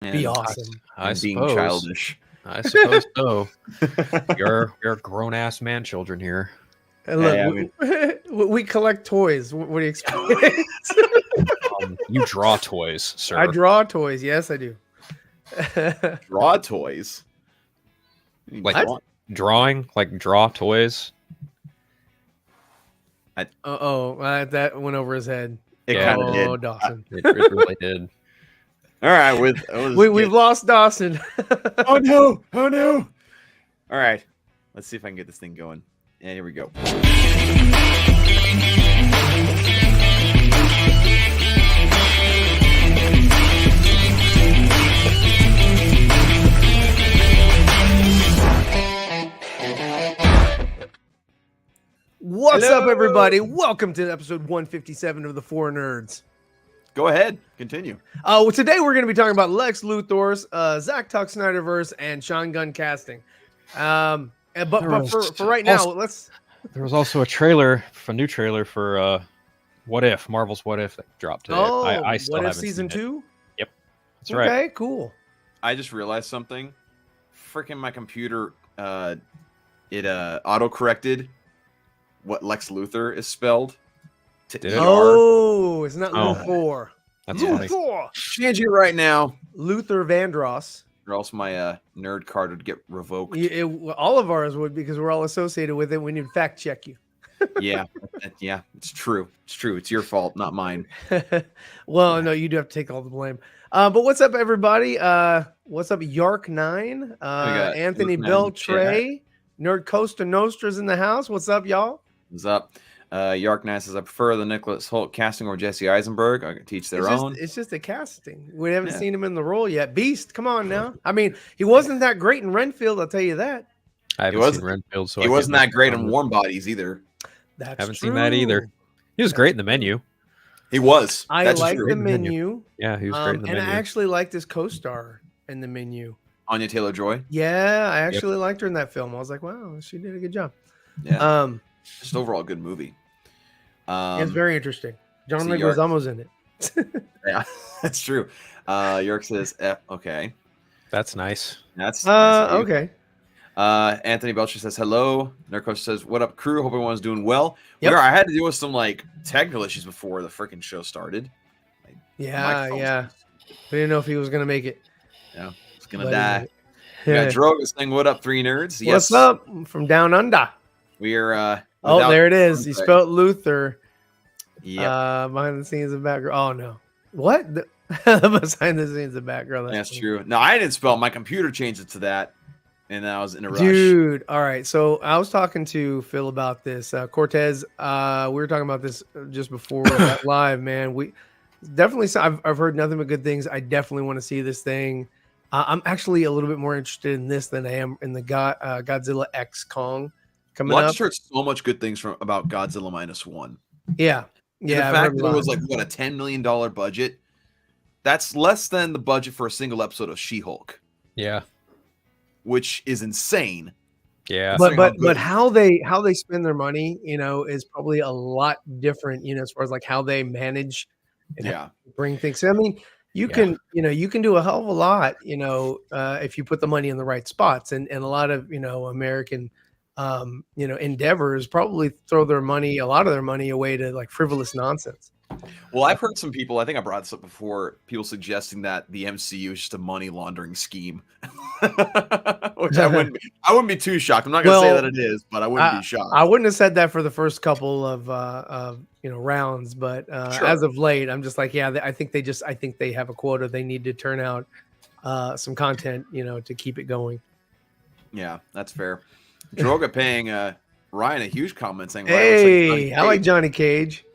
And Be awesome. I and being suppose. childish. I suppose so. You're grown ass man children here. And look, Hey, I mean- we collect toys. What do you expect? You draw toys, sir. I draw toys. Yes, I do. Draw toys. Like Draw- drawing, like draw toys. That went over his head. It Yeah. kind of did. Oh, Dawson. It really did. All right, We've lost Dawson. Oh no! Oh no! All right, let's see if I can get this thing going. And here we go. What's Hello. up, everybody? Welcome to episode 157 of the 4Nerds. Go ahead, continue. Today we're going to be talking about Lex Luthor's, Zack talks Snyderverse, and Sean Gunn casting. But for right now, let's. There was also a new trailer for Marvel's What If that dropped today. Oh, I still What If haven't season seen it. 2? Yep, that's right. Okay, cool. I just realized something. Freaking my computer, it auto corrected what Lex Luthor is spelled to Did it? ER. Oh, it's not Oh. Luthor. That's funny. Luthor. Change it right now, Luther Vandross. or else my nerd card would get revoked. All of ours would, because we're all associated with it. We need to fact check you. Yeah, yeah, it's true. It's true. It's your fault, not mine. Well, no, you do have to take all the blame. But what's up, everybody? What's up, Yark9? got Anthony Luke9 Beltray. Nerd Costa Nostra's in the house. What's up, y'all? What's up? Yarkness says, I prefer the Nicholas Hoult casting over Jesse Eisenberg. I can teach their own. It's just a casting. We haven't Yeah. seen him in the role yet. Beast, come on now. I mean, he wasn't that great in Renfield, I'll tell you that. I haven't wasn't- seen Renfield, so He I wasn't can't that great comment in on it. Warm Bodies either. That's Haven't seen that either. true. He was great in the Menu. He was. I That's like true. the In the Menu. menu. Yeah, he was great in the And Menu. I actually liked his co-star in the menu. Anya Taylor-Joy. Yeah, I actually liked her in that film. I was like, wow, she did a good job. Yeah. Just overall good movie. It's very interesting. John see, Leguizamo's in it. Yeah, that's true. York says, okay. That's nice. That's nice of you. Okay. Anthony Belcher says, hello. Nurko says, what up, crew? Hope everyone's doing well. Yep. I had to deal with some technical issues before the freaking show started. Yeah, Microphones. yeah. We didn't know if he was gonna make it. Yeah, it's gonna But die. he- We got Droga saying, what up, 3Nerds? What's up from down under? We are Oh, without- there it is. He spelled Luther. Yeah, Behind the scenes of Batgirl. Oh no. What? Behind the scenes of Batgirl. that's funny. true. No, I didn't spell. My computer changed it to that, and then I was in a rush. Dude, all right. So I was talking to Phil about this. Cortez, we were talking about this just before we got live, man. We definitely, I've heard nothing but good things. I definitely want to see this thing. I'm actually a little bit more interested in this than I am in the Godzilla X Kong coming Well, I up. just heard so much good things about Godzilla -1. Yeah. And Yeah. the I've fact heard a that it lot. was what, a $10 million budget. That's less than the budget for a single episode of She-Hulk, Yeah. which is insane. Yeah. but how they spend their money, is probably a lot different, as far as how they manage and Yeah. bring things. I mean, you can do a hell of a lot, if you put the money in the right spots, and a lot of, American, endeavors probably throw a lot of their money away to frivolous nonsense. Well, I've heard some people, I think I brought this up before, people suggesting that the MCU is just a money laundering scheme. Which I wouldn't be too shocked. I'm not going to say that it is, but I wouldn't be shocked. I wouldn't have said that for the first couple of rounds, but Sure. as of late, I'm just like, yeah, I think they have a quota. They need to turn out some content, to keep it going. Yeah, that's fair. Droga paying Ryan a huge comment saying, Hey, I like Johnny Cage.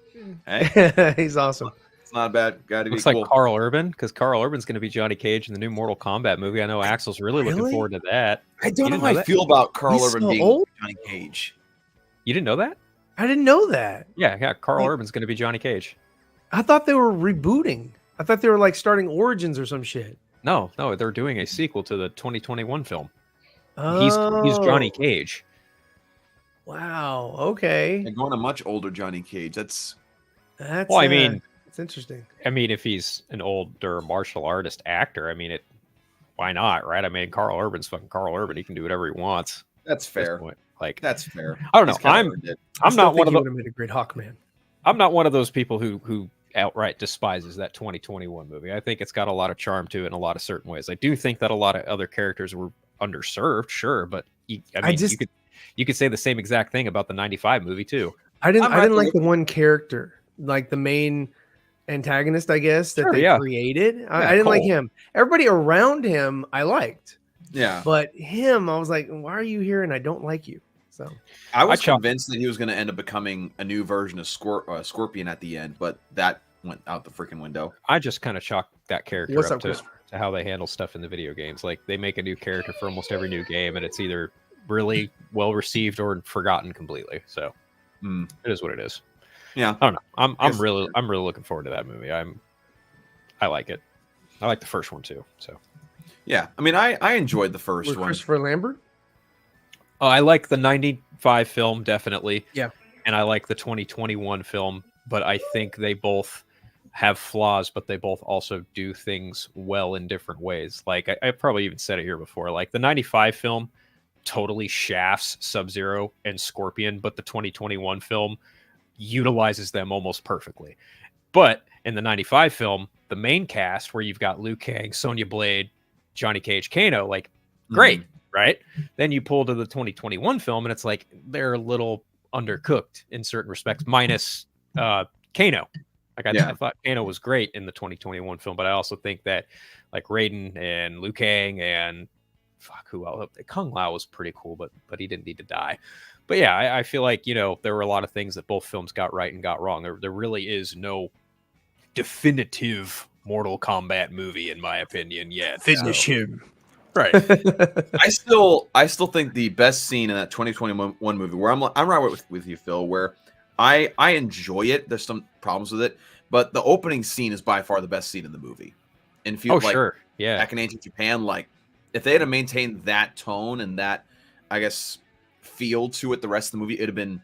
Hey, He's awesome. it's not a bad guy to Looks be like cool. Carl Urban, because Carl Urban's going to be Johnny Cage in the new Mortal Kombat movie. I know Axel's really looking Really? forward to that. I don't know didn't how know I that? feel about Carl He's Urban so being old? Johnny Cage. You didn't know that? I didn't know that. Yeah. Carl Wait. Urban's going to be Johnny Cage. I thought they were rebooting. I thought they were starting Origins or some shit. No, they're doing a sequel to the 2021 film. He's Johnny Oh, Cage. Wow. Okay. And going a much older Johnny Cage. That's That's Well, I mean, it's interesting. if he's an older martial artist actor, I mean, it why not, right? I mean, Carl Urban's fucking Carl Urban. He can do whatever he wants. That's fair. Like, that's fair. I don't know. I'm not one of would have made a great Hawkman. I'm not one of those people who outright despises that 2021 movie. I think it's got a lot of charm to it in a lot of certain ways. I do think that a lot of other characters were underserved, sure, but you could say the same exact thing about the 95 movie too. I didn't like the one character, like the main antagonist, I guess, that they created. I didn't like him. Everybody around him I liked. Yeah. But him, I was like, why are you here? And I don't like you. So I was convinced that he was going to end up becoming a new version of Scorpion at the end, but that went out the freaking window. I just kind of chalked that character up to how they handle stuff in the video games. Like, they make a new character for almost every new game, and it's either really well received or forgotten completely. So it is what it is. Yeah, I don't know. I'm really looking forward to that movie. I like it. I like the first one too. So yeah, I mean, I enjoyed the first one. Christopher Lambert. Oh, I like the 95 film, definitely. Yeah. And I like the 2021 film, but I think they both have flaws, but they both also do things well in different ways. Like, I probably even said it here before, like the 95 film totally shafts Sub-Zero and Scorpion, but the 2021 film utilizes them almost perfectly. But in the 95 film, the main cast, where you've got Liu Kang, Sonya Blade, Johnny Cage, Kano, like, great. Right? Then you pull to the 2021 film, and it's like they're a little undercooked in certain respects, minus Kano. Like, I thought Kano was great in the 2021 film, but I also think that like Raiden and Liu Kang and who else? Kung Lao was pretty cool, but he didn't need to die. But yeah, I feel like, you know, there were a lot of things that both films got right and got wrong. There really is no definitive Mortal Kombat movie, in my opinion, yet. Finish him. Right. I still think the best scene in that 2021 movie, where I'm right with you, Phil, where I enjoy it. There's some problems with it, but the opening scene is by far the best scene in the movie. And if you sure. Yeah. Back in ancient Japan, like, if they had maintained that tone and that, I guess, feel to it the rest of the movie, it'd have been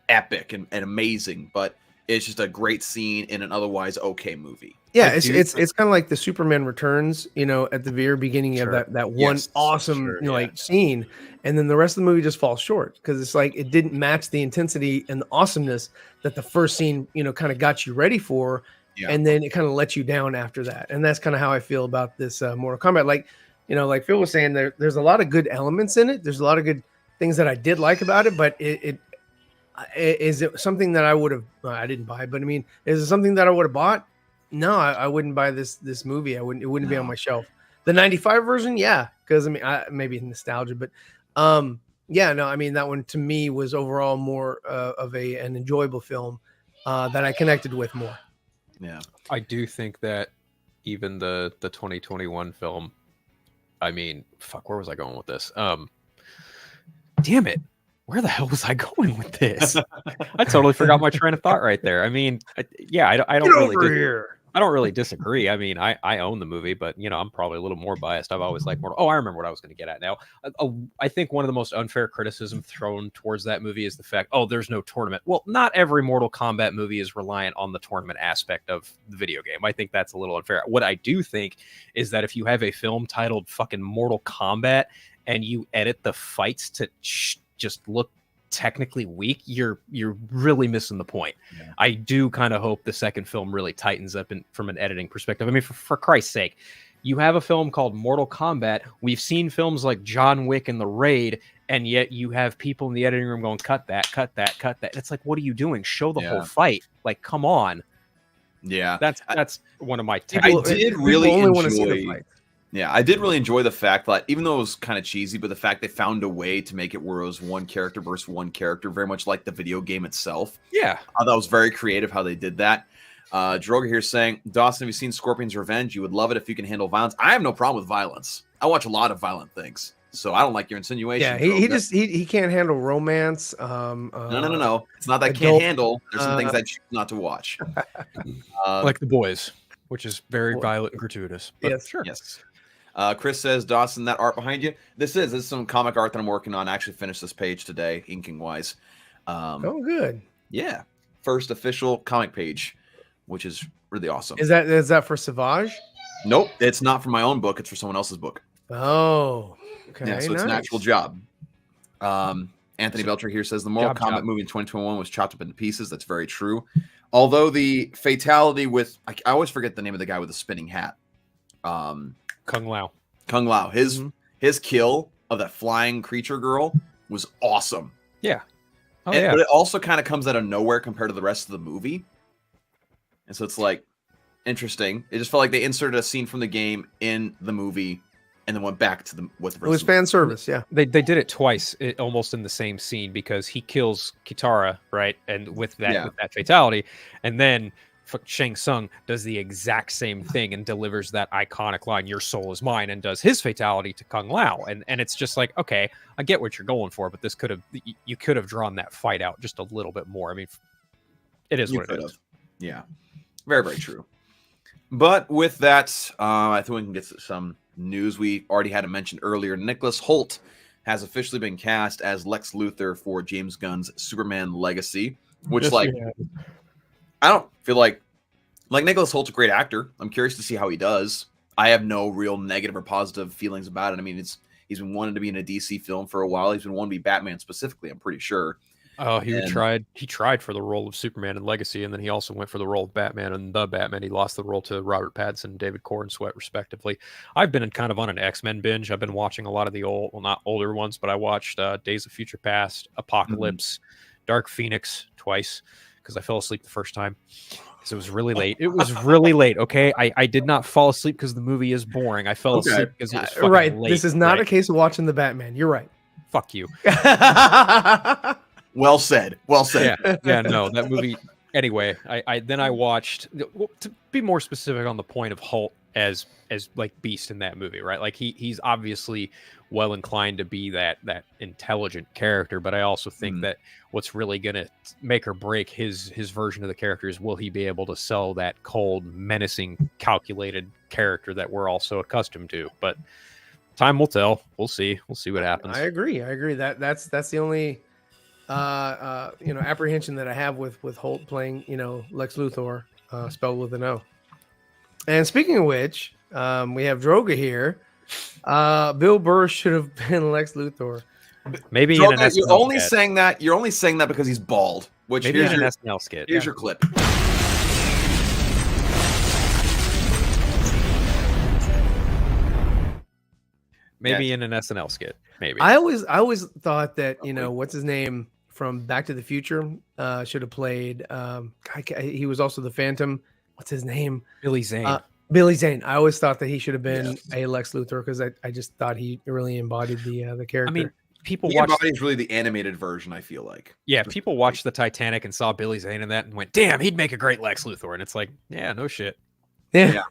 epic and amazing. But it's just a great scene in an otherwise okay movie. Yeah, it's kind of like the Superman Returns, you know, at the very beginning of that one awesome like scene, and then the rest of the movie just falls short because it's like it didn't match the intensity and the awesomeness that the first scene, you know, kind of got you ready for, and then it kind of let you down after that. And that's kind of how I feel about this Mortal Kombat. Like, you know, like Phil was saying, there's a lot of good elements in it. There's a lot of good things that I did like about it, but is it something that I would have? I didn't buy, but I mean, is it something that I would have bought? No, I wouldn't buy this movie. It wouldn't be on my shelf. The 95 version, yeah, because I mean, maybe nostalgia, but yeah, no, I mean, that one to me was overall more of an enjoyable film that I connected with more. Yeah, I do think that even the 2021 film, I mean, where was I going with this? Damn it. Where the hell was I going with this? I totally forgot my train of thought right there. I mean, I don't really disagree. I mean, I own the movie, but, you know, I'm probably a little more biased. I've always liked Mortal. Oh, I remember what I was going to get at now. I think one of the most unfair criticism thrown towards that movie is the fact, there's no tournament. Well, not every Mortal Kombat movie is reliant on the tournament aspect of the video game. I think that's a little unfair. What I do think is that if you have a film titled fucking Mortal Kombat and you edit the fights to just look technically weak, you're really missing the point. I do kind of hope the second film really tightens up from an editing perspective. I mean, for Christ's sake, you have a film called Mortal Kombat. We've seen films like John Wick and The Raid, and yet you have people in the editing room going, cut that. It's like, what are you doing? Show the whole fight. Like, come on. Yeah, that's one of my I did really enjoy. Yeah, I did really enjoy the fact that, even though it was kind of cheesy, but the fact they found a way to make it where it was one character versus one character, very much like the video game itself. Yeah. That was very creative how they did that. Droger here saying, Dawson, have you seen Scorpion's Revenge? You would love it if you can handle violence. I have no problem with violence. I watch a lot of violent things, so I don't like your insinuation. Yeah, he can't handle romance. No. It's not that can't handle. There's some things I choose not to watch. Like The Boys, which is very violent and gratuitous. Yes, sure. Yes. Chris says, Dawson, that art behind you. This is some comic art that I'm working on. I actually finished this page today, inking wise. Good. Yeah, first official comic page, which is really awesome. Is that for Savage? Nope, it's not for my own book. It's for someone else's book. Oh, okay. Yeah, so it's an actual job. Anthony Belcher here says the Mortal Kombat movie in 2021 was chopped up into pieces. That's very true. Although the fatality with, I always forget the name of the guy with the spinning hat. Kung Lao. Kung Lao. His kill of that flying creature girl was awesome. Yeah. But it also kind of comes out of nowhere compared to the rest of the movie. And so it's like interesting. It just felt like they inserted a scene from the game in the movie and then went back to the with the It was fan service, yeah. They did it twice, almost in the same scene, because he kills Kitara, right, and with that fatality, and then Shang Tsung does the exact same thing and delivers that iconic line, "Your soul is mine," and does his fatality to Kung Lao, and it's just like, okay, I get what you're going for, but you could have drawn that fight out just a little bit more. I mean, it is what it is. Yeah, very, very true. But with that, I think we can get some news we already had it mentioned earlier. Nicholas Hoult has officially been cast as Lex Luthor for James Gunn's Superman Legacy, which I don't feel like Nicholas Hoult's a great actor. I'm curious to see how he does. I have no real negative or positive feelings about it. I mean, he's been wanting to be in a DC film for a while. He's been wanting to be Batman specifically, I'm pretty sure. Oh, he tried for the role of Superman in Legacy, and then he also went for the role of Batman in The Batman. He lost the role to Robert Pattinson and David Corenswet, respectively. I've been kind of on an X-Men binge. I've been watching a lot of the not older ones, but I watched Days of Future Past, Apocalypse, Dark Phoenix twice, because I fell asleep the first time because it was really late. It was really late, okay? I did not fall asleep because the movie is boring. I fell asleep because it was fucking late. This is not a case of watching The Batman. You're right. Fuck you. Well said. Well said. Yeah, no, that movie. Anyway, I watched, to be more specific on the point of Hoult as like Beast in that movie, right? Like he's obviously well inclined to be that intelligent character, but I also think that what's really gonna make or break his version of the character is, will he be able to sell that cold, menacing, calculated character that we're all so accustomed to? But time will tell. We'll see what happens. I agree. That's the only apprehension that I have with Hoult playing, Lex Luthor, spelled with an O. And speaking of which, we have Droga here. Bill Burr should have been Lex Luthor. Maybe Droga, in an SNL you're only skit. saying that. You're only saying that because he's bald. Which maybe in an SNL skit. Here's your clip. Maybe in an SNL skit. Maybe. I always thought that what's his name from Back to the Future should have played. He was also the Phantom. What's his name? Billy Zane. Billy Zane. I always thought that he should have been a Lex Luthor because I just thought he really embodied the character. I mean, people watch really the animated version. I feel like people watched the Titanic and saw Billy Zane in that and went, "Damn, he'd make a great Lex Luthor." And it's like, yeah, no shit. Yeah.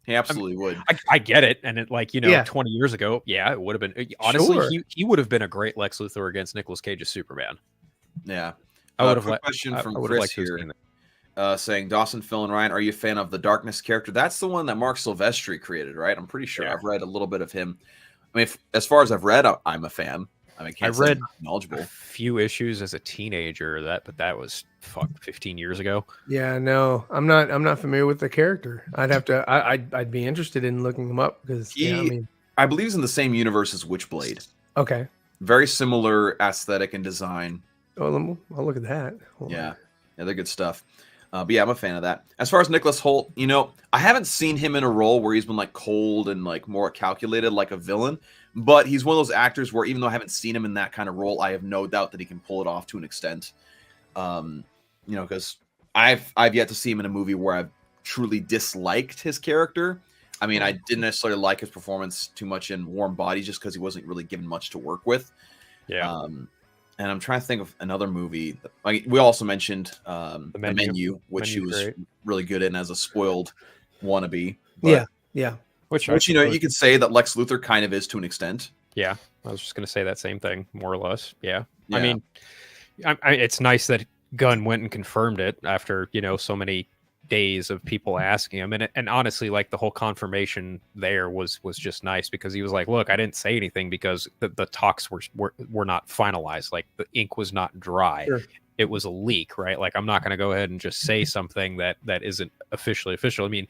He absolutely would. I get it. And it 20 years ago, it would have been. Honestly, he would have been a great Lex Luthor against Nicolas Cage's Superman. Yeah. I would have a question from Chris here saying, Dawson, Phil, and Ryan, are you a fan of the Darkness character? That's the one that Mark Silvestri created, right? I'm pretty sure. I've read a little bit of him. I mean, as far as I've read, I'm a fan. I read knowledgeable. A few issues as a teenager, but that was 15 years ago. Yeah, no, I'm not familiar with the character. I'd have to. I'd be interested in looking him up because I believe he's in the same universe as Witchblade. Okay. Very similar aesthetic and design. Oh, I'll look at that. Yeah, they're good stuff. But yeah, I'm a fan of that. As far as Nicholas Hoult, I haven't seen him in a role where he's been cold and more calculated like a villain. But he's one of those actors where even though I haven't seen him in that kind of role, I have no doubt that he can pull it off to an extent. Because I've yet to see him in a movie where I've truly disliked his character. I mean, I didn't necessarily like his performance too much in Warm Bodies just because he wasn't really given much to work with. Yeah. And I'm trying to think of another movie. We also mentioned the menu, which he was really good in as a spoiled wannabe. But, yeah. Which you could say that Lex Luthor kind of is to an extent. Yeah, I was just going to say that same thing, more or less. Yeah. I mean, it's nice that Gunn went and confirmed it after so many days of people asking him, and honestly, the whole confirmation there was just nice because he was like, "Look, I didn't say anything because the talks were not finalized. The ink was not dry." Sure. it was a leak, right? Like, I'm not going to go ahead and just say something that isn't officially official. I mean,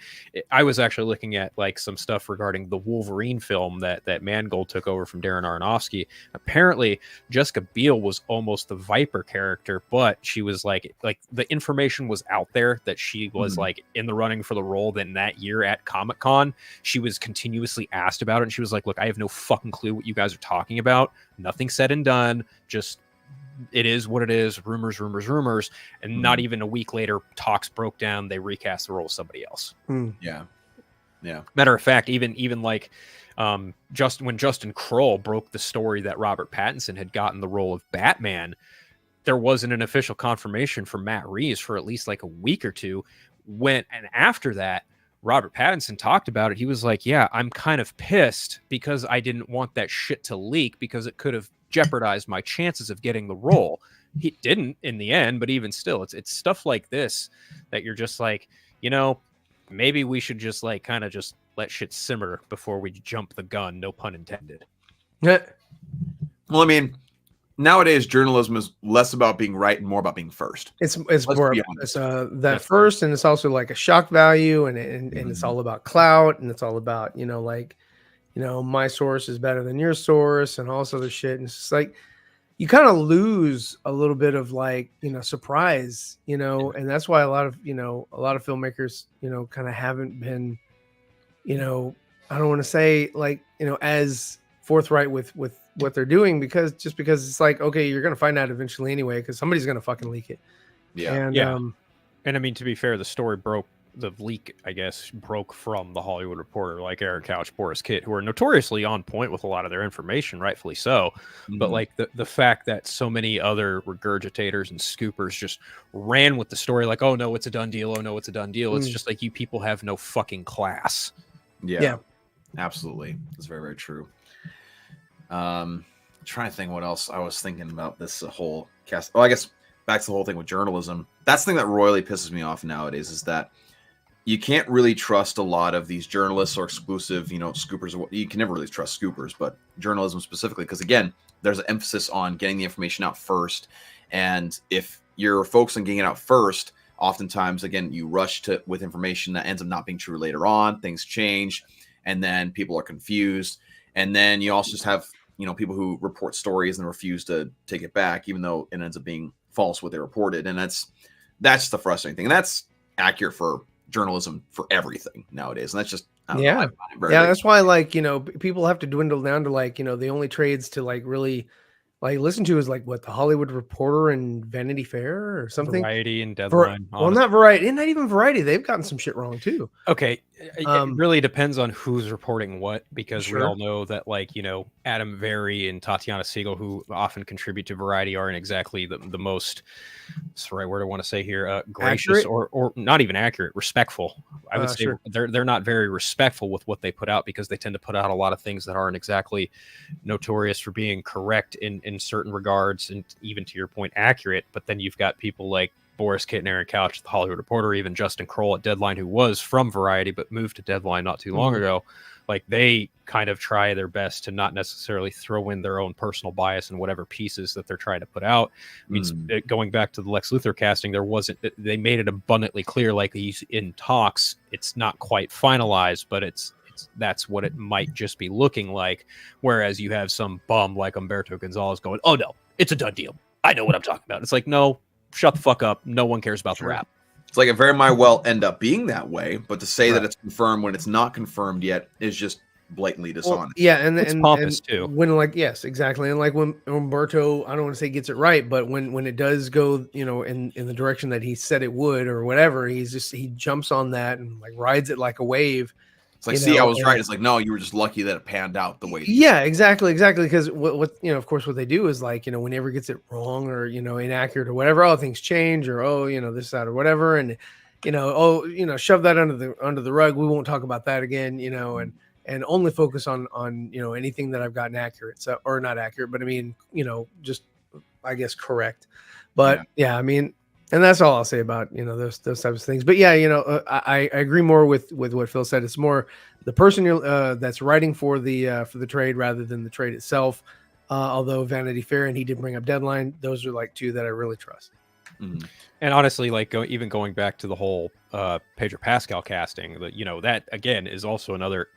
I was actually looking at like some stuff regarding the Wolverine film that Mangold took over from Darren Aronofsky. Apparently, Jessica Biel was almost the Viper character, but she was like the information was out there that she was like in the running for the role. Then that year at Comic-Con, she was continuously asked about it, and she was like, "Look, I have no fucking clue what you guys are talking about. Nothing said and done. Just." It is what it is. Rumors. And not even a week later, talks broke down. They recast the role of somebody else. Yeah. Matter of fact, even like when Justin Kroll broke the story that Robert Pattinson had gotten the role of Batman, there wasn't an official confirmation from Matt Reeves for at least like a week or two. And after that, Robert Pattinson talked about it. He was like, "Yeah, I'm kind of pissed because I didn't want that shit to leak because it could have jeopardized my chances of getting the role." He didn't in the end, but even still, it's stuff like this that you're just like, maybe we should just like kind of just let shit simmer before we jump the gun. No pun intended. Yeah. Well, I mean, nowadays journalism is less about being right and more about being first. It's more that first, and it's also like a shock value, and it's all about clout, and it's all about my source is better than your source, and all this other shit. And it's just like you kind of lose a little bit of surprise, and that's why a lot of filmmakers, kind of haven't been, I don't want to say as forthright with what they're doing because it's like, okay, you're going to find out eventually anyway, because somebody's going to fucking leak it. And I mean, to be fair, the leak, I guess, broke from the Hollywood Reporter, like Eric Couch, Boris Kitt, who are notoriously on point with a lot of their information, rightfully so. But like the fact that so many other regurgitators and scoopers just ran with the story like, "Oh no, it's a done deal. Oh no, it's a done deal." It's just like, you people have no fucking class. Yeah. Absolutely. It's very, very true. Trying to think what else I was thinking about this whole cast. Oh, I guess back to the whole thing with journalism. That's the thing that royally pisses me off nowadays, is that you can't really trust a lot of these journalists or exclusive, scoopers. You can never really trust scoopers, but journalism specifically, because again, there's an emphasis on getting the information out first. And if you're focused on getting it out first, oftentimes, again, you rush with information that ends up not being true later on. Things change, and then people are confused. And then you also just have, people who report stories and refuse to take it back, even though it ends up being false what they reported. And that's the frustrating thing. And that's accurate for journalism for everything nowadays. And that's just, that's why, people have to dwindle down to the only trades to really listen to is what, the Hollywood Reporter and Vanity Fair or something. Variety and Deadline. Well, not Variety, and not even Variety. They've gotten some shit wrong too. Okay, it really depends on who's reporting what, because we all know that Adam Very and Tatiana Siegel, who often contribute to Variety, aren't exactly the most, what's the right word I want to say here, gracious or not even accurate, respectful. I would say they're not very respectful with what they put out, because they tend to put out a lot of things that aren't exactly notorious for being correct in certain regards, and even to your point, accurate. But then you've got people like Boris Kitt and Aaron Couch, the Hollywood Reporter, even Justin Kroll at Deadline, who was from Variety but moved to Deadline not too long ago. They kind of try their best to not necessarily throw in their own personal bias in whatever pieces that they're trying to put out. I mean, going back to the Lex Luthor casting, they made it abundantly clear, he's in talks. It's not quite finalized, but that's what it might just be looking like. Whereas you have some bum like Humberto Gonzalez going, "Oh no, it's a done deal. I know what I'm talking about." It's like, no, shut the fuck up. No one cares about the rap. It's like it very might well end up being that way, but to say that it's confirmed when it's not confirmed yet is just blatantly dishonest. Well, and it's pompous too. When yes, exactly. And when Humberto, I don't want to say gets it right, but when it does go, in the direction that he said it would or whatever, he jumps on that and rides it like a wave. It's like, see, I was right. It's like, no, you were just lucky that it panned out the way. Exactly. Because what of course, what they do is whenever it gets it wrong or inaccurate or whatever, things change, or this, that, or whatever, and shove that under the rug. We won't talk about that again, and only focus on anything that I've gotten accurate, so, or not accurate, but I mean, just I guess correct. But I mean. And that's all I'll say about those types of things. But I agree more with what Phil said. It's more the person that's writing for the trade rather than the trade itself. Although Vanity Fair, and he did bring up Deadline, those are two that I really trust. Mhm. And honestly, like even going back to the whole Pedro Pascal casting, that that again is also another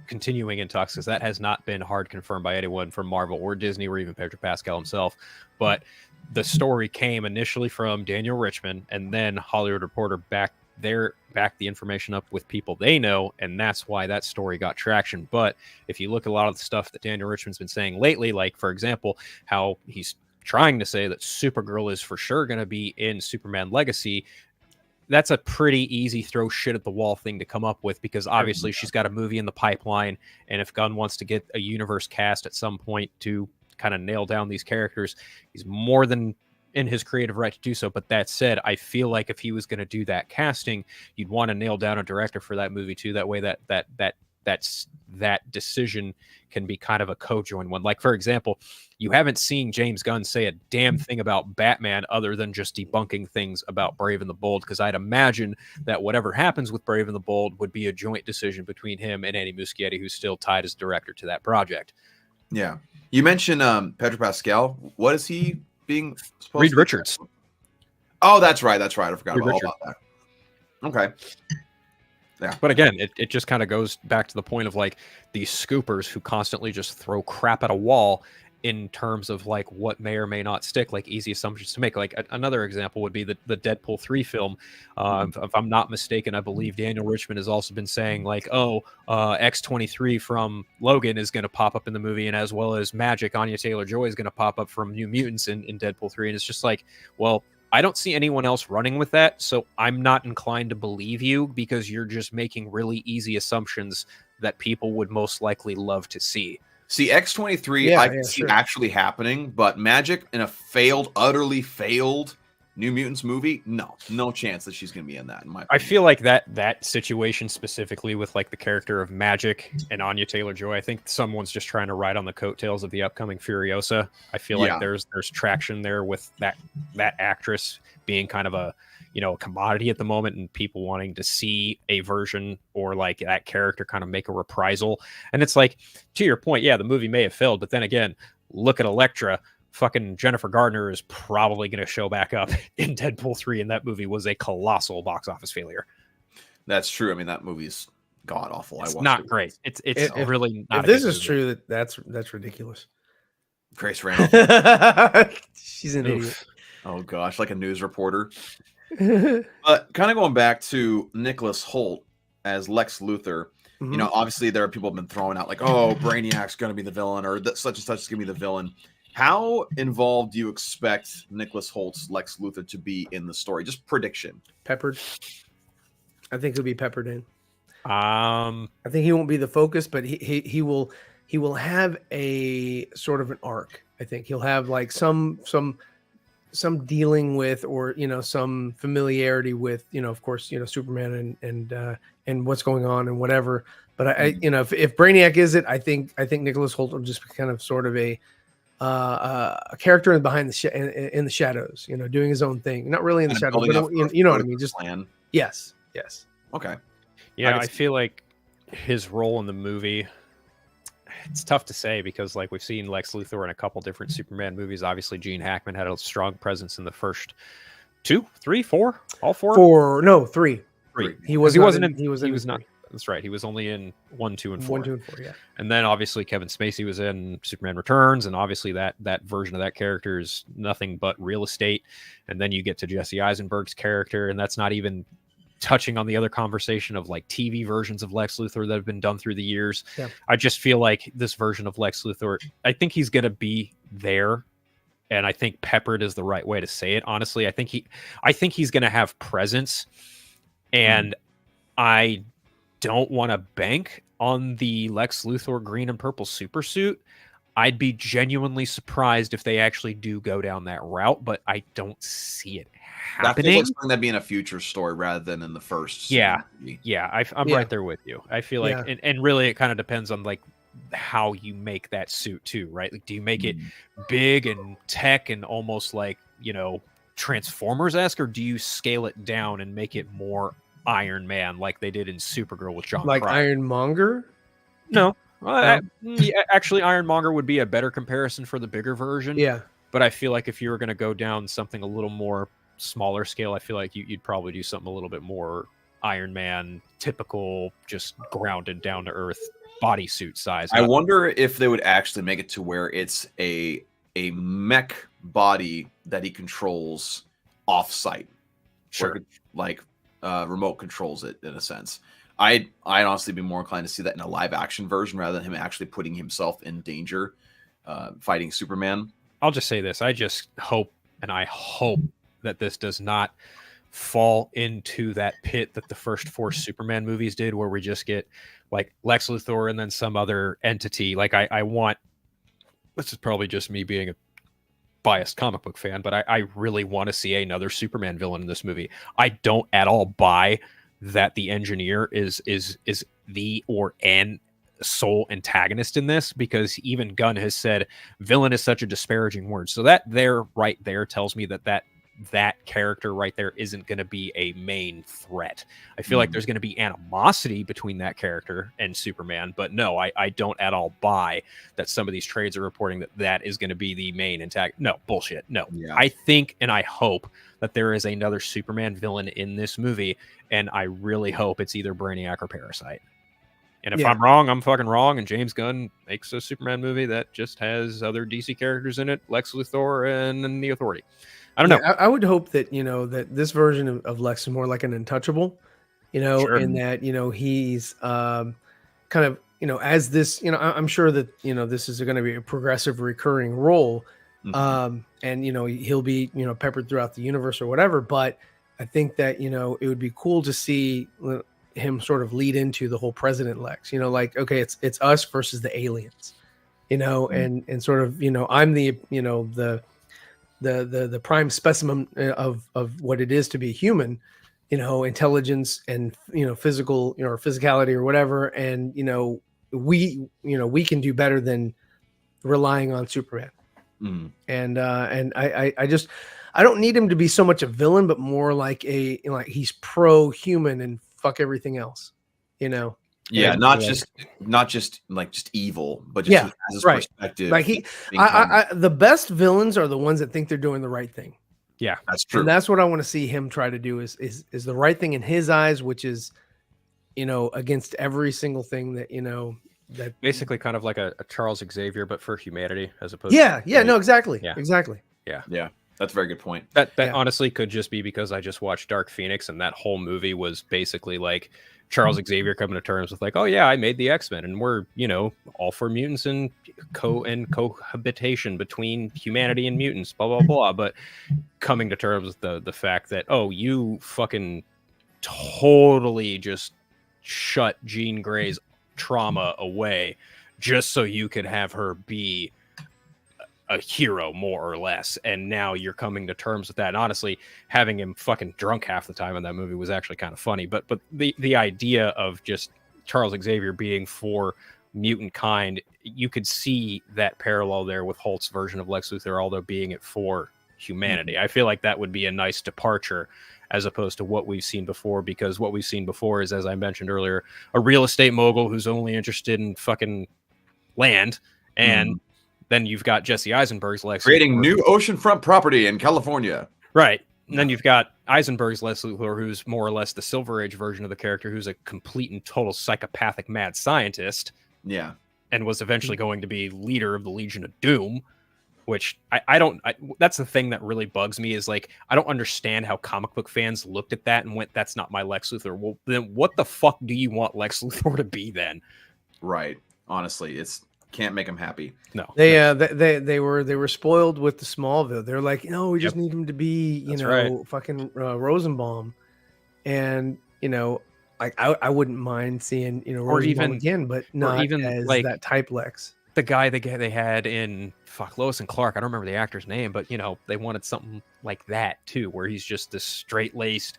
continuing in talks, because that has not been hard confirmed by anyone from Marvel or Disney or even Pedro Pascal himself. But the story came initially from Daniel Richman, and then Hollywood Reporter backed the information up with people they know, and that's why that story got traction. But if you look at a lot of the stuff that Daniel Richman's been saying lately, like for example, how he's trying to say that Supergirl is for sure going to be in Superman Legacy, that's a pretty easy throw shit at the wall thing to come up with, because obviously she's got a movie in the pipeline, and if Gunn wants to get a universe cast at some point to kind of nail down these characters, he's more than in his creative right to do so. But that said, I feel like if he was going to do that casting, you'd want to nail down a director for that movie too. That way that decision can be kind of a co-joined one. Like, for example, you haven't seen James Gunn say a damn thing about Batman other than just debunking things about Brave and the Bold, because I'd imagine that whatever happens with Brave and the Bold would be a joint decision between him and Andy Muschietti, who's still tied as director to that project. Yeah. You mentioned Pedro Pascal. What is he being supposed Reed to Richards. Oh, that's right. I forgot Reed all Richards. about that. Okay. Yeah. But again, it just kind of goes back to the point of like these scoopers who constantly just throw crap at a wall in terms of like what may or may not stick, like easy assumptions to make. Like another example would be the Deadpool 3 film. If I'm not mistaken, I believe Daniel Richman has also been saying like, X-23 from Logan is going to pop up in the movie, and as well as Magic, Anya Taylor-Joy is going to pop up from New Mutants in Deadpool 3. And it's just like, well, I don't see anyone else running with that, so I'm not inclined to believe you, because you're just making really easy assumptions that people would most likely love to see. See, X-23, I can see actually happening, but Magic in a utterly failed New Mutants movie, no chance that she's going to be in that. In my opinion. I feel like that situation specifically with like the character of Magic and Anya Taylor-Joy, I think someone's just trying to ride on the coattails of the upcoming Furiosa. I feel like there's traction there with that actress being kind of a commodity at the moment, and people wanting to see a version or like that character kind of make a reprisal. And it's like, to your point, yeah, the movie may have failed, but then again, look at Elektra. Fucking Jennifer Gardner is probably going to show back up in Deadpool 3, and that movie was a colossal box office failure. That's true. I mean, that movie's god awful. It's not great. It's really not. If this is true, that's ridiculous. Grace Randolph. She's an idiot. Oh gosh, like a news reporter. But kind of going back to Nicholas Hoult as Lex Luthor, obviously there are people have been throwing out like, oh, Brainiac's going to be the villain, or such and such is going to be the villain. How involved do you expect Nicholas Holt's Lex Luthor to be in the story? Just prediction. Peppered. I think he'll be peppered in. I think he won't be the focus, but he will have a sort of an arc. I think he'll have like some dealing with, or some familiarity with, of course, Superman and what's going on and whatever. But if Brainiac is it, I think Nicholas Hoult will just be kind of sort of a character behind in the shadows, doing his own thing, not really in the shadows, but you know what I mean. Just plan. Yes. Okay. Yeah, I feel like his role in the movie, it's tough to say, because like we've seen Lex Luthor in a couple different Superman movies. Obviously, Gene Hackman had a strong presence in the first 2, 3, 4, all 4. 3. He was not. That's right. He was only in 1, 2, and 4. 1, 2, and 4. Yeah. And then obviously Kevin Spacey was in Superman Returns, and obviously that version of that character is nothing but real estate. And then you get to Jesse Eisenberg's character, and that's not even touching on the other conversation of like TV versions of Lex Luthor that have been done through the years. Yeah. I just feel like this version of Lex Luthor, I think he's going to be there. And I think peppered is the right way to say it. Honestly, I think he's going to have presence, and I don't want to bank on the Lex Luthor green and purple super suit. I'd be genuinely surprised if they actually do go down that route, but I don't see it happening. That looks like that'd be in a future story rather than in the first. Yeah. I'm right there with you. I feel like, and really it kind of depends on like how you make that suit too, right? Like, do you make it big and tech and almost like, Transformers-esque, or do you scale it down and make it more Iron Man like they did in Supergirl with John like Cryer? Ironmonger? No. Actually, Ironmonger would be a better comparison for the bigger version. Yeah. But I feel like if you were going to go down something a little more smaller scale, I feel like you'd probably do something a little bit more Iron Man, typical, just grounded, down to earth bodysuit size. I wonder if they would actually make it to where it's a mech body that he controls off-site. Sure. Like remote controls it in a sense. I'd honestly be more inclined to see that in a live action version rather than him actually putting himself in danger fighting Superman. I'll just say this. I just hope, and I hope that this does not fall into that pit that the first 4 Superman movies did, where we just get like Lex Luthor and then some other entity. Like I want, this is probably just me being a biased comic book fan, but I really want to see another Superman villain in this movie. I don't at all buy that the Engineer is the or an sole antagonist in this, because even Gunn has said villain is such a disparaging word. So that there right there tells me that character right there isn't going to be a main threat. I feel like there's going to be animosity between that character and Superman, but no, I don't at all buy that some of these trades are reporting that is going to be the main antagonist. No, bullshit. No. Yeah. I think and I hope that there is another Superman villain in this movie, and I really hope it's either Brainiac or Parasite. And if I'm wrong, I'm fucking wrong, and James Gunn makes a Superman movie that just has other DC characters in it, Lex Luthor and the Authority. I don't know. I would hope that, that this version of Lex is more like an Untouchable, sure. In that, he's kind of, as this, I'm sure that, this is going to be a progressive recurring role. Mm-hmm. And, he'll be, peppered throughout the universe or whatever. But I think that, it would be cool to see him sort of lead into the whole President Lex, like, okay, it's us versus the aliens, mm-hmm. and sort of, I'm the, the prime specimen of what it is to be human, intelligence and, physical, or physicality or whatever. And, we can do better than relying on Superman. Mm. And I don't need him to be so much a villain, but more like he's pro-human and fuck everything else, Yeah, not just evil, but just has his perspective. Like the best villains are the ones that think they're doing the right thing. Yeah, that's true. And that's what I want to see him try to do is the right thing in his eyes, which is, against every single thing that, that basically kind of like a Charles Xavier, but for humanity as opposed to exactly. Yeah. Exactly. Yeah. That's a very good point. That honestly could just be because I just watched Dark Phoenix, and that whole movie was basically like Charles Xavier coming to terms with like, oh yeah, I made the X-Men, and we're, all for mutants and cohabitation between humanity and mutants, blah, blah, blah. But coming to terms with the fact that, oh, you fucking totally just shut Jean Grey's trauma away just so you could have her be a hero, more or less, and now you're coming to terms with that. And honestly, having him fucking drunk half the time in that movie was actually kind of funny. But the idea of just Charles Xavier being for mutant kind, you could see that parallel there with Holt's version of Lex Luthor, although being it for humanity. I feel like that would be a nice departure as opposed to what we've seen before, because what we've seen before is, as I mentioned earlier, a real estate mogul who's only interested in fucking land, and then you've got Jesse Eisenberg's Lex creating Luthor, new oceanfront property in California. Right. And then you've got Eisenberg's Lex Luthor, who's more or less the Silver Age version of the character, who's a complete and total psychopathic mad scientist. Yeah. And was eventually going to be leader of the Legion of Doom, which that's the thing that really bugs me, is like, I don't understand how comic book fans looked at that and went, that's not my Lex Luthor. Well, then what the fuck do you want Lex Luthor to be then? Right. Honestly, can't make them happy. No, they were spoiled with the Smallville. They're like, we just need him to be, fucking Rosenbaum, and like I wouldn't mind seeing or even again, but not even as like that type Lex. The guy they had in Lois and Clark, I don't remember the actor's name, but they wanted something like that too, where he's just this straight-laced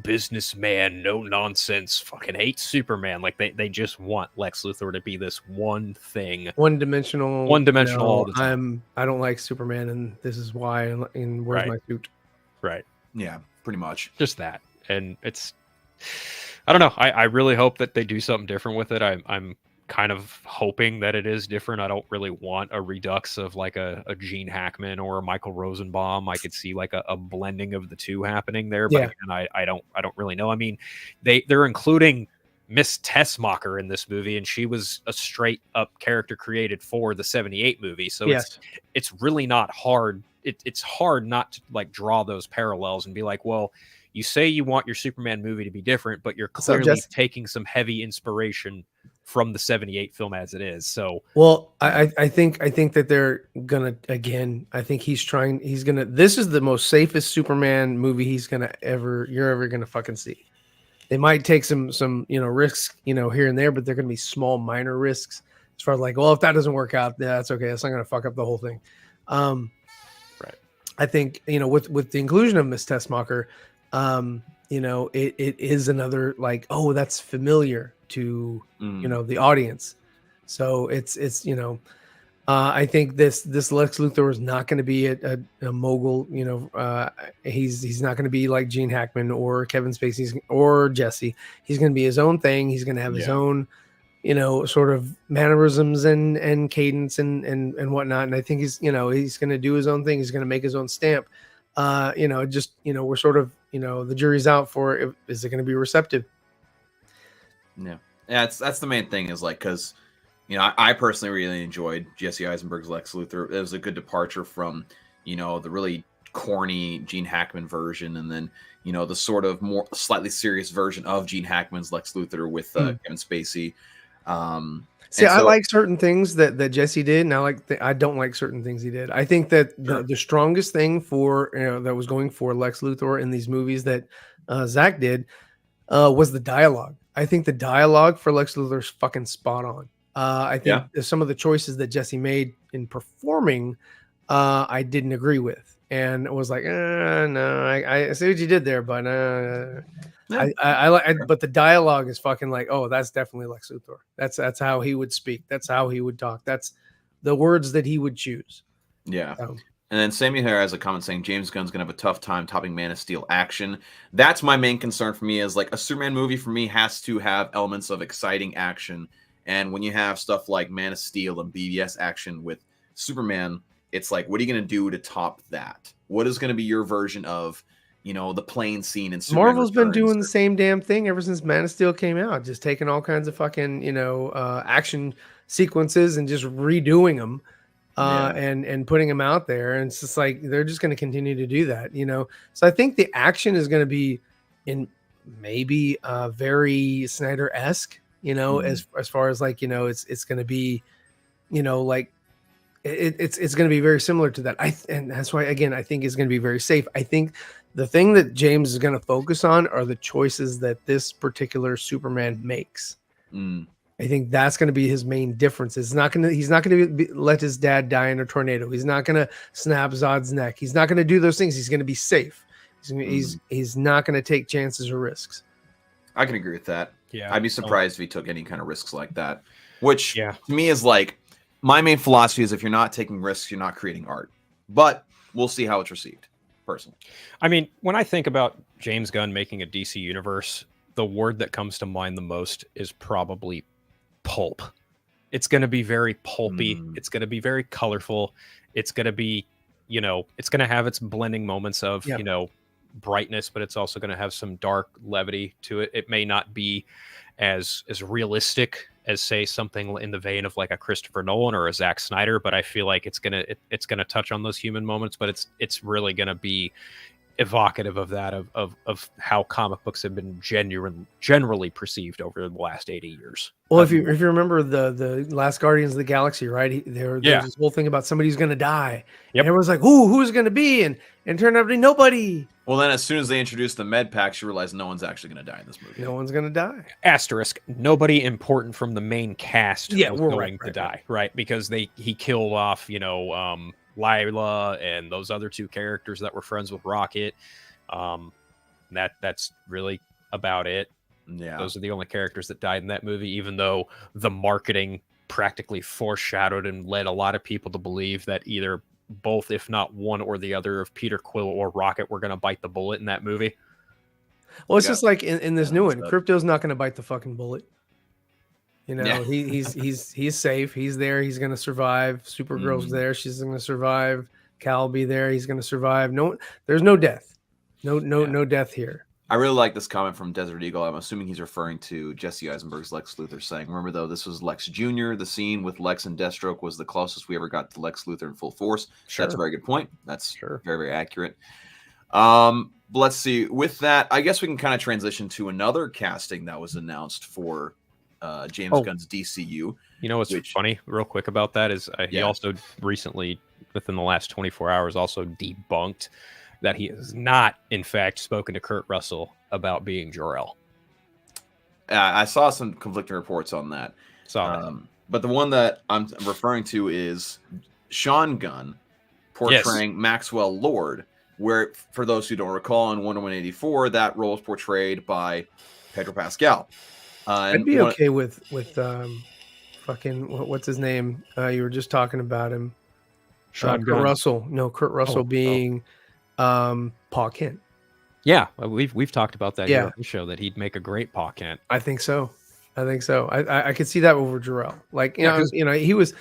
businessman, no nonsense, fucking hates Superman. Like they just want Lex Luthor to be this one thing, one dimensional all the time. I don't like Superman, and this is why. And where's my suit? Right. Yeah, pretty much. Just that, and it's. I don't know. I really hope that they do something different with it. I'm kind of hoping that it is different. I don't really want a redux of like a Gene Hackman or a Michael Rosenbaum. I could see like a blending of the two happening there, but again, I don't really know. I mean, they're including Miss Tessmacher in this movie, and she was a straight up character created for the 78 movie. So it's really not hard. It's hard not to like draw those parallels and be like, well, you say you want your Superman movie to be different, but you're clearly taking some heavy inspiration from the 78 film as it is. So, well, I think that they're gonna, again, I think this is the most safest Superman movie you're ever gonna fucking see. They might take some risks, here and there, but they're gonna be small, minor risks as far as like, well, if that doesn't work out, that's okay. That's not gonna fuck up the whole thing. Right. I think, with the inclusion of Miss Tessmacher, it is another like, oh, that's familiar to the audience. So it's I think this Lex Luthor is not going to be a mogul. He's not going to be like Gene Hackman or Kevin Spacey or Jesse. He's going to be his own thing. He's going to have his own sort of mannerisms and cadence and whatnot. And I think he's going to do his own thing. He's going to make his own stamp. We're sort of, the jury's out for is it going to be receptive? Yeah. That's the main thing is like, because, I personally really enjoyed Jesse Eisenberg's Lex Luthor. It was a good departure from, the really corny Gene Hackman version. And then, the sort of more slightly serious version of Gene Hackman's Lex Luthor with Kevin Spacey. I like certain things that Jesse did, and I don't like certain things he did. I think that the strongest thing for that was going for Lex Luthor in these movies that Zack did was the dialogue. I think the dialogue for Lex Luthor is fucking spot on. I think some of the choices that Jesse made in performing, I didn't agree with, and it was like, no, I see what you did there, but but the dialogue is fucking like, oh, that's definitely Lex Luthor. That's how he would speak. That's how he would talk. That's the words that he would choose. Yeah. So. And then Sammy here has a comment saying James Gunn's gonna have a tough time topping Man of Steel action. That's my main concern for me, is like a Superman movie for me has to have elements of exciting action. And when you have stuff like Man of Steel and BVS action with Superman, it's like, what are you gonna do to top that? What is gonna be your version of the plane scene in Superman Marvel's been doing the same damn thing ever since Man of Steel came out, just taking all kinds of fucking action sequences and just redoing them and putting them out there, and it's just like they're just going to continue to do that. So I think the action is going to be in maybe very Snyder-esque, as far as like it's going to be like it's going to be very similar to that. And that's why, again, I think it's going to be very safe. I think the thing that James is going to focus on are the choices that this particular Superman makes. I think that's going to be his main difference. He's not going to let his dad die in a tornado. He's not going to snap Zod's neck. He's not going to do those things. He's going to be safe. He's not going to take chances or risks. I can agree with that. Yeah, I'd be surprised if he took any kind of risks like that, which to me is like, my main philosophy is if you're not taking risks, you're not creating art. But we'll see how it's received, personally. I mean, when I think about James Gunn making a DC universe, the word that comes to mind the most is probably pulp. It's going to be very pulpy. It's going to be very colorful. It's going to be, it's going to have its blending moments of, brightness, but it's also going to have some dark levity to it. It may not be as realistic as, say, something in the vein of like a Christopher Nolan or a Zack Snyder, but I feel like it's gonna touch on those human moments, but it's really gonna be evocative of that of how comic books have been generally perceived over the last 80 years. Well, if you remember the last Guardians of the Galaxy, right? There's this whole thing about somebody's gonna die. Yep. And everyone's like, "Ooh, who's gonna be?" And it turned out to be nobody. Well, then as soon as they introduced the med packs, you realize no one's actually going to die in this movie. No one's going to die. Asterisk. Nobody important from the main cast was going to die, right? Because he killed off, Lila and those other two characters that were friends with Rocket. That's really about it. Yeah, those are the only characters that died in that movie, even though the marketing practically foreshadowed and led a lot of people to believe that either both, if not one or the other, of Peter Quill or Rocket were going to bite the bullet in that movie. Well, it's just like in this new one, Crypto's not going to bite the fucking bullet. You know, Yeah. he's safe. He's there. He's gonna survive. Supergirl's there. She's gonna survive. Cal will be there. He's gonna survive. No, there's no death. No death here. I really like this comment from Desert Eagle. I'm assuming he's referring to Jesse Eisenberg's Lex Luthor, saying, "Remember though, this was Lex Jr. The scene with Lex and Deathstroke was the closest we ever got to Lex Luthor in full force." Sure. That's a very good point. That's very, very accurate. Let's see. With that, I guess we can kind of transition to another casting that was announced for James Gunn's DCU. You know what's funny, real quick about that is he also recently, within the last 24 hours, also debunked that he has not, in fact, spoken to Kurt Russell about being Jor-El. I saw some conflicting reports on that. But the one that I'm referring to is Sean Gunn portraying Maxwell Lord, where, for those who don't recall, in Wonder Woman 84, that role was portrayed by Pedro Pascal. I'd be okay with fucking what's his name? You were just talking about him. Kurt Russell. No, Kurt Russell being Pa Kent. Yeah, we've talked about that here on the show, that he'd make a great Pa Kent. I think so. I could see that over Jor-El. Like, you know, he was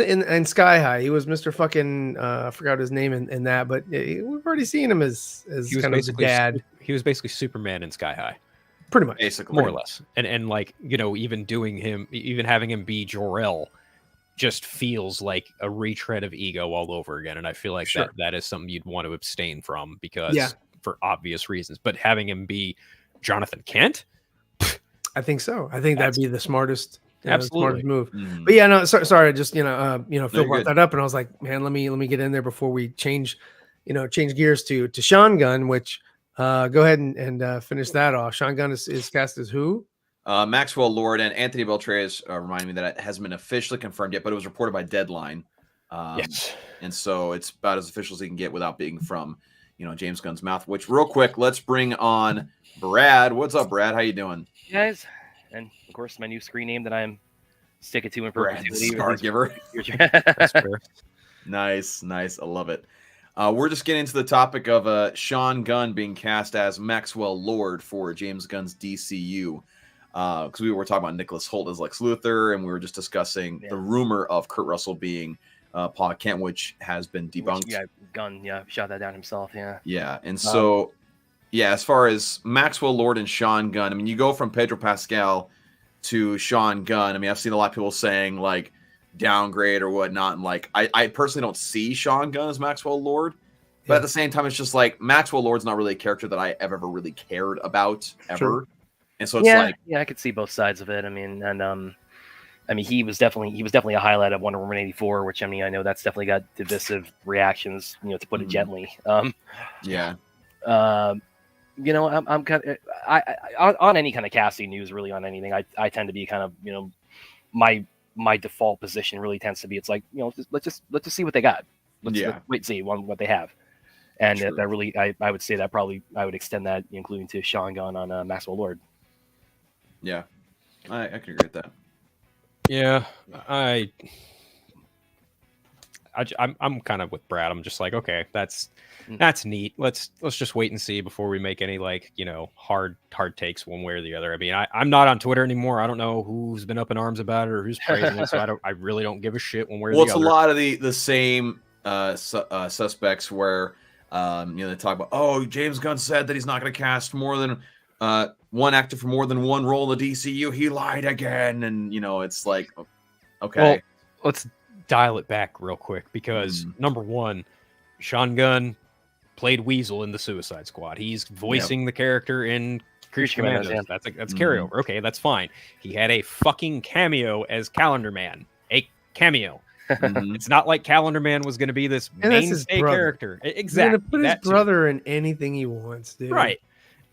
in Sky High. He was Mr. fucking I forgot his name in that, but we've already seen him as kind of the dad. He was basically Superman in Sky High. Pretty much. Basically. More or less. And like, you know, even having him be Jor-El just feels like a retread of ego all over again. And I feel like that is something you'd want to abstain from because for obvious reasons. But having him be Jonathan Kent, I think so. I think that'd be the smartest, smartest move. Mm-hmm. But yeah, no, sorry. Just Phil brought that up, and I was like, man, let me get in there before we change gears to Sean Gunn. Which go ahead and finish that off. Sean Gunn is cast as who? Maxwell Lord, and Anthony Beltrez reminded me that it hasn't been officially confirmed yet, but it was reported by Deadline. Yes, and so it's about as official as you can get without being from James Gunn's mouth. Which, real quick, let's bring on Brad. What's up, Brad? How you doing? Guys, and of course my new screen name that I'm sticking to in perpetuity. Scar Giver. That's fair. Nice. I love it. We're just getting into the topic of Sean Gunn being cast as Maxwell Lord for James Gunn's DCU. Because we were talking about Nicholas Hoult as Lex Luthor, and we were just discussing the rumor of Kurt Russell being Pa Kent, which has been debunked. Gunn, shot that down himself. Yeah, and so. As far as Maxwell Lord and Sean Gunn, I mean, you go from Pedro Pascal to Sean Gunn. I mean, I've seen a lot of people saying, like, downgrade or whatnot. And, like, I personally don't see Sean Gunn as Maxwell Lord. But at the same time, it's just, like, Maxwell Lord's not really a character that I have ever really cared about, ever. Sure. And so it's like... Yeah, I could see both sides of it. I mean, and, he was definitely a highlight of Wonder Woman 84, which, I mean, I know that's definitely got divisive reactions, to put it gently. I'm kind of on any kind of casting news, really on anything. I tend to be kind of, my default position really tends to be, it's like, let's just see what they got. Let's wait and see what they have. And that really, I would say that probably I would extend that, including to Sean Gunn on Maxwell Lord. Yeah, I can agree with that. Yeah, I'm kind of with Brad. I'm just like, okay, that's neat. Let's just wait and see before we make any hard takes one way or the other. I mean, I'm not on Twitter anymore. I don't know who's been up in arms about it or who's praising it. So I really don't give a shit one way or the other. Well, it's a lot of the same suspects where they talk about, James Gunn said that he's not going to cast more than one actor for more than one role in the DCU. He lied again, and it's like, okay, well, let's dial it back real quick because number one, Sean Gunn played Weasel in the Suicide Squad. He's voicing the character in Creature Commandos. That's carryover. Okay, that's fine. He had a fucking cameo as Calendar Man. A cameo. It's not like Calendar Man was going to be this mainstay character. Exactly. He's going to put his brother in anything he wants, dude. Right.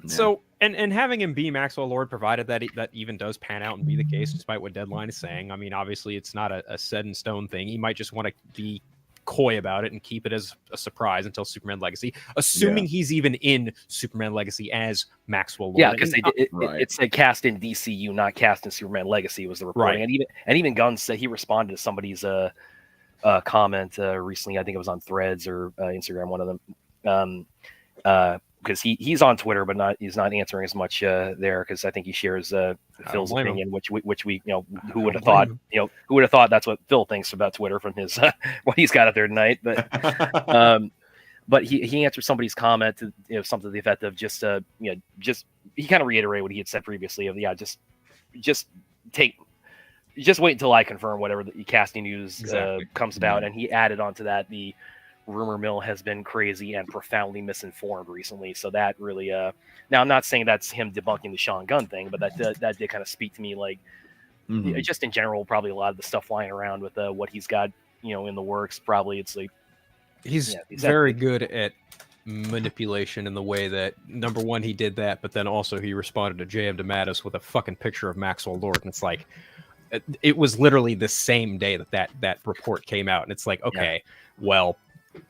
Yeah. So, and having him be Maxwell Lord, provided that that even does pan out and be the case, despite what Deadline is saying. I mean, obviously, it's not a set in stone thing. He might just want to be coy about it and keep it as a surprise until Superman Legacy, assuming he's even in Superman Legacy as Maxwell Lord. Yeah, because it said cast in DCU, not cast in Superman Legacy was the reporting. Right. And even Gunn said he responded to somebody's comment recently. I think it was on Threads or Instagram, one of them. because he's on Twitter, but he's not answering as much there, because I think he shares Phil's opinion, which we who would have thought who would have thought that's what Phil thinks about Twitter from his what he's got out there tonight. But he answered somebody's comment to something to the effect of just he kind of reiterated what he had said previously of just wait until I confirm whatever the casting news comes about. And he added on to that, the rumor mill has been crazy and profoundly misinformed recently. So that really, now I'm not saying that's him debunking the Sean Gunn thing, but that did kind of speak to me, like just in general, probably a lot of the stuff flying around with what he's got, in the works. Probably it's like, he's very good at manipulation in the way that, number one, he did that, but then also he responded to J.M. DeMatteis with a fucking picture of Maxwell Lord, and it's like, it was literally the same day that report came out, and it's like, okay, well,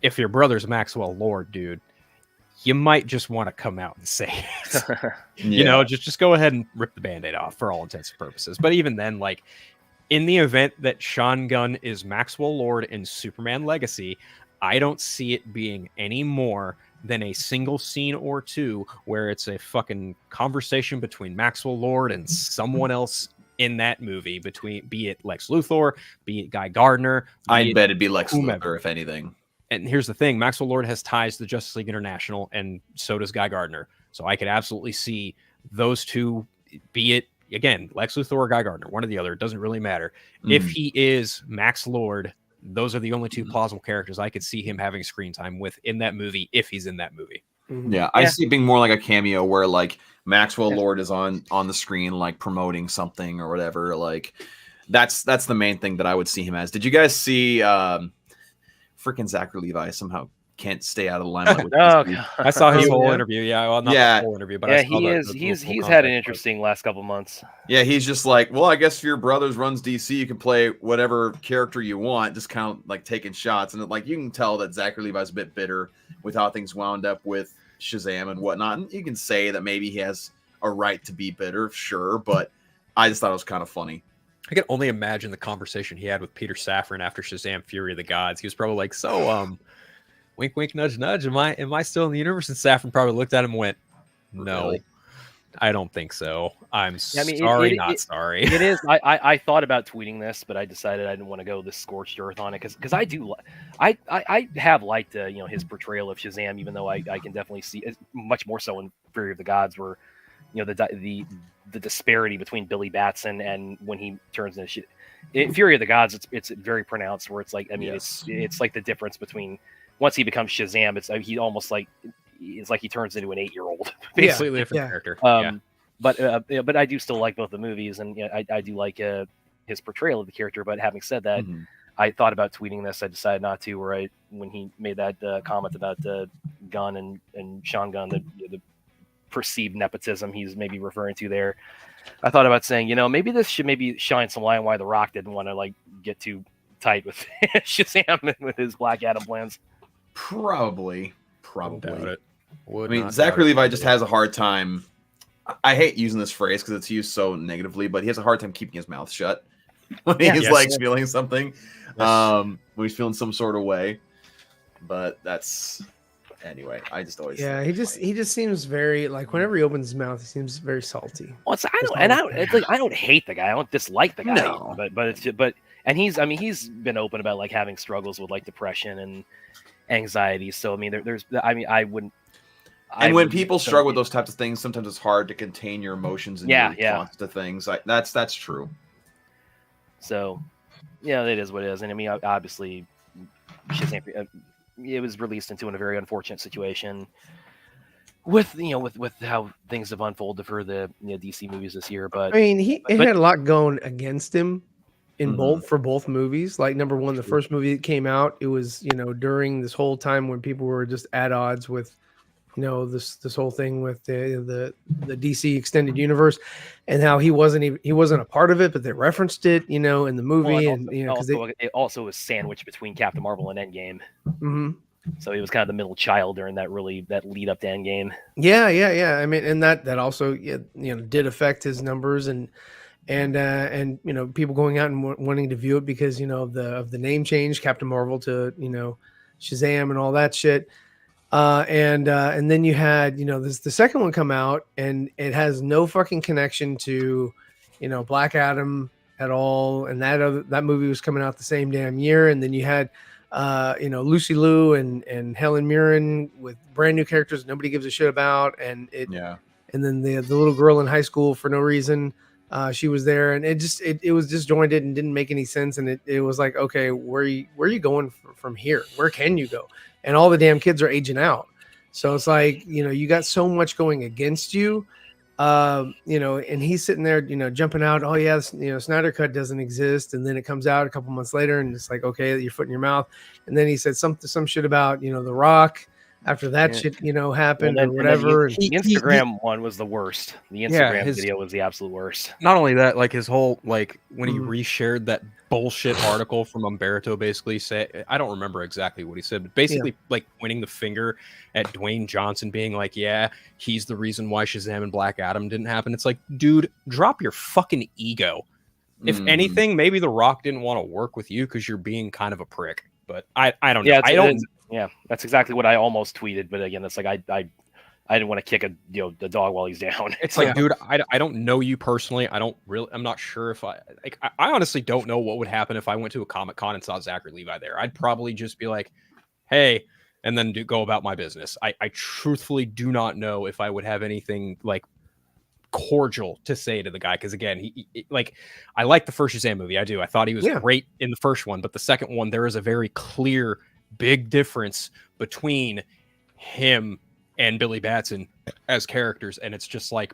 if your brother's Maxwell Lord, dude, you might just want to come out and say it. Just go ahead and rip the Band-Aid off for all intents and purposes. But even then, like, in the event that Sean Gunn is Maxwell Lord in Superman Legacy, I don't see it being any more than a single scene or two where it's a fucking conversation between Maxwell Lord and someone else in that movie, be it Lex Luthor, be it Guy Gardner. I bet it'd be Lex Luthor, if anything. And here's the thing, Maxwell Lord has ties to Justice League International, and so does Guy Gardner. So I could absolutely see those two, be it, again, Lex Luthor or Guy Gardner, one or the other, it doesn't really matter. If he is Max Lord, those are the only two plausible characters I could see him having screen time with in that movie, if he's in that movie. Yeah, I see it being more like a cameo where, like, Maxwell Lord is on the screen, like, promoting something or whatever. Like, that's the main thing that I would see him as. Did you guys see freaking Zachary Levi somehow can't stay out of the limelight with I saw his whole interview. Yeah, well, not the whole interview, but he's had an interesting last couple months. Yeah, he's just like, well, I guess if your brothers runs DC, you can play whatever character you want, just kind of like taking shots. And like, you can tell that Zachary Levi's a bit bitter with how things wound up with Shazam and whatnot. And you can say that maybe he has a right to be bitter, sure, but I just thought it was kind of funny. I can only imagine the conversation he had with Peter Safran after Shazam: Fury of the Gods. He was probably like, so, wink, wink, nudge, nudge. Am I still in the universe? And Safran probably looked at him and went, no, really? I don't think so. Sorry, not sorry. It is. I thought about tweeting this, but I decided I didn't want to go this scorched earth on it because I have liked his portrayal of Shazam, even though I can definitely see much more so in Fury of the Gods, where the disparity between Billy Batson and when he turns into shit. In Fury of the Gods, it's very pronounced, where it's like, it's like the difference between once he becomes Shazam, it's like he turns into an 8-year-old. Completely different character. But I do still like both the movies, and I do like his portrayal of the character. But having said that, I thought about tweeting this. I decided not to. When he made that comment about Gunn and Sean Gunn, the perceived nepotism he's maybe referring to there, I thought about saying, maybe this should shine some light on why The Rock didn't want to get too tight with Shazam with his Black Adam plans. Probably. It. Zachary Levi just has a hard time. I hate using this phrase because it's used so negatively, but he has a hard time keeping his mouth shut when he's feeling something, when he's feeling some sort of way. But that's anyway. I just always he just seems very like whenever he opens his mouth, he seems very salty. Well, I don't hate the guy. I don't dislike the guy. No. But he's been open about having struggles with depression and anxiety. So I wouldn't. And when people struggle with those types of things, sometimes it's hard to contain your emotions and your response to things. That's true. So, it is what it is. And obviously, it was released in a very unfortunate situation with how things have unfolded for the DC movies this year. But he had a lot going against him in both movies. Like, number one, the first movie that came out, it was during this whole time when people were just at odds with this whole thing with the DC extended universe, and how he wasn't a part of it, but they referenced it in the movie. It also was sandwiched between Captain Marvel and Endgame. So he was kind of the middle child during that lead up to Endgame. Yeah. And that also did affect his numbers and people going out and wanting to view it because of the name change, Captain Marvel to Shazam and all that shit. And then you had, the second one come out, and it has no fucking connection to, Black Adam at all. And that movie was coming out the same damn year. And then you had, Lucy Liu and Helen Mirren with brand new characters nobody gives a shit about. And then the little girl in high school for no reason. She was there, and it was disjointed and didn't make any sense. And it was like, okay, where are you going from here? Where can you go? And all the damn kids are aging out. So it's like, you got so much going against you, and he's sitting there, jumping out. Oh yeah, Snyder Cut doesn't exist. And then it comes out a couple months later, and it's like, okay, your foot in your mouth. And then he said some shit about, The Rock. After that shit, happened or whatever. The Instagram one was the worst. The Instagram video was the absolute worst. Not only that, like his whole, like when he reshared that bullshit article from Umberto, basically say, I don't remember exactly what he said, but basically like pointing the finger at Dwayne Johnson, being like, yeah, he's the reason why Shazam and Black Adam didn't happen. It's like, dude, drop your fucking ego. If anything, maybe The Rock didn't want to work with you because you're being kind of a prick. But I don't know. Yeah, that's exactly what I almost tweeted. But again, it's like I didn't want to kick the dog while he's down. It's like, dude, I don't know you personally. I'm not sure if I honestly don't know what would happen if I went to a Comic-Con and saw Zachary Levi there. I'd probably just be like, hey, and then go about my business. I truthfully do not know if I would have anything like cordial to say to the guy, because again, he like, I like the first Shazam movie. I do. I thought he was great in the first one, but the second one, there is a very clear big difference between him and Billy Batson as characters. And it's just like,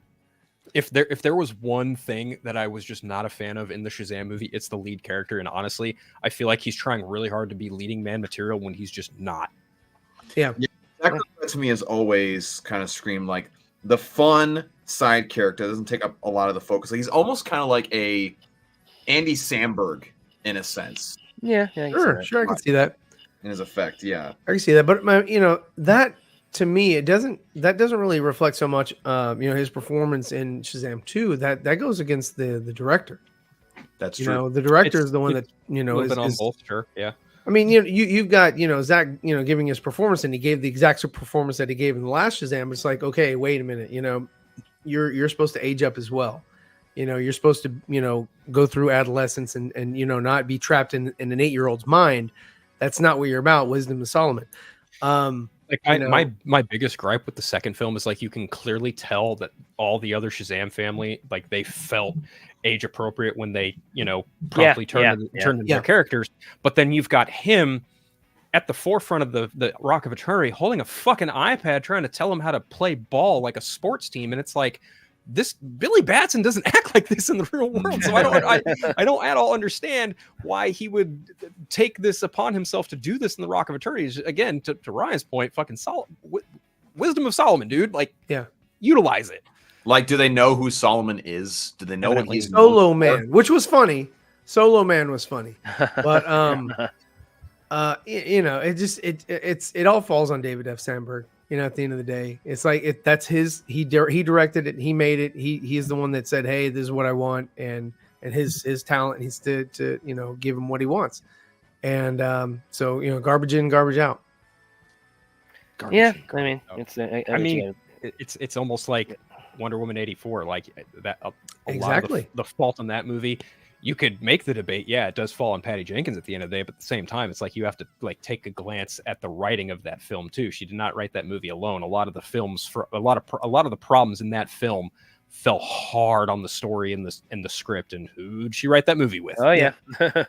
if there was one thing that I was just not a fan of in the Shazam movie, it's the lead character. And honestly, I feel like he's trying really hard to be leading man material when he's just not. That to me has always kind of screamed like the fun side character doesn't take up a lot of the focus. Like, he's almost kind of like a Andy Samberg in a sense. Yeah, sure, I can see that. In his effect, I can see that, but that to me, that doesn't really reflect so much, his performance in Shazam 2. That goes against the director. That's true. The director is the one that is on both. Sure, yeah. I mean, you've got Zack, giving his performance, and he gave the exact performance that he gave in the last Shazam. It's like, okay, wait a minute, you're supposed to age up as well. You're supposed to go through adolescence and not be trapped in an 8-year-old's mind. That's not what you're about. Wisdom of Solomon. My biggest gripe with the second film is like, you can clearly tell that all the other Shazam family, like, they felt age appropriate when they promptly turned into their characters. But then you've got him at the forefront of the Rock of Eternity holding a fucking iPad trying to tell him how to play ball like a sports team, and it's like, this Billy Batson doesn't act like this in the real world. So I don't at all understand why he would take this upon himself to do this in the Rock of Eternity. Again, to Ryan's point, fucking wisdom of Solomon, dude. Like, utilize it. Like, do they know who Solomon is? Do they know what he's Solo Man, which was funny. Solo Man was funny, but it all falls on David F. Sandberg. At the end of the day, it's like that's his. He directed it. He made it. He's the one that said, "Hey, this is what I want," and his talent. He's to give him what he wants. And so garbage in, garbage out. It's almost like Wonder Woman 84. Like that. Exactly. Lot of the fault in that movie. You could make the debate. Yeah, it does fall on Patty Jenkins at the end of the day, but at the same time, it's like you have to like take a glance at the writing of that film too. She did not write that movie alone. A lot of the problems in that film fell hard on the story and the script. And who'd she write that movie with? Oh yeah. Fury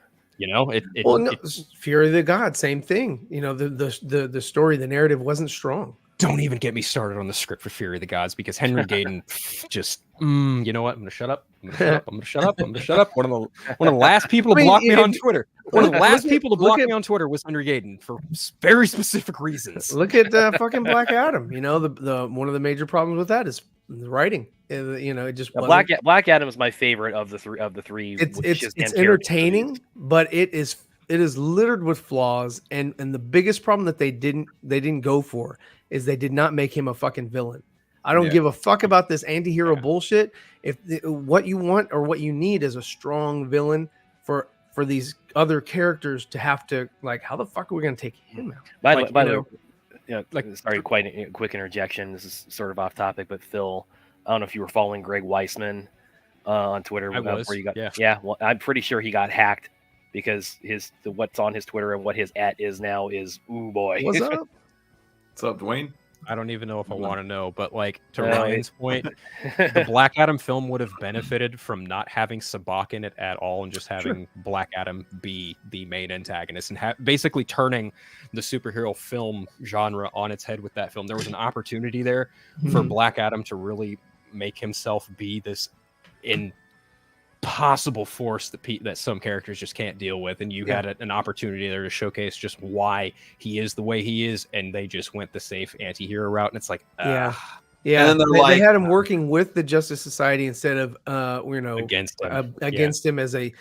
of the Gods, same thing. The story, the narrative wasn't strong. Don't even get me started on the script for Fury of the Gods, because Henry Gayden just, you know what? I'm going to shut up. I'm going to shut up. One of the last people to block me on Twitter. One of the last people to block me on Twitter was Henry Gayden for very specific reasons. Look at fucking Black Adam. The one of the major problems with that is the writing. It just Black Adam is my favorite of the three. It's entertaining, but it is littered with flaws, and the biggest problem that they didn't go for is they did not make him a fucking villain. I don't give a fuck about this anti-hero bullshit. If what you want or what you need is a strong villain for these other characters to have to, like, how the fuck are we going to take him out? By the way, Yeah, sorry, quite a quick interjection. This is sort of off topic, but Phil, I don't know if you were following Greg Weisman on Twitter. I was. Where you got, yeah. Well, I'm pretty sure he got hacked because what's on his Twitter and what his @ is now is ooh boy. What's up? What's up, Dwayne? I don't even know if I want to know, but like to Ryan's point, the Black Adam film would have benefited from not having Sabak in it at all and just having Black Adam be the main antagonist and basically turning the superhero film genre on its head with that film. There was an opportunity there for Black Adam to really make himself be this impossible force that some characters just can't deal with, and you had an opportunity there to showcase just why he is the way he is, and they just went the safe anti-hero route, and it's like yeah. And then they had him working with the Justice Society instead of against him as a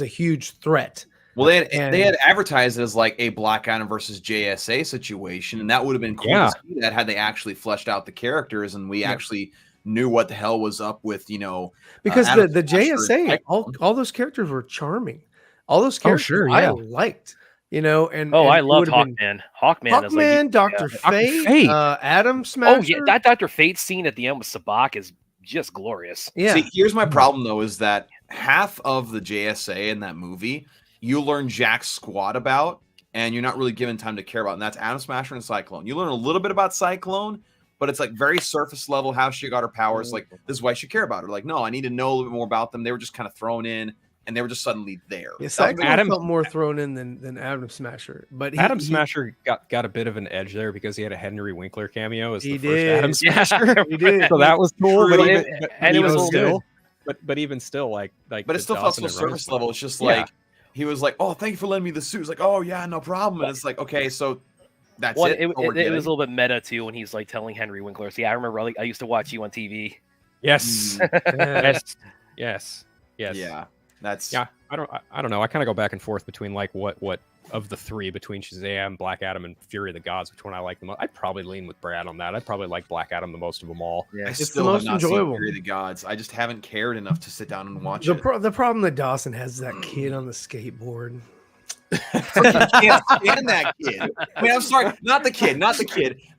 huge threat. Well, they had advertised it as like a Black Adam versus JSA situation, and that would have been cool to see that had they actually fleshed out the characters and we actually knew what the hell was up with, because the JSA, all those characters were charming. All those characters I liked, and I loved Hawkman. Hawkman, Dr. Fate, Atom Smasher. Oh yeah, that Dr. Fate scene at the end with Sabak is just glorious. Yeah. See, here's my problem though, is that half of the JSA in that movie you learn Jack's squad about, and you're not really given time to care about, and that's Atom Smasher and Cyclone. You learn a little bit about Cyclone, but it's like very surface level how she got her powers. Like, this is why she care about her. Like, no, I need to know a little bit more about them. They were just kind of thrown in, and they were just suddenly there. Yeah, Cyclone felt more thrown in than Atom Smasher. But Atom Smasher got a bit of an edge there because he had a Henry Winkler cameo as the did. first Atom Smasher. He did. So that was cool. It was still, but even still, like, but it still felt so surface level. It's just like he was like, "Oh, thank you for lending me the suit." It's like, "Oh yeah, no problem." And it's like, okay, so. That's it. It was a little bit meta too when he's like telling Henry Winkler. See, I remember I used to watch you on TV. Yes. Yes. Yeah. That's I don't know. I kind of go back and forth between like what of the three between Shazam, Black Adam, and Fury of the Gods, which one I like the most. I'd probably lean with Brad on that. I'd probably like Black Adam the most of them all. Yeah, it's the most enjoyable. Fury of the Gods. I just haven't cared enough to sit down and watch it. The problem that Dawson has is that kid on the skateboard. I can't stand that kid. I mean, I'm sorry, not the kid.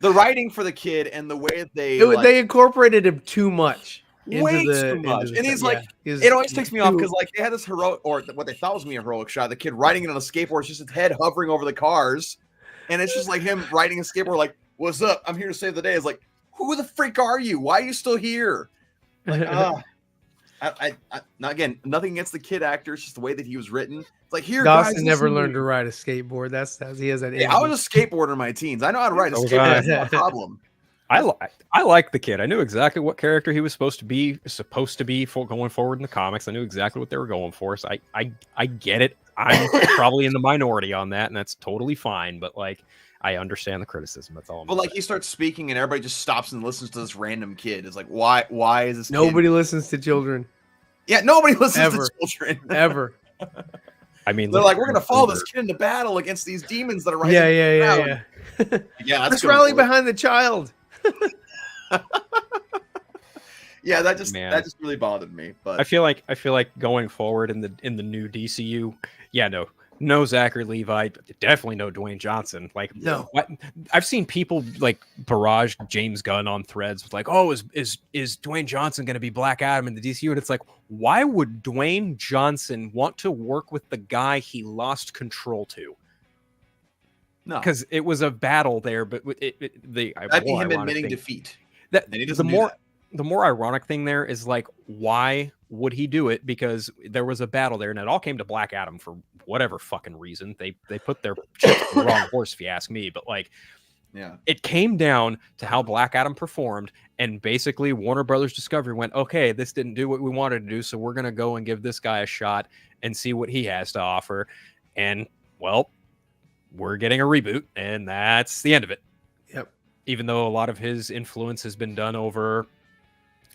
The writing for the kid and the way they incorporated him too much. Way too much. And he's like, it always takes me off because like they had this heroic, or what they thought was me a heroic shot. The kid riding it on a skateboard, it's just his head hovering over the cars, and it's just like him riding a skateboard. Like, what's up? I'm here to save the day. It's like, who the freak are you? Why are you still here? Like, again, nothing against the kid actor. It's just the way that he was written. It's like, here, Dawson guys, never learned to ride a skateboard. That's he has that. Yeah, I was a skateboarder in my teens. I know how to ride a skateboard. That's not a problem. I like the kid. I knew exactly what character he was supposed to be for going forward in the comics. I knew exactly what they were going for. So I get it. I'm probably in the minority on that, and that's totally fine. But like, I understand the criticism. That's all. But like, he starts speaking, and everybody just stops and listens to this random kid. It's like, why is this? Nobody listens to children. Yeah, nobody listens to children ever. I mean, they're like, we're gonna follow this kid into battle against these demons that are rising. Yeah. Yeah, let's rally behind the child. Yeah, that just really bothered me. But I feel like going forward in the new DCU, no Zachary Levi, definitely no Dwayne Johnson. Like, no, I've seen people like barrage James Gunn on threads with like, oh, is Dwayne Johnson going to be Black Adam in the DCU? And it's like, why would Dwayne Johnson want to work with the guy he lost control to? No, because it was a battle there, but that'd be him admitting defeat. The more ironic thing there is like, why would he do it? Because there was a battle there, and it all came to Black Adam for whatever fucking reason. They put their chips on the wrong horse, if you ask me. But like, it came down to how Black Adam performed, and basically Warner Brothers Discovery went, okay, this didn't do what we wanted to do, so we're gonna go and give this guy a shot and see what he has to offer. And well, we're getting a reboot, and that's the end of it. Yep. Even though a lot of his influence has been done over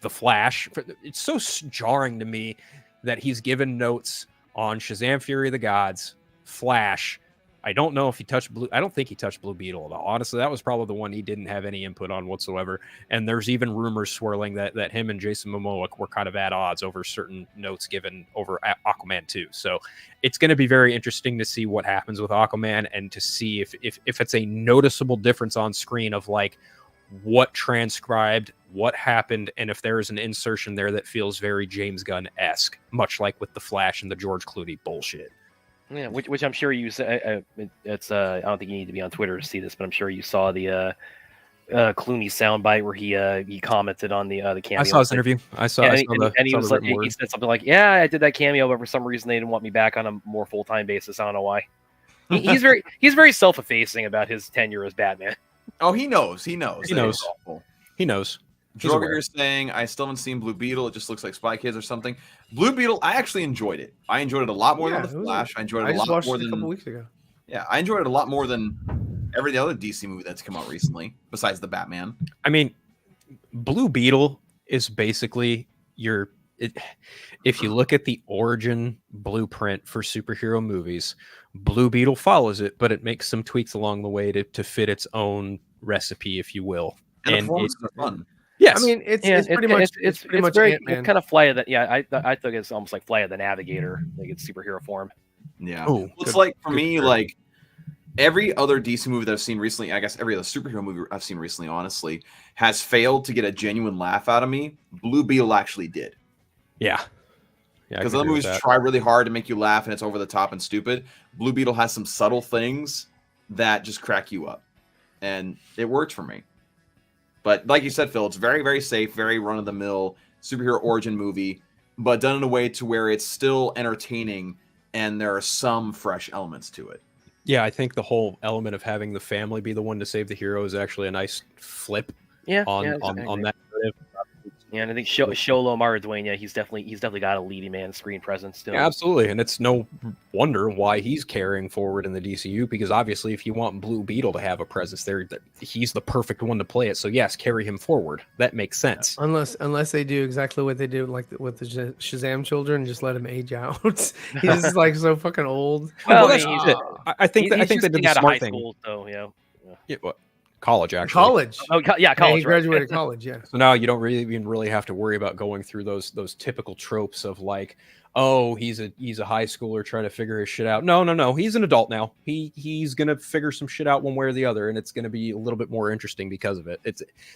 The Flash, it's so jarring to me that he's given notes on Shazam: Fury of the Gods, Flash, I don't know if he touched Blue. I don't think he touched Blue Beetle at all. Honestly, that was probably the one he didn't have any input on whatsoever. And there's even rumors swirling that him and Jason Momoa were kind of at odds over certain notes given over Aquaman 2. So it's going to be very interesting to see what happens with Aquaman and to see if it's a noticeable difference on screen of like what transcribed, what happened, and if there is an insertion there that feels very James Gunn-esque, much like with the Flash and the George Clooney bullshit. Yeah, which I'm sure you. It's I don't think you need to be on Twitter to see this, but I'm sure you saw the Clooney soundbite where he commented on the cameo. I saw his interview. I saw. And, I saw and he was like, he said something like, "Yeah, I did that cameo, but for some reason they didn't want me back on a more full time basis. I don't know why." He's very self effacing about his tenure as Batman. Oh, he knows. He knows. He knows. He knows. Droger here saying, I still haven't seen Blue Beetle. It just looks like Spy Kids or something. Blue Beetle, I actually enjoyed it. I enjoyed it a lot more than The Flash. I enjoyed it a lot more than... a couple weeks ago. Yeah, I enjoyed it a lot more than every other DC movie that's come out recently, besides the Batman. I mean, Blue Beetle is basically if you look at the origin blueprint for superhero movies, Blue Beetle follows it, but it makes some tweaks along the way to fit its own recipe, if you will. And the performances are fun. Yes, I mean it's pretty much very Ant-Man. it's kind of Flight of the I think it's almost like Flight of the Navigator, like it's superhero form. Yeah, Ooh, it's like for me, like every other DC movie that I've seen recently, I guess every other superhero movie I've seen recently, honestly, has failed to get a genuine laugh out of me. Blue Beetle actually did. Yeah, because other movies try really hard to make you laugh and it's over the top and stupid. Blue Beetle has some subtle things that just crack you up, and it worked for me. But like you said, Phil, it's very, very safe, very run-of-the-mill superhero origin movie, but done in a way to where it's still entertaining and there are some fresh elements to it. Yeah, I think the whole element of having the family be the one to save the hero is actually a nice flip on that narrative. Yeah, and I think Sholo Maraduena, he's definitely got a leading man screen presence still. Yeah, absolutely, and it's no wonder why he's carrying forward in the DCU, because obviously if you want Blue Beetle to have a presence there, he's the perfect one to play it. So yes, carry him forward. That makes sense. Unless they do exactly what they did with the Shazam children, just let him age out. He's just like so fucking old. Well, that's it. I think they did the smart thing. School, so yeah. What? College, actually. College. Oh, yeah, college. He graduated college, yeah. So now you don't really have to worry about going through those typical tropes of like, oh, he's a high schooler trying to figure his shit out. No. He's an adult now. He's gonna figure some shit out one way or the other, and it's gonna be a little bit more interesting because of it.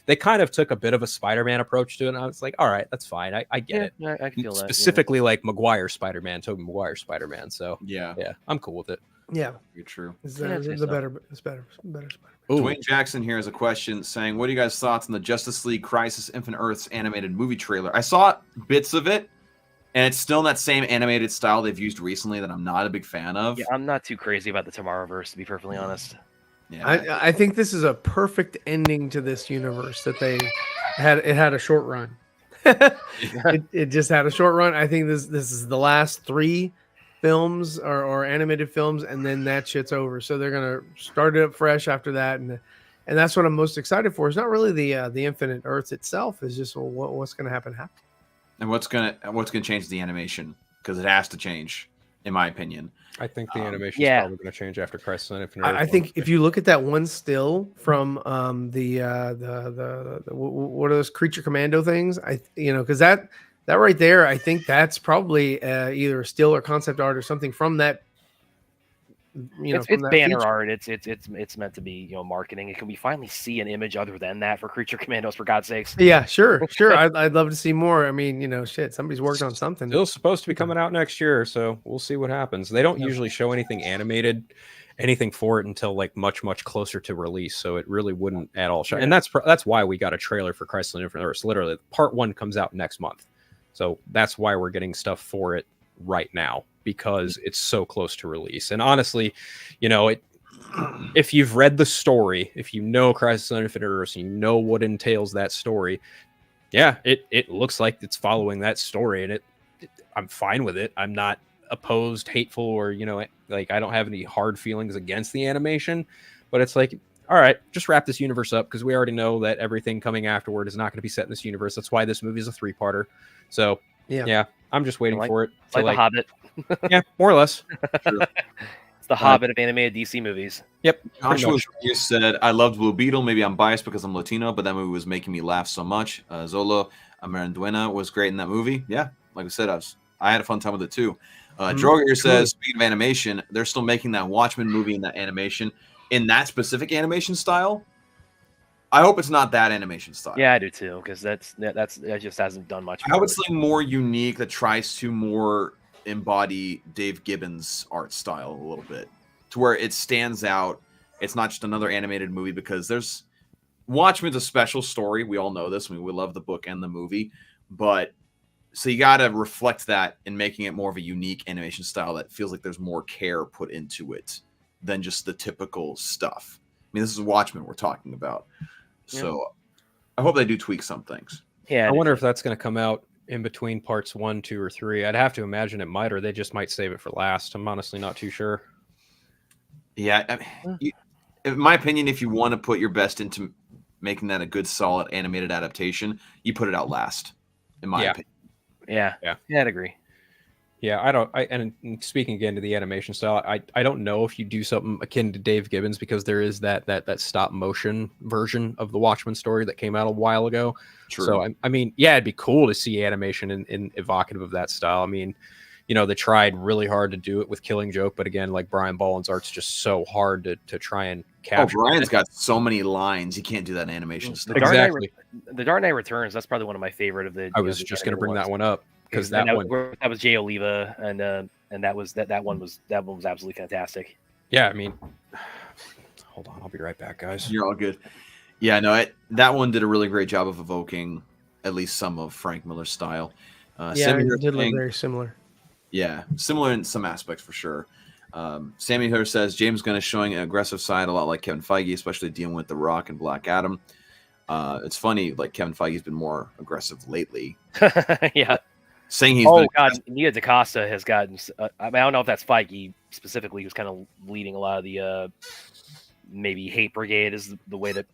They kind of took a bit of a Spider-Man approach to it, and I was like, all right, that's fine. I get it. Yeah, I feel that. Specifically like Maguire Spider-Man, Tobey Maguire Spider-Man. So yeah, I'm cool with it. Yeah, you're true. It's better Spider-Man. Dwayne Jackson here has a question saying, what are you guys' thoughts on the Justice League Crisis Infinite Earths animated movie trailer? I saw bits of it, and it's still in that same animated style they've used recently that I'm not a big fan of. Yeah, I'm not too crazy about the Tomorrowverse, to be perfectly honest. Yeah, I think this is a perfect ending to this universe that they had. It had a short run. it just had a short run. I think this is the last 3 films or animated films, and then that shit's over. So they're gonna start it up fresh after that, and that's what I'm most excited for. It's not really the Infinite Earths itself. It's just what's gonna happen after. And what's gonna change the animation, because it has to change, in my opinion. I think the animation is probably going to change after Crisis on Infinite Earths. I think if you look at that one still from the what are those creature commando things? Because that right there, I think that's probably either still or concept art or something from that. It's banner art. It's meant to be marketing. Can we finally see an image other than that for Creature Commandos, for God's sakes? Yeah, sure. I'd love to see more. I mean, shit, somebody's worked on something. Still supposed to be coming out next year, so we'll see what happens. They don't usually show anything animated, anything for it until like much closer to release, so it really wouldn't at all show. And that's why we got a trailer for Crisis on Infinite Earths. Literally, part 1 comes out next month, so that's why we're getting stuff for it right now, because it's so close to release. And honestly, if you've read the story, if you know Crisis on Infinite Earths, you know what entails that story, it looks like it's following that story, and I'm fine with it. I'm not opposed, hateful, or like I don't have any hard feelings against the animation, but it's like, all right, just wrap this universe up, because we already know that everything coming afterward is not going to be set in this universe. That's why this movie is a 3-parter. So yeah, I'm just waiting for it. Like The Hobbit. Yeah, more or less. It's It's the Hobbit of animated DC movies. Yep. Joshua you said, I loved Blue Beetle. Maybe I'm biased because I'm Latino, but that movie was making me laugh so much. Zolo Ameranduena was great in that movie. Yeah, like I said, I had a fun time with it too. Droger here says, speaking of animation, they're still making that Watchmen movie in that animation, in that specific animation style. I hope it's not that animation style. Yeah, I do too, because that just hasn't done much. I hope it's something more unique that tries to more embody Dave Gibbons' art style a little bit, to where it stands out. It's not just another animated movie, because Watchmen's a special story. We all know this. I mean, we love the book and the movie, but so you got to reflect that in making it more of a unique animation style that feels like there's more care put into it than just the typical stuff. I mean, this is Watchmen we're talking about. So I hope they do tweak some things. Yeah. I wonder if that's going to come out in between parts 1, 2, or 3. I'd have to imagine it might, or they just might save it for last. I'm honestly not too sure. Yeah. I mean, in my opinion, if you want to put your best into making that a good, solid animated adaptation, you put it out last, in my opinion. Yeah, I'd agree. Yeah, and speaking again to the animation style, I don't know if you do something akin to Dave Gibbons, because there is that stop motion version of the Watchmen story that came out a while ago. True. So I mean, yeah, it'd be cool to see animation in evocative of that style. I mean, they tried really hard to do it with Killing Joke, but again, like Brian Bolland's art's just so hard to try and capture. Brian's got so many lines, you can't do that in animation style. Exactly. The Dark Knight Returns, that's probably one of my favorite of the. I was just going to bring that one up. Because that was Jay Oliva, and that one was absolutely fantastic. Yeah, I mean, hold on, I'll be right back, guys. You're all good. Yeah, no, that one did a really great job of evoking at least some of Frank Miller's style. It did look very similar. Yeah, similar in some aspects for sure. Sammy here says James Gunn is showing an aggressive side, a lot like Kevin Feige, especially dealing with The Rock and Black Adam. It's funny, like Kevin Feige's been more aggressive lately. Yeah. Saying he's Nia DaCosta has gotten. I mean, I don't know if that's Feige specifically, who's kind of leading a lot of the maybe hate brigade is the way to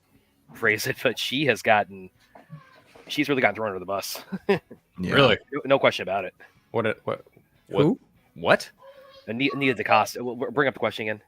phrase it, but she's really gotten thrown under the bus. Yeah. Really, no question about it. Who? What? Nia DaCosta. Bring up the question again.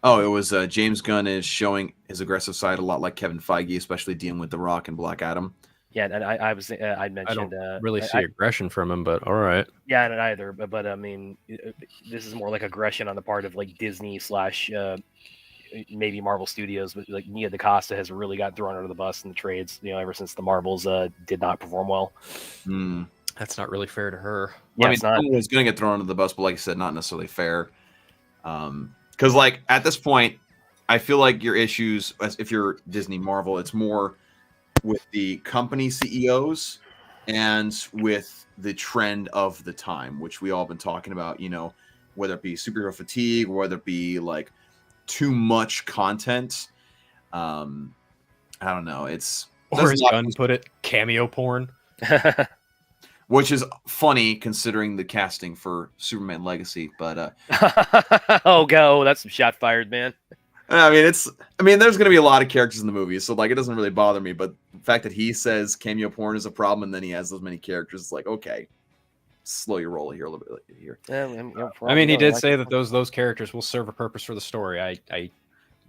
Oh, it was James Gunn is showing his aggressive side a lot like Kevin Feige, especially dealing with The Rock and Black Adam. Yeah, and I mentioned. I don't really see aggression from him, but all right. Yeah, and either, but I mean, this is more like aggression on the part of like Disney / maybe Marvel Studios, but like Nia DaCosta has really got thrown under the bus in the trades. Ever since the Marvels did not perform well. That's not really fair to her. Yeah, I mean, was going to get thrown under the bus, but like I said, not necessarily fair. Because like at this point, I feel like your issues, if you're Disney Marvel, it's more with the company CEOs and with the trend of the time, which we all been talking about, whether it be superhero fatigue, or whether it be like too much content. I don't know. It's, or as Gunn put it, cameo porn. Which is funny considering the casting for Superman Legacy, but that's some shot fired, man. I mean, there's going to be a lot of characters in the movie, so like it doesn't really bother me. But the fact that he says cameo porn is a problem, and then he has those many characters, it's like, okay, slow your roll here a little bit here. I mean, he did say that those characters will serve a purpose for the story.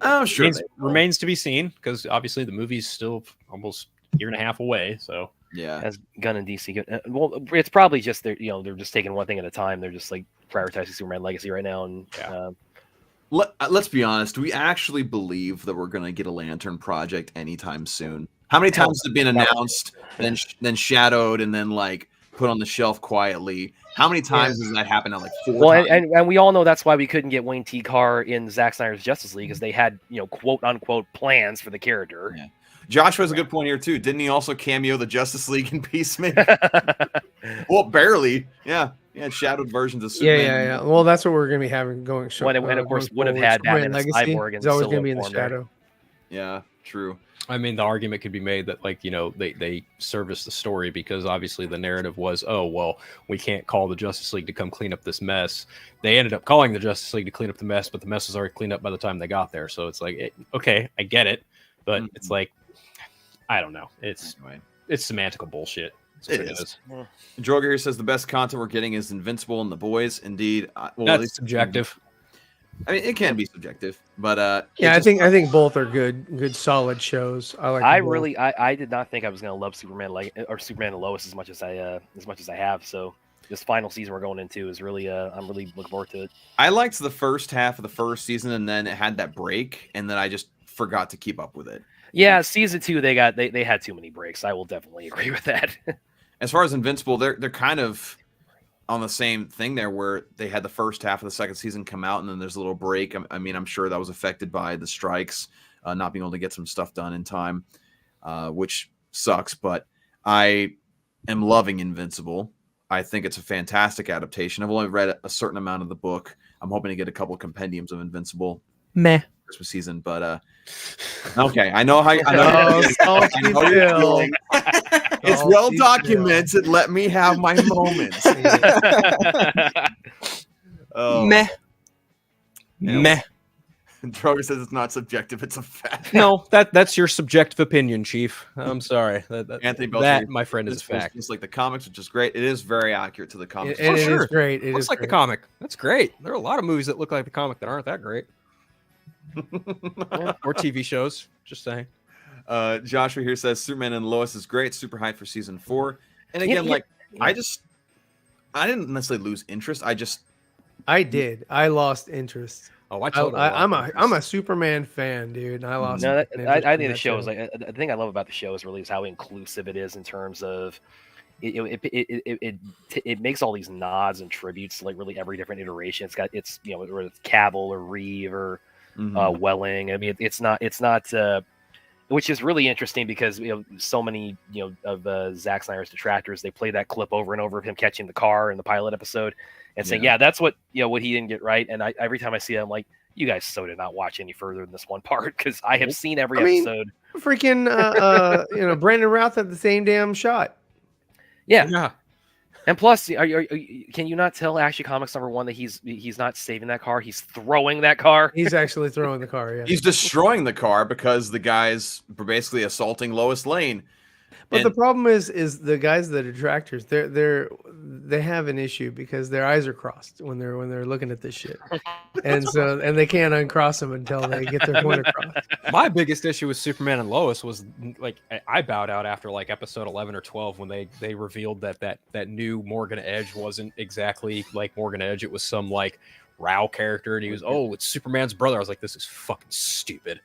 I'm sure remains to be seen, because obviously the movie's still almost a year and a half away. So yeah, as Gunn and DC, well, it's probably just they're just taking one thing at a time. They're just like prioritizing Superman Legacy right now, and. Yeah. Let's be honest. Do we actually believe that we're going to get a Lantern project anytime soon? How many times has it been announced, then shadowed, and then like put on the shelf quietly? How many times has that happened? Like 4 times? And we all know that's why we couldn't get Wayne T. Carr in Zack Snyder's Justice League, because they had quote unquote plans for the character. Yeah. Joshua has a good point here too. Didn't he also cameo the Justice League in Peacemaker? Well, barely. Yeah. Yeah, shadowed versions of Superman. Yeah. Well, that's what we're going to be having going. And of course, would have had Batman and Cyborg. It's always going to be in the shadow. Yeah, true. I mean, the argument could be made that, like, they service the story, because obviously the narrative was, oh, well, we can't call the Justice League to come clean up this mess. They ended up calling the Justice League to clean up the mess, but the mess was already cleaned up by the time they got there. So it's like, okay, I get it, but it's like, I don't know. It's semantical bullshit. It is. Droger here says the best content we're getting is Invincible and The Boys. Indeed. That's subjective. I mean, it can be subjective, but yeah, I think both are good solid shows. I did not think I was gonna love Superman or Superman and Lois as much as I have. So this final season we're going into is really I'm really looking forward to it. I liked the first half of the first season, and then it had that break, and then I just forgot to keep up with it. Yeah, season 2 they had too many breaks. I will definitely agree with that. As far as Invincible, they're kind of on the same thing there, where they had the first half of the second season come out, and then there's a little break. I mean, I'm sure that was affected by the strikes, not being able to get some stuff done in time, which sucks. But I am loving Invincible. I think it's a fantastic adaptation. I've only read a certain amount of the book. I'm hoping to get a couple of compendiums of Invincible. Meh. Christmas season, but okay, I know how. It's well documented. Let me have my moments. Meh. Meh. Droger says it's not subjective; it's a fact. No, that's your subjective opinion, Chief. I'm sorry. Anthony Belcher, my friend, is a fact. It's like the comics, which is great. It is very accurate to the comics. It is great. It looks like the comic. That's great. There are a lot of movies that look like the comic that aren't that great. Or TV shows. Just saying. Joshua here says Superman and Lois is great. Super hyped for season 4. And again, I didn't necessarily lose interest. I did. I lost interest. Oh, I'm a Superman fan, dude. I lost. No, I think the show is like the thing I love about the show is really how inclusive it is in terms of it makes all these nods and tributes to like really every different iteration. It's got whether it's Cavill or Reeve or Welling. I mean, it's not which is really interesting because so many of Zack Snyder's detractors, they play that clip over and over of him catching the car in the pilot episode and saying, yeah, that's what what he didn't get right. And every time I see it, I'm like, you guys so did not watch any further than this one part, because I have seen every episode. Freaking Brandon Routh had the same damn shot. Yeah. And plus, can you not tell Action Comics #1 that he's not saving that car? He's throwing that car. He's actually throwing the car. Yeah, he's destroying the car because the guys were basically assaulting Lois Lane. But the problem is the guys, the detractors, they have an issue because their eyes are crossed when they're looking at this shit, and they can't uncross them until they get their point across. My biggest issue with Superman and Lois was like I bowed out after like episode 11 or 12 when they revealed that new Morgan Edge wasn't exactly like Morgan Edge. It was some like Rao character, and he was it's Superman's brother. I was like, this is fucking stupid,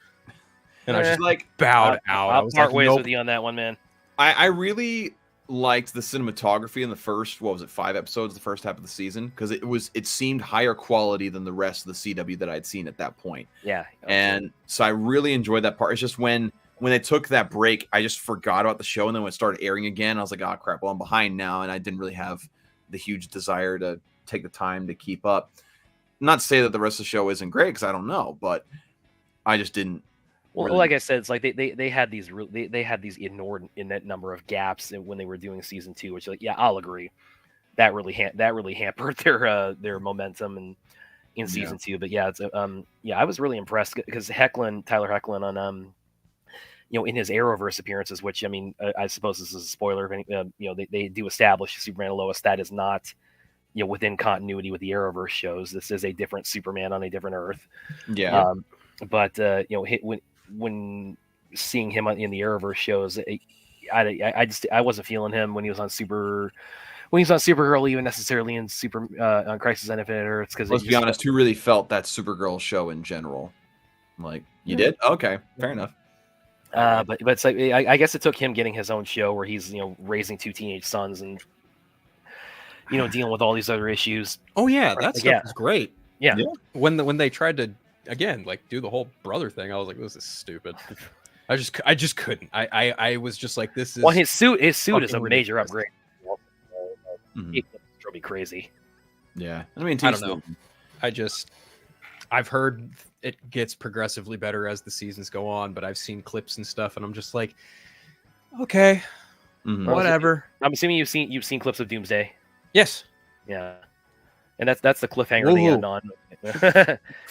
and I just like bowed out. I'll part ways with you on that one, man. I really liked the cinematography in the first, 5 episodes, the first half of the season, because it seemed higher quality than the rest of the CW that I'd seen at that point. Yeah. And so I really enjoyed that part. It's just when they took that break, I just forgot about the show, and then when it started airing again, I was like, oh crap, well, I'm behind now, and I didn't really have the huge desire to take the time to keep up. Not to say that the rest of the show isn't great, because I don't know, but I just didn't. Well, like I said, it's like they had these inordinate number of gaps when they were doing season 2, which I'll agree, that really hampered their momentum and in season 2. But it's I was really impressed because Tyler Hoechlin on in his Arrowverse appearances, which I suppose this is a spoiler. They do establish Superman and Lois that is not within continuity with the Arrowverse shows. This is a different Superman on a different Earth. Yeah. But when seeing him in the Arrowverse shows, I wasn't feeling him when he was on Supergirl, even necessarily in on Crisis on Infinite Earths. Because let's be honest, who really felt that Supergirl show in general? Like you did? Okay, fair enough. But it's like I guess it took him getting his own show where he's raising 2 teenage sons and dealing with all these other issues. Oh yeah, that stuff is great. Yeah. When they tried to again do the whole brother thing, I was like, this is stupid. I just couldn't. I was just like, this is. Well, his suit is a major upgrade. It drove me crazy. Yeah, I don't know. I've heard it gets progressively better as the seasons go on, but I've seen clips and stuff, and I'm just like, okay, whatever. I'm assuming you've seen clips of Doomsday. Yes. Yeah. And that's the cliffhanger they end on.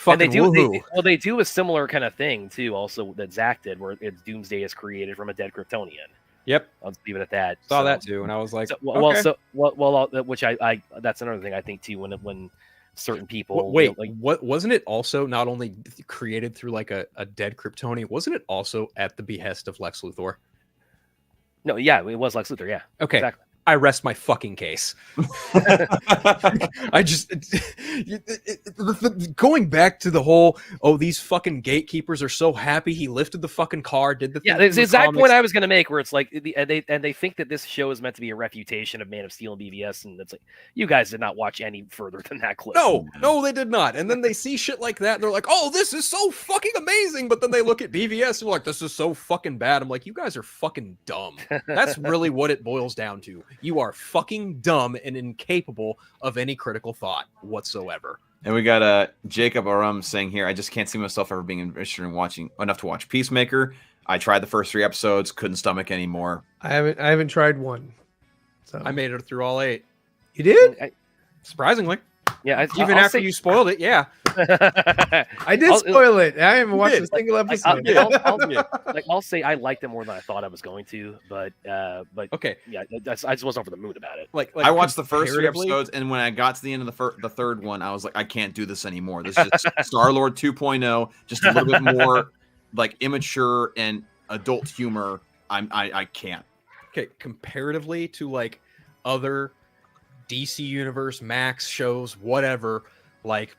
And they do a similar kind of thing too, also that Zack did, where it's Doomsday is created from a dead Kryptonian. Yep, I'll leave it at that. Saw that too, and I was like, which I that's another thing I think too. When certain people. Wait, what wasn't it also not only created through like a dead Kryptonian? Wasn't it also at the behest of Lex Luthor? No, yeah, it was Lex Luthor. Yeah, okay. Exactly. I rest my fucking case. I just going back to the whole, these fucking gatekeepers are so happy he lifted the fucking car, did the thing. Yeah, it's the exact point I was going to make, where it's like, and they think that this show is meant to be a refutation of Man of Steel and BVS, and it's like, you guys did not watch any further than that clip. No, they did not. And then they see shit like that, and they're like, oh, this is so fucking amazing. But then they look at BVS and they're like, this is so fucking bad. I'm like, you guys are fucking dumb. That's really what it boils down to. You are fucking dumb and incapable of any critical thought whatsoever. And we got Jacob Aram saying here, I just can't see myself ever being interested in watching enough to watch Peacemaker. I tried the first 3 episodes, couldn't stomach anymore. I haven't tried one. So I made it through all 8. You did? Surprisingly. Yeah, even after you spoiled it, yeah. I did spoil it. I haven't watched a single episode. I'll say I liked it more than I thought I was going to, but okay, yeah, I just wasn't over the mood about it. Like I watched the first 3 episodes, and when I got to the end of the third one, I was like, I can't do this anymore. This is just Star-Lord 2.0, just a little bit more like immature and adult humor. I can't. Okay, comparatively to like other DC Universe, Max shows, whatever, like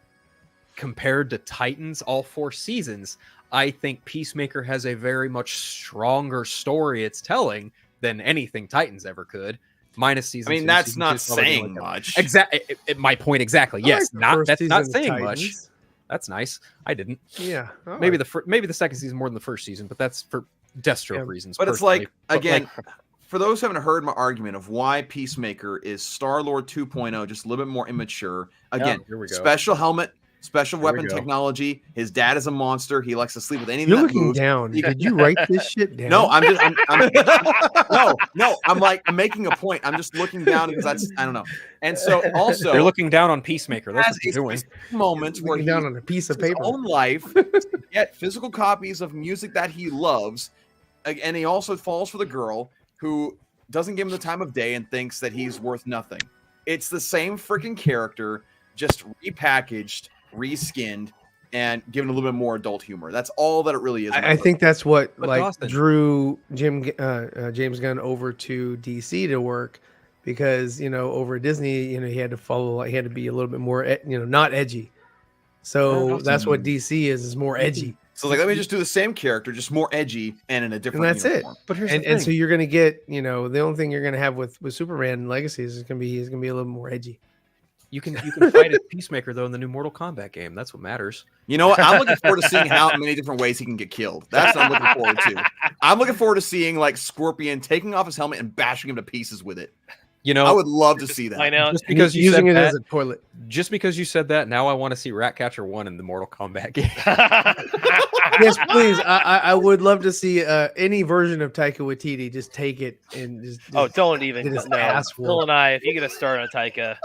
compared to Titans, all 4 seasons, I think Peacemaker has a very much stronger story it's telling than anything Titans ever could. Minus season. I mean, that's not saying much. Exactly. My point exactly. Yes, that's not saying much. Titans. That's nice. I didn't. Yeah. Maybe the second season more than the first season, but that's for Deathstroke reasons. But it's like, again, for those who haven't heard my argument of why Peacemaker is Star-Lord 2.0, just a little bit more immature. Again, here we go. Special helmet, special weapon technology. His dad is a monster. He likes to sleep with anything. You're looking down. Did you write this shit down? No, I'm I'm making a point. I'm just looking down because I don't know. And so also they're looking down on Peacemaker. That's what they're doing. Moments where he's down on a piece of paper. His own life, get physical copies of music that he loves, and he also falls for the girl who doesn't give him the time of day and thinks that he's worth nothing. It's the same freaking character, just repackaged, reskinned, and given a little bit more adult humor. That's all that it really is. I think that's what Dawson drew James Gunn over to DC to work, because over at Disney, he had to be a little bit more, not edgy. So that's what DC is more edgy. So let me just do the same character, just more edgy and in a different. And that's uniform. it. But and so you're gonna get, the only thing you're gonna have with Superman Legacies is he's gonna be a little more edgy. You can fight as Peacemaker though in the new Mortal Kombat game. That's what matters. You know what? I'm looking forward to seeing how many different ways he can get killed. That's what I'm looking forward to. I'm looking forward to seeing like Scorpion taking off his helmet and bashing him to pieces with it. I would love to see that. I know. Just because you using said it that, as a toilet. Just because you said that, now I want to see Ratcatcher 1 in the Mortal Kombat game. Yes, please. I would love to see any version of Taika Waititi just take it and just don't even. get his No. ass Phil whooped. and I, if you get a start on Taika,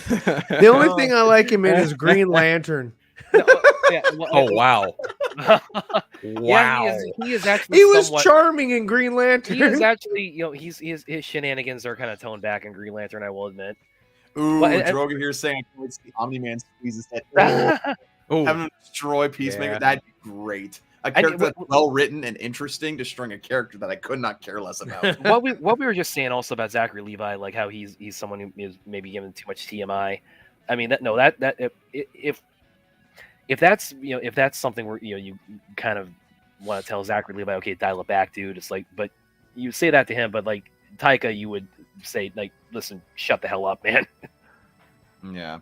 The only thing I like him in is Green Lantern. Oh wow! Wow. Yeah, he is actually. He was charming in Green Lantern. He is actually, his shenanigans are kind of toned back in Green Lantern, I will admit. Ooh, Well, and- Droga here saying I can't wait to see Omni-Man squeeze his head. Oh, Having him destroy Peacemaker, Yeah. that'd be great. A character that's well written and interesting, destroying a character that I could not care less about. what we were just saying also about Zachary Levi, like how he's someone who is maybe given too much TMI. I mean, if that's something where you kind of want to tell Zachary Levi, okay, dial it back, dude. It's like, but you say that to him, but like Taika, you would say like, listen, shut the hell up, man. Yeah.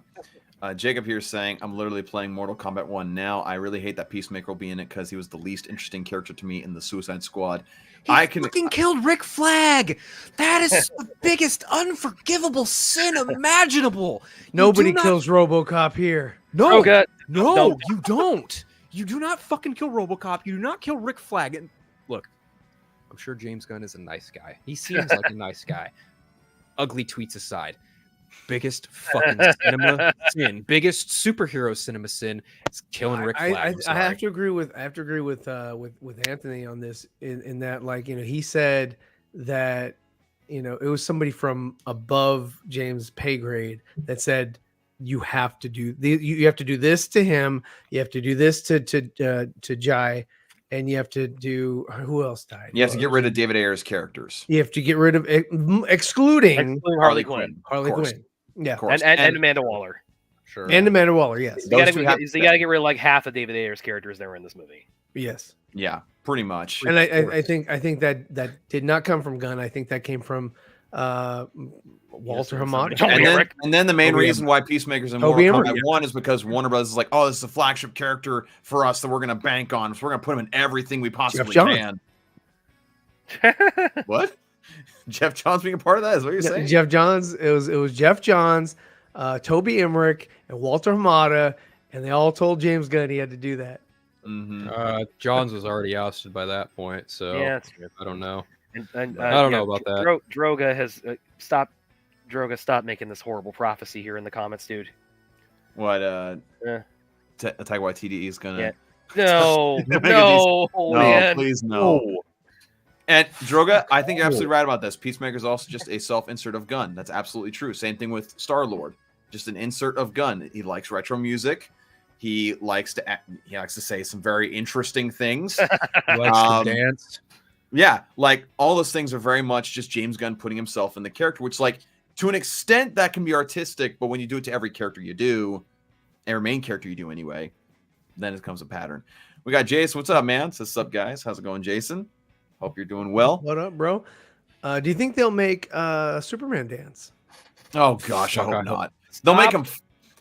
Jacob here saying, I'm literally playing Mortal Kombat 1 now. I really hate that Peacemaker will be in it because he was the least interesting character to me in the Suicide Squad. He fucking killed Rick Flag. That is the biggest unforgivable sin imaginable. Nobody kills RoboCop here. No, God. no, you don't. You do not fucking kill RoboCop. You do not kill Rick Flag. And look, I'm sure James Gunn is a nice guy. He seems like a nice guy. Ugly tweets aside. Biggest fucking cinema sin, biggest superhero cinema sin is killing Rick Flag. I have to agree with Anthony on this in that, like, he said that it was somebody from above James' pay grade that said you have to do you have to do this to him. You have to do this to Jai, and you have to do who else died? You have to get rid of David Ayer's characters. You have to get rid of excluding Harley Quinn. Harley Quinn. Yeah, and Amanda Waller. Sure. And Amanda Waller. Yes, you got to get rid of like half of David Ayer's characters that were in this movie. Yes. Yeah, pretty much. And I think that did not come from Gunn. I think that came from Walter Hamada. And then the main reason why Peacemaker's in Mortal Kombat 1 is because Warner Bros. Is like, oh, this is a flagship character for us that we're going to bank on. So we're going to put him in everything we possibly can. What? Jeff Johns being a part of that is what you're saying? Jeff Johns. It was Jeff Johns, Toby Emmerich, and Walter Hamada, and they all told James Gunn he had to do that. Mm-hmm. Johns was already ousted by that point, so yeah, that's true. I don't know. And I don't know about that. Droga has stopped. Droga, stop making this horrible prophecy here in the comments, dude. What? Taika Waititi is gonna. Yeah. No, man. Please no. And Droga, I think you're absolutely right about this. Peacemaker is also just a self-insert of Gunn. That's absolutely true. Same thing with Star-Lord. Just an insert of Gunn. He likes retro music. He likes to say some very interesting things. He likes to dance. Yeah, like all those things are very much just James Gunn putting himself in the character, which, like, to an extent that can be artistic, but when you do it to every character you do, every main character you do anyway, then it becomes a pattern. We got Jason. What's up, man? Says, "Sup, guys? How's it going, Jason? Hope you're doing well." What up, bro? Do you think they'll make Superman dance? Oh gosh, I hope not. They'll make him.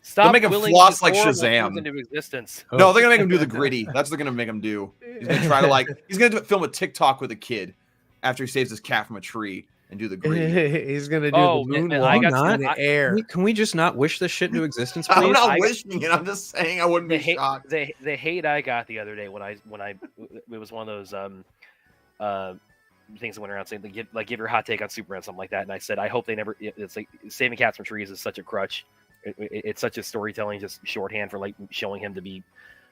Stop. They'll make him floss like Shazam. Into existence. No, they're gonna make him do the gritty. That's what they're gonna make him do. He's gonna try to he's gonna film a TikTok with a kid after he saves his cat from a tree and do the gritty. He's gonna do the moonwalk in the air. Can we just not wish this shit into existence, please? I'm not wishing it. I'm just saying I wouldn't be shocked. The hate I got the other day when I it was one of those things that went around saying give your hot take on Superman, something like that, and I said I hope they never. It's like saving cats from trees is such a crutch. It's such a storytelling, just shorthand for like showing him to be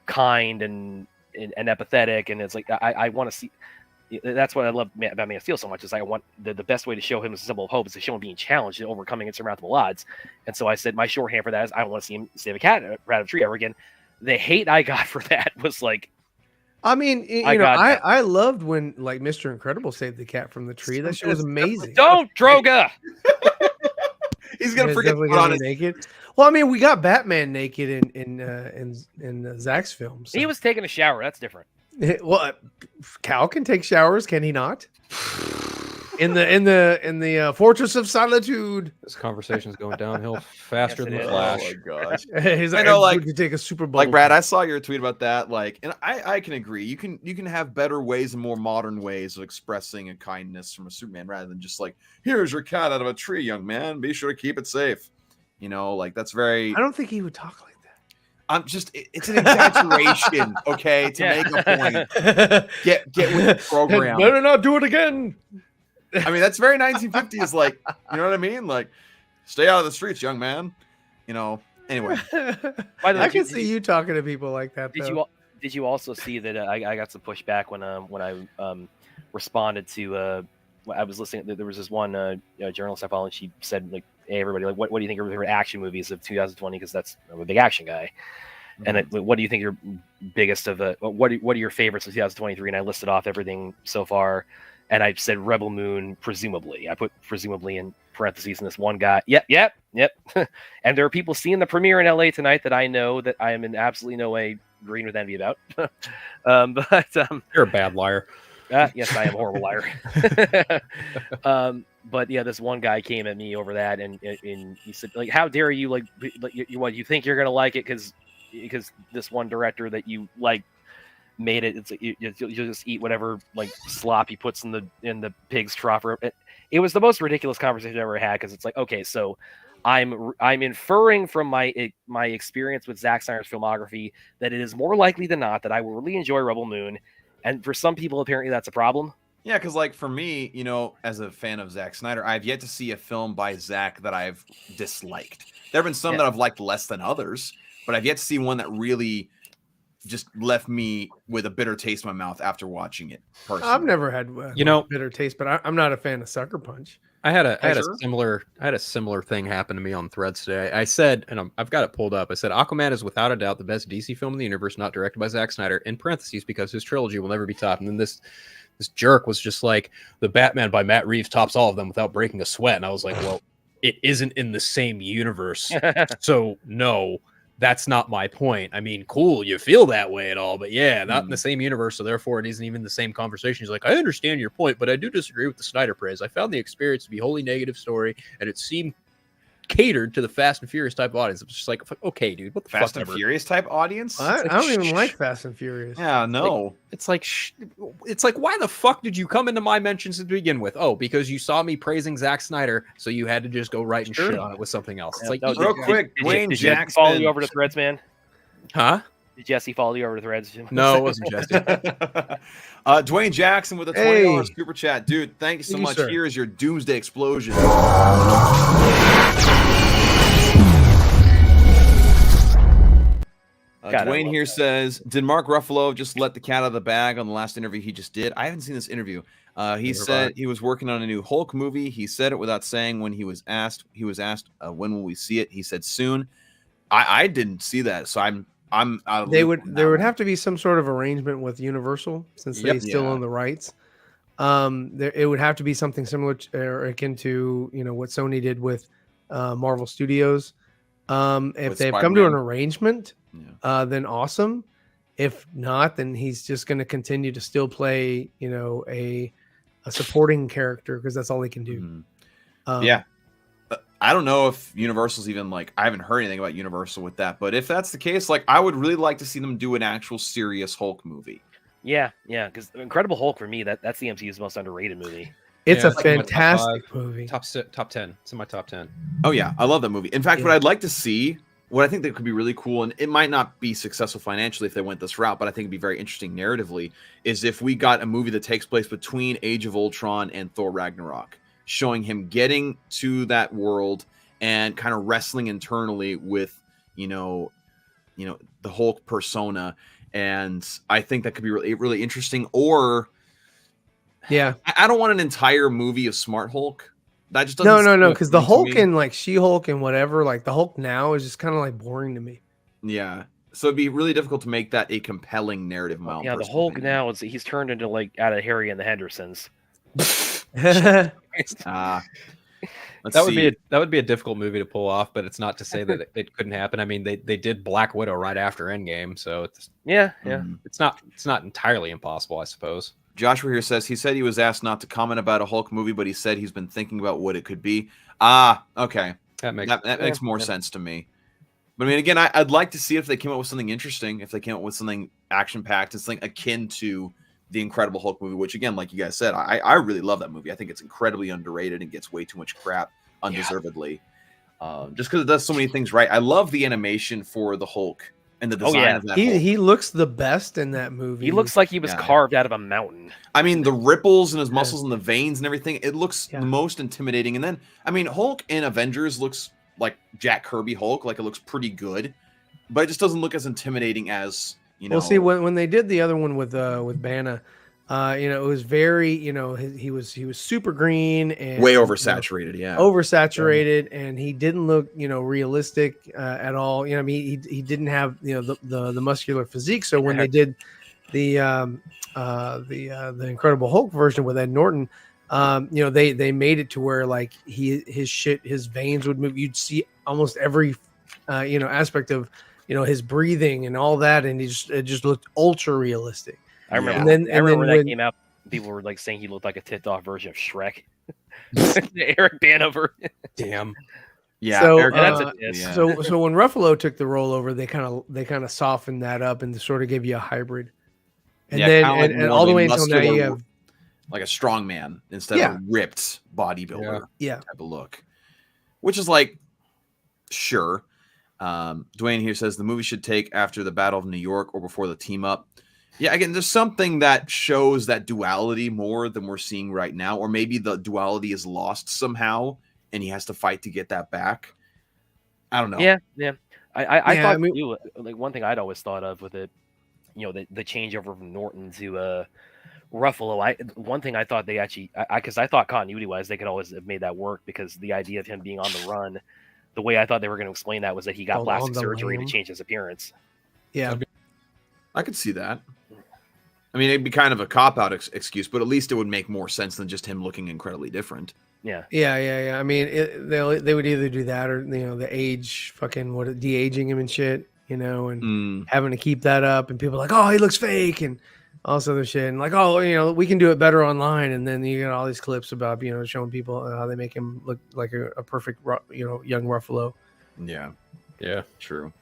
kind and empathetic, and it's like I want to see. That's what I love about Man of Steel so much is I want the best way to show him as a symbol of hope is to show him being challenged and overcoming insurmountable odds. And so I said my shorthand for that is I don't want to see him save a cat out of a tree ever again. The hate I got for that was like. I mean, I loved when like Mr. Incredible saved the cat from the tree. That shit was amazing. Don't, Droga. He's gonna forget to put on his naked. Well, I mean, we got Batman naked in Zack's films. So. He was taking a shower. That's different. Well, Cal can take showers, can he not? In the Fortress of Solitude. This conversation's going downhill faster than the Flash. Oh my gosh! He's like, I know, like, to take a Super Bowl. Like Brad, I saw your tweet about that. Like, and I can agree. You can have better ways and more modern ways of expressing a kindness from a Superman rather than just like, here's your cat out of a tree, young man. Be sure to keep it safe. You know, like that's very. I don't think he would talk like that. I'm just. It's an exaggeration, okay, to make a point. Get with the program. No, do it again. I mean, that's very 1950s. Like, you know what I mean? Like, stay out of the streets, young man. You know. Anyway, I can see you talking to people like that. Did you also see that I got some pushback when I responded to I was listening. There was this one journalist I followed, and she said like, "Hey, everybody, like, what do you think are your favorite action movies of 2020? Because I'm a big action guy." Mm-hmm. And what do you think your biggest of what are your favorites of 2023? And I listed off everything so far. And I said Rebel Moon, presumably. I put presumably in parentheses, and this one guy. Yep. And there are people seeing the premiere in LA tonight that I know that I am in absolutely no way green with envy about. You're a bad liar. Yes, I am a horrible liar. But yeah, this one guy came at me over that, and he said, like, how dare you, like you think you're gonna like it because this one director that you like made it. It's you'll just eat whatever like slop he puts in the pig's trough. It was the most ridiculous conversation I ever had because it's like, okay, so I'm inferring from my experience with Zack Snyder's filmography that it is more likely than not that I will really enjoy Rebel Moon, and for some people apparently that's a problem. Yeah, because like for me, you know, as a fan of Zack Snyder, I've yet to see a film by Zack that I've disliked. There have been some that I've liked less than others, but I've yet to see one that really just left me with a bitter taste in my mouth after watching it. Personally, I've never had bitter taste, but I'm not a fan of Sucker Punch. I had a similar thing happen to me on Threads today. I said, and I've got it pulled up. I said Aquaman is without a doubt the best DC film in the universe, not directed by Zack Snyder. In parentheses, because his trilogy will never be topped. And then this jerk was just like, the Batman by Matt Reeves tops all of them without breaking a sweat. And I was like, well, it isn't in the same universe, so no. That's not my point. I mean, cool, you feel that way at all, but yeah, not in the same universe, so therefore it isn't even the same conversation. He's like, I understand your point, but I do disagree with the Snyder praise. I found the experience to be a wholly negative story, and it seemed catered to the Fast and Furious type audience. It's just like, okay, dude, what the Fast fuck and ever? Furious type audience? I don't even like Fast and Furious. Yeah, no. It's like, why the fuck did you come into my mentions to begin with? Oh, because you saw me praising Zack Snyder, so you had to just go right and shit on it with something else. It's like, real quick, Dwayne did Jackson follow you over to Threads, man? huh? Did Jesse follow you over to Threads? No, it wasn't Jesse. Dwayne Jackson with a $20 super chat. Dude, thank you so much. Sir. Here is your doomsday explosion. Dwayne here says, did Mark Ruffalo just let the cat out of the bag on the last interview he just did? I haven't seen this interview. He said he was working on a new Hulk movie. He said it without saying when he was asked. He was asked, when will we see it? He said soon. I didn't see that, so I'm out of There would have to be some sort of arrangement with Universal since they still own the rights. It would have to be something similar to, or akin to what Sony did with Marvel Studios. If they've come to an arrangement, then awesome. If not, then he's just going to continue to still play a supporting character because that's all he can do. I don't know if Universal's even I haven't heard anything about Universal with that, but if that's the case, I would really like to see them do an actual serious Hulk movie. Yeah, because Incredible Hulk for me, that's the MCU's most underrated movie. It's a fantastic movie. Top 10. It's in my top 10. Oh yeah, I love that movie. In fact, what I'd like to see, what I think that could be really cool, and it might not be successful financially if they went this route, but I think it'd be very interesting narratively, is if we got a movie that takes place between Age of Ultron and Thor Ragnarok, showing him getting to that world and kind of wrestling internally with, the Hulk persona. And I think that could be really, really interesting. Or, I don't want an entire movie of Smart Hulk. That just doesn't no, because the Hulk and She-Hulk and whatever, the Hulk now is just kind of boring to me. Yeah. So it'd be really difficult to make that a compelling narrative mount. Yeah, the Hulk now he's turned into out of Harry and the Hendersons. That would be a difficult movie to pull off, but it's not to say that it couldn't happen. I mean, they did Black Widow right after Endgame, so it's it's not entirely impossible, I suppose. Joshua here says he said he was asked not to comment about a Hulk movie, but he said he's been thinking about what it could be. Okay, that makes more sense to me. But I mean, again, I'd like to see if they came up with something interesting, if they came up with something action packed, and something akin to the Incredible Hulk movie, which again, like you guys said, I really love that movie. I think it's incredibly underrated and gets way too much crap undeservedly. Just because it does so many things right. I love the animation for the Hulk and the design of that Hulk. He looks the best in that movie. He looks like he was carved out of a mountain. I mean, the ripples in his muscles and the veins and everything, it looks the most intimidating. And then, I mean, Hulk in Avengers looks like Jack Kirby Hulk. It looks pretty good, but it just doesn't look as intimidating as, Well, see, when they did the other one with Banner, it was very, he was super green and way oversaturated, oversaturated, and he didn't look, realistic at all. I mean, he didn't have, the muscular physique. So when they did the Incredible Hulk version with Ed Norton, they made it to where his veins would move. You'd see almost every, aspect of, his breathing and all that, and it just looked ultra realistic. I remember. And then when that came out, people were saying he looked like a tipped off version of Shrek. Eric Banover. Damn. Yeah. So, so when Ruffalo took the role over, they kind of softened that up and sort of gave you a hybrid. And then and all the way until now you have like a strong man instead of a ripped bodybuilder type of look, which is sure. Dwayne here says the movie should take after the Battle of New York or before the team up. Yeah, again, there's something that shows that duality more than we're seeing right now, or maybe the duality is lost somehow and he has to fight to get that back. I don't know. Yeah. I thought one thing I'd always thought of with it, the changeover from Norton to Ruffalo, one thing I thought they actually, because I thought continuity wise they could always have made that work, because the idea of him being on the run, the way I thought they were going to explain that was that he got plastic surgery to change his appearance. Yeah, I could see that. I mean, it'd be kind of a cop-out excuse, but at least it would make more sense than just him looking incredibly different. Yeah. I mean, they would either do that or the age, fucking de-aging him and shit, and having to keep that up, and people are like, oh, he looks fake, and all this other shit, and like, oh, we can do it better online, and then you get all these clips about showing people how they make him look like a perfect young Ruffalo. Yeah, true.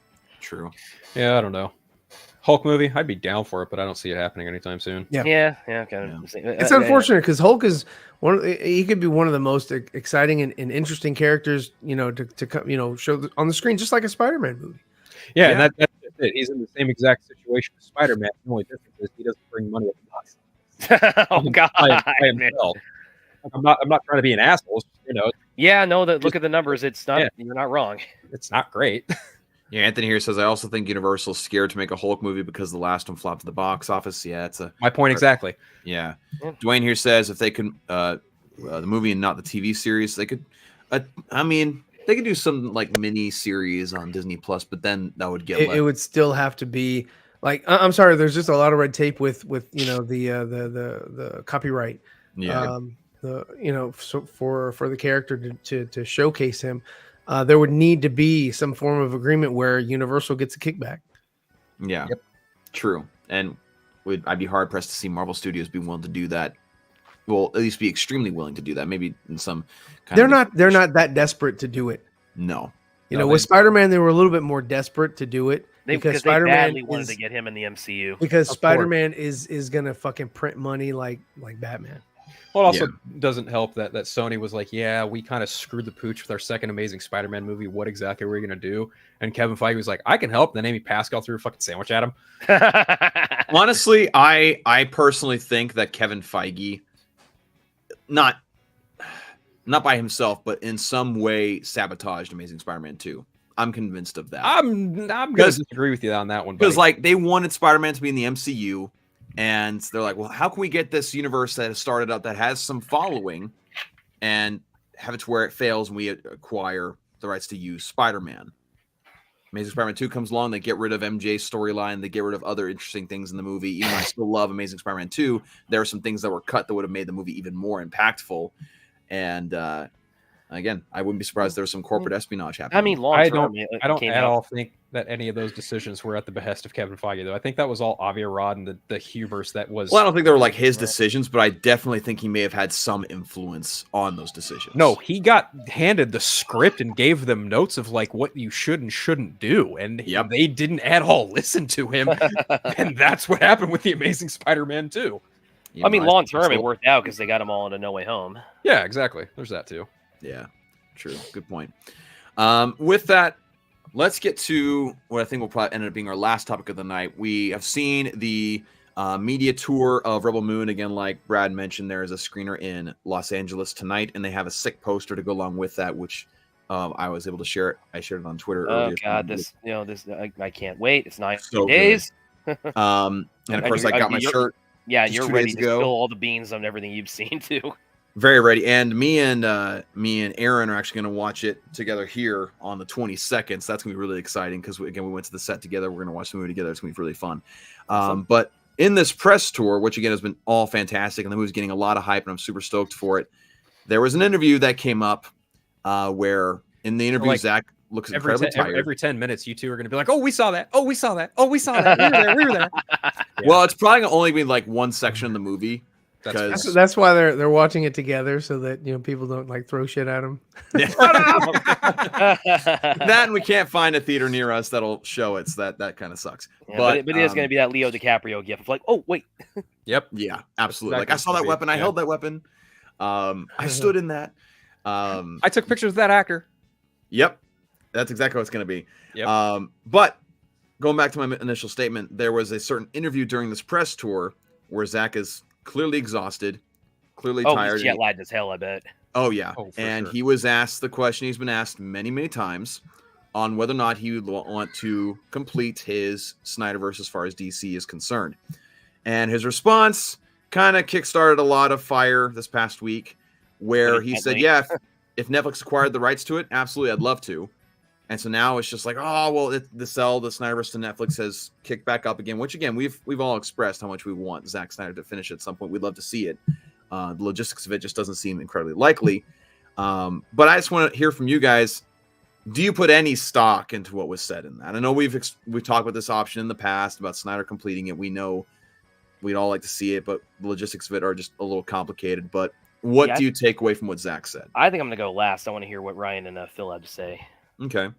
Yeah, I don't know. Hulk movie, I'd be down for it, but I don't see it happening anytime soon. Yeah, kind of. It's unfortunate because Hulk is he could be one of the most exciting and interesting characters, to show on the screen, just like a Spider-Man movie. Yeah, and that's it. He's in the same exact situation as Spider-Man. The only difference is he doesn't bring money at the box. Oh God, by himself. I'm not trying to be an asshole. Yeah, no. Look at the numbers. It's not. Yeah. You're not wrong. It's not great. Yeah, Anthony here says, I also think Universal's scared to make a Hulk movie because the last one flopped at the box office. Yeah, it's my point exactly. Yeah. Dwayne here says if they could the movie and not the TV series, they could they could do some like mini series on Disney Plus, but then that would get it would still have to be like, I'm sorry, there's just a lot of red tape with the copyright. Yeah. So for the character to showcase him. There would need to be some form of agreement where Universal gets a kickback. Yeah, true. And I'd be hard pressed to see Marvel Studios be willing to do that. Well, at least be extremely willing to do that. Maybe in some kind they're not that desperate to do it. No. With Spider-Man, they were a little bit more desperate to do it because Spider-Man badly wanted to get him in the MCU. Because Spider-Man is gonna fucking print money like Batman. Well, it also doesn't help that Sony was like, yeah, we kind of screwed the pooch with our second Amazing Spider-Man movie. What exactly are we going to do? And Kevin Feige was like, I can help. Then Amy Pascal threw a fucking sandwich at him. Honestly, I personally think that Kevin Feige, not by himself, but in some way sabotaged Amazing Spider-Man 2. I'm convinced of that. I'm going to disagree with you on that one. Because they wanted Spider-Man to be in the MCU. And they're like, well, how can we get this universe that has started up that has some following and have it to where it fails and we acquire the rights to use Spider-Man? Amazing Spider-Man 2 comes along. They get rid of MJ's storyline. They get rid of other interesting things in the movie. Even though I still love Amazing Spider-Man 2, there are some things that were cut that would have made the movie even more impactful. And again, I wouldn't be surprised if there was some corporate espionage happening. I mean, I don't at all think that any of those decisions were at the behest of Kevin Feige, though. I think that was all Avi Arad and the hubris that was. Well, I don't think they were like his decisions, but I definitely think he may have had some influence on those decisions. No, he got handed the script and gave them notes of like what you should and shouldn't do, and they didn't at all listen to him, and that's what happened with the Amazing Spider-Man 2. I mean, long term, it worked out because they got them all into No Way Home. Yeah, exactly. There's that too. Yeah, true. Good point. With that, let's get to what I think will probably end up being our last topic of the night. We have seen the media tour of Rebel Moon. Again, like Brad mentioned, there is a screener in Los Angeles tonight, and they have a sick poster to go along with that, which I was able to share it. I shared it on Twitter earlier. Oh God, I can't wait. It's 9 days. And of course, I got my shirt. Yeah, you're ready to spill all the beans on everything you've seen too. Very ready. And me and Aaron are actually going to watch it together here on the 22nd. So that's going to be really exciting because, we went to the set together. We're going to watch the movie together. It's going to be really fun. But in this press tour, which again has been all fantastic, and the movie's getting a lot of hype, and I'm super stoked for it. There was an interview that came up where in the interview, Zack looks incredibly tired. Every 10 minutes, you two are going to be like, oh, we saw that. Oh, we saw that. Oh, we saw that. We were there. Yeah. Well, it's probably going to only be like one section of the movie. That's why they're watching it together so that people don't like throw shit at them. That and we can't find a theater near us that'll show it. So that kind of sucks. Yeah, but it is going to be that Leo DiCaprio gift of like, oh wait. Yep. Yeah, absolutely. Like I saw that weapon. I held that weapon. I stood in that. I took pictures of that actor. Yep, that's exactly what it's going to be. Yep. But going back to my initial statement, there was a certain interview during this press tour where Zack is clearly exhausted, clearly tired. He's jet lagged as hell, I bet. Oh, yeah. And he was asked the question he's been asked many, many times on whether or not he would want to complete his Snyderverse as far as DC is concerned. And his response kind of kickstarted a lot of fire this past week, where he said, "Yeah, if Netflix acquired the rights to it, absolutely, I'd love to." And so now it's just like, oh well, the Snyderverse to Netflix has kicked back up again. Which again, we've all expressed how much we want Zack Snyder to finish at some point. We'd love to see it. The logistics of it just doesn't seem incredibly likely. But I just want to hear from you guys. Do you put any stock into what was said in that? I know we've talked about this option in the past about Snyder completing it. We know we'd all like to see it, but the logistics of it are just a little complicated. But what do you take away from what Zack said? I think I'm going to go last. I want to hear what Ryan and Phil had to say. Okay.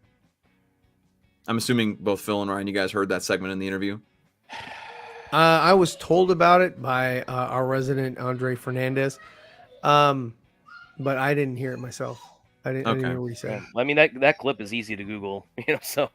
I'm assuming both Phil and Ryan, you guys heard that segment in the interview? I was told about it by our resident Andre Fernandez, but I didn't hear it myself. I didn't hear what he said. I mean, that clip is easy to Google, so.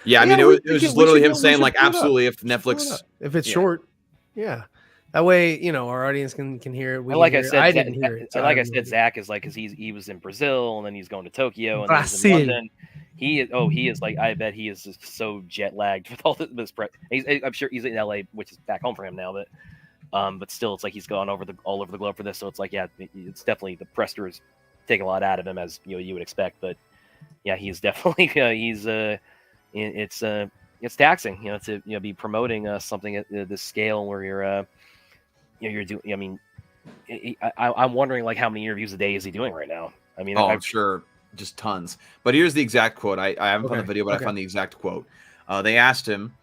Yeah, I mean, it was just literally him saying, like, absolutely, if Netflix... If it's short, yeah. That way, our audience can hear it. Like I said, I didn't hear it. So like I said, Zach is like, because he was in Brazil, and then he's going to Tokyo, and then he's in London. He is like, I bet he is just so jet lagged with all this press. I'm sure he's in LA, which is back home for him now, but still, it's like he's gone all over the globe for this. So it's like, yeah, it's definitely the pressure is taking a lot out of him, as you would expect. But yeah, he's definitely it's taxing, to be promoting something at this scale where you're doing. I mean, I'm wondering like how many interviews a day is he doing right now? I mean, I'm sure just tons. But here's the exact quote. I haven't found the video, but I found the exact quote. They asked him.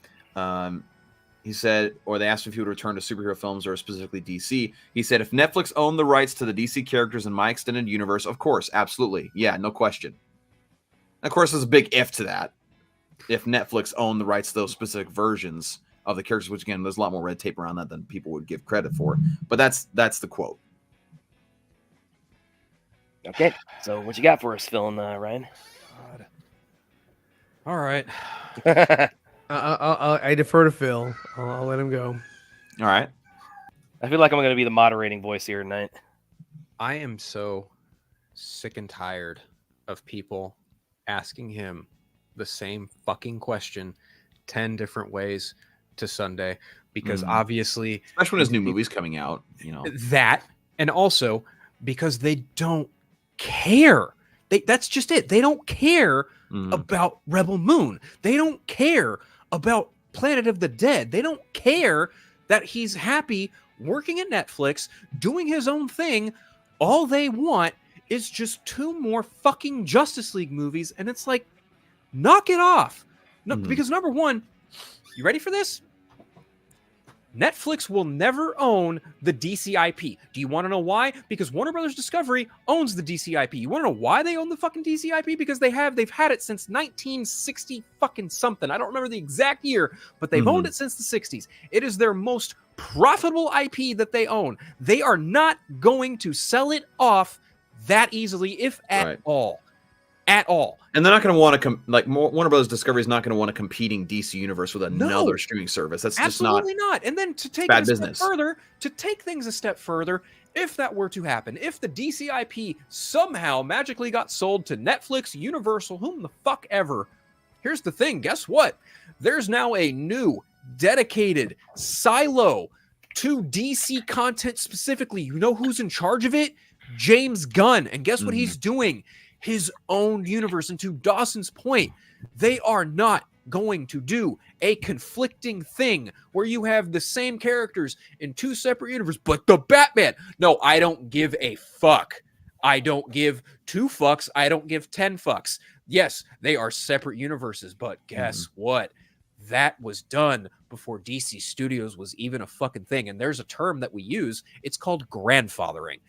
He said, or they asked him if he would return to superhero films or specifically DC. He said, if Netflix owned the rights to the DC characters in my extended universe, of course, absolutely. Yeah, no question. Of course, there's a big if to that. If Netflix owned the rights to those specific versions of the characters, which again, there's a lot more red tape around that than people would give credit for. But that's the quote. Okay, so what you got for us, Phil and Ryan? God. All right. I defer to Phil. I'll let him go. All right. I feel like I'm going to be the moderating voice here tonight. I am so sick and tired of people asking him the same fucking question 10 different ways to Sunday, because obviously, especially when his new movie's coming out, that, and also because they don't care. That's just it. They don't care about Rebel Moon. They don't care about Planet of the Dead. They don't care that he's happy working at Netflix, doing his own thing. All they want is just 2 more fucking Justice League movies, and it's like, knock it off. No, because number one, you ready for this? Netflix will never own the DC IP. Do you want to know why? Because Warner Brothers Discovery owns the DC IP. You want to know why they own the fucking DC IP? Because they've had it since 1960 fucking something. I don't remember the exact year, but they've owned it since the 60s. It is their most profitable IP that they own. They are not going to sell it off that easily, if at all. At all. And they're not going to want to Warner Brothers Discovery is not going to want a competing DC universe with another streaming service. That's just absolutely not. And then to take it a step further, to take things a step further, if that were to happen, if the DC IP somehow magically got sold to Netflix, Universal, whom the fuck ever, here's the thing. Guess what? There's now a new dedicated silo to DC content specifically. You know who's in charge of it? James Gunn. And guess what he's doing? His own universe. And to Dawson's point, they are not going to do a conflicting thing where you have the same characters in 2 separate universes, but the Batman. No, I don't give a fuck. I don't give 2 fucks. I don't give 10 fucks. Yes, they are separate universes, but guess what? That was done before DC Studios was even a fucking thing. And there's a term that we use. It's called grandfathering.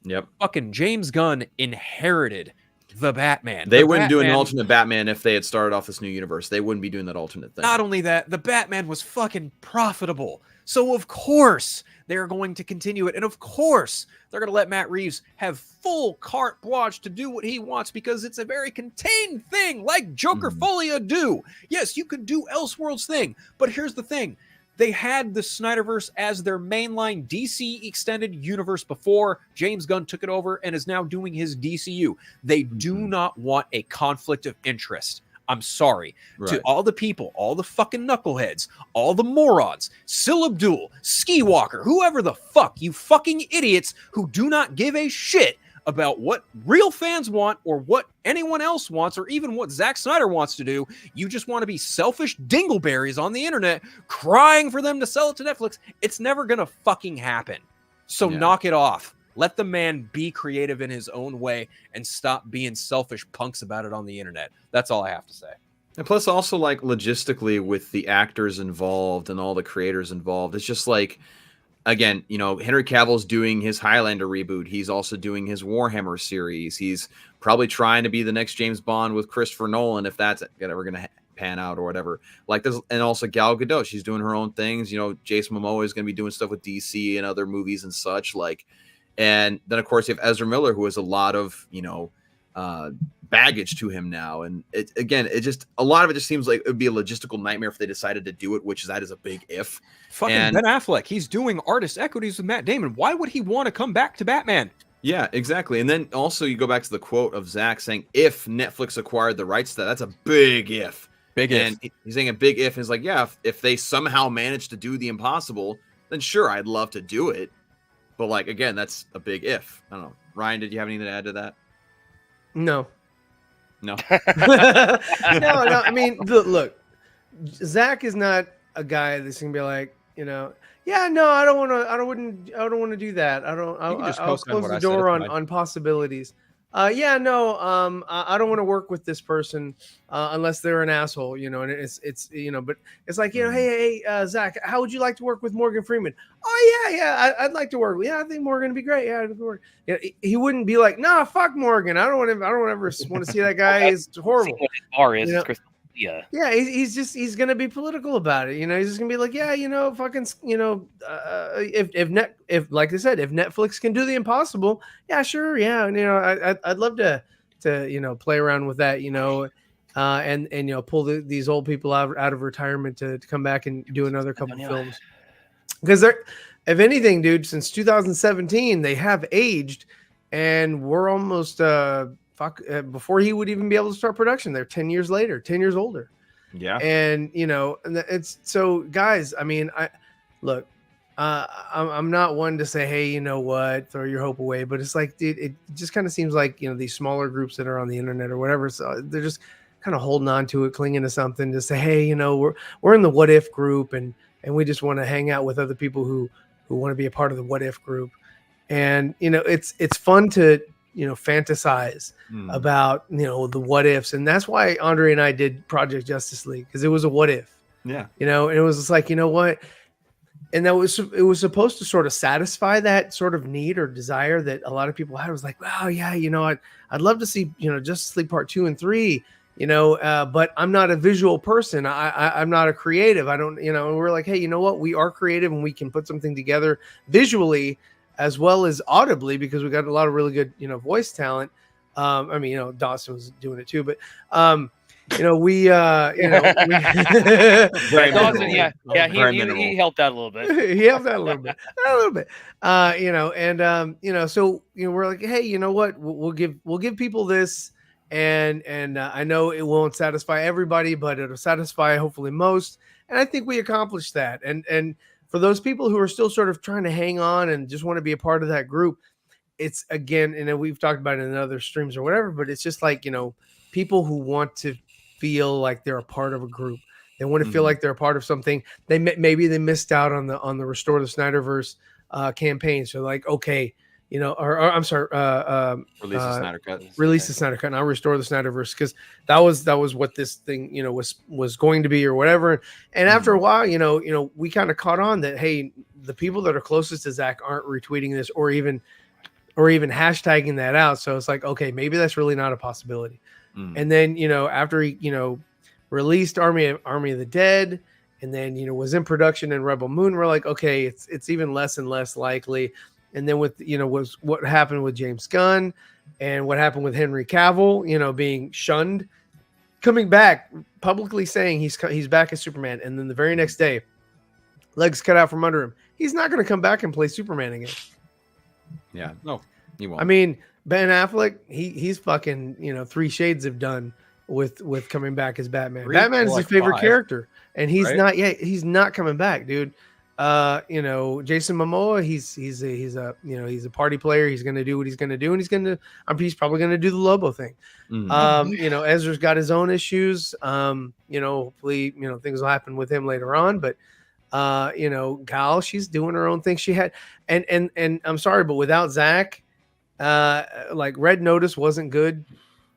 Yep. Fucking James Gunn inherited the Batman. They wouldn't do an alternate Batman if they had started off this new universe. They wouldn't be doing that alternate thing. Not only that, the Batman was fucking profitable. So of course they're going to continue it. And of course they're going to let Matt Reeves have full carte blanche to do what he wants, because it's a very contained thing like Joker Folia do. Yes, you could do Elseworlds thing, but here's the thing. They had the Snyderverse as their mainline DC extended universe before James Gunn took it over and is now doing his DCU. They do not want a conflict of interest. I'm sorry. Right. To all the people, all the fucking knuckleheads, all the morons, Sil Abdul, Ski Walker, whoever the fuck, you fucking idiots who do not give a shit about what real fans want or what anyone else wants or even what Zack Snyder wants to do. You just want to be selfish dingleberries on the internet crying for them to sell it to Netflix. It's never going to fucking happen. So knock it off. Let the man be creative in his own way and stop being selfish punks about it on the internet. That's all I have to say. And plus also like logistically with the actors involved and all the creators involved, it's just like, again, you know, Henry Cavill's doing his Highlander reboot. He's also doing his Warhammer series. He's probably trying to be the next James Bond with Christopher Nolan, if that's ever going to pan out or whatever. Like this, and also Gal Gadot, she's doing her own things. You know, Jason Momoa is going to be doing stuff with DC and other movies and such. Like, and then of course you have Ezra Miller, who has a lot of, you know, baggage to him now. And it just, a lot of it just seems like it would be a logistical nightmare if they decided to do it, which that is a big if. Fucking Ben Affleck, he's doing artist equities with Matt Damon. Why would he want to come back to Batman? Yeah, exactly. And then also you go back to the quote of Zack saying, if Netflix acquired the rights to that, that's a big if. And he's saying a big if. He's like, yeah, if they somehow manage to do the impossible, then sure, I'd love to do it. But like, again, that's a big if. I don't know. Ryan, did you have anything to add to that? No. No. No. I mean, look, Zack is not a guy that's gonna be like, you know, yeah, no, I don't want to do that. I'll close the door on possibilities. I don't want to work with this person unless they're an asshole, you know. And it's you know, but it's like, you know, hey, Zack, how would you like to work with Morgan Freeman? Oh yeah, I'd like to work. Yeah, I think Morgan would be great. Yeah, he wouldn't be like, nah, fuck Morgan. I don't ever want to see that guy. He's horrible. You know? Yeah, he's gonna be political about it. You know, he's just gonna be like, yeah, you know, fucking, you know, if like I said, if Netflix can do the impossible, yeah, sure, yeah, and, you know, I'd love to you know, play around with that, you know, and you know, pull these old people out of retirement to come back and do another couple films, because they're, if anything, dude, since 2017 they have aged, and we're almost before he would even be able to start production. They're 10 years later, 10 years older. Yeah. And, you know, and it's so, guys, I mean, I'm not one to say, hey, you know what, throw your hope away. But it's like, dude, it just kind of seems like, you know, these smaller groups that are on the internet or whatever, so they're just kind of holding on to it, clinging to something to say, hey, you know, we're in the what if group, and we just want to hang out with other people who want to be a part of the what if group. And, you know, it's fun to, you know, fantasize about, you know, the what ifs. And that's why Andre and I did Project Justice League, because it was a what if. Yeah. You know, and it was just like, you know what? And it was supposed to sort of satisfy that sort of need or desire that a lot of people had. It was like, wow, yeah, you know, I'd love to see, you know, Justice League Part 2 and 3, you know, but I'm not a visual person. I'm not a creative. I don't, you know, and we're like, hey, you know what? We are creative and we can put something together visually as well as audibly, because we got a lot of really good, you know, voice talent. I mean, you know, Dawson was doing it too, but, you know, he helped out a little bit. He helped out a little bit, you know, and, you know, so, you know, we're like, hey, you know what, we'll give people this, and I know it won't satisfy everybody, but it'll satisfy hopefully most. And I think we accomplished that. And for those people who are still sort of trying to hang on and just want to be a part of that group, it's, again, and we've talked about it in other streams or whatever, but it's just like, you know, people who want to feel like they're a part of a group. They want to feel like they're a part of something. Maybe they missed out on the Restore the Snyderverse campaign. So like, okay, you know, or I'm sorry, release the Snyder Cut. Release the Snyder Cut. Now Restore the Snyderverse, because that was what this thing, you know, was going to be or whatever. And after a while, you know, we kind of caught on that, hey, the people that are closest to Zack aren't retweeting this or even hashtagging that out. So it's like, okay, maybe that's really not a possibility. And then, you know, after he, you know, released Army of the Dead, and then, you know, was in production in Rebel Moon, we're like, okay, it's even less and less likely. And then with, you know, was what happened with James Gunn and what happened with Henry Cavill, you know, being shunned, coming back publicly saying he's back as Superman, and then the very next day, legs cut out from under him. He's not going to come back and play Superman again. Yeah, no, he won't. I mean, Ben Affleck, he's fucking, you know, 3 Shades of done. with coming back as Batman. 3 Batman is or his like favorite 5, character, and he's right? not yet. He's not coming back, dude. You know, Jason Momoa, he's a party player. He's gonna do what he's gonna do, and he's probably gonna do the Lobo thing. You know, Ezra's got his own issues. You know, hopefully, you know, things will happen with him later on, but you know, Gal, she's doing her own thing. She had, and I'm sorry, but without Zack, like Red Notice wasn't good,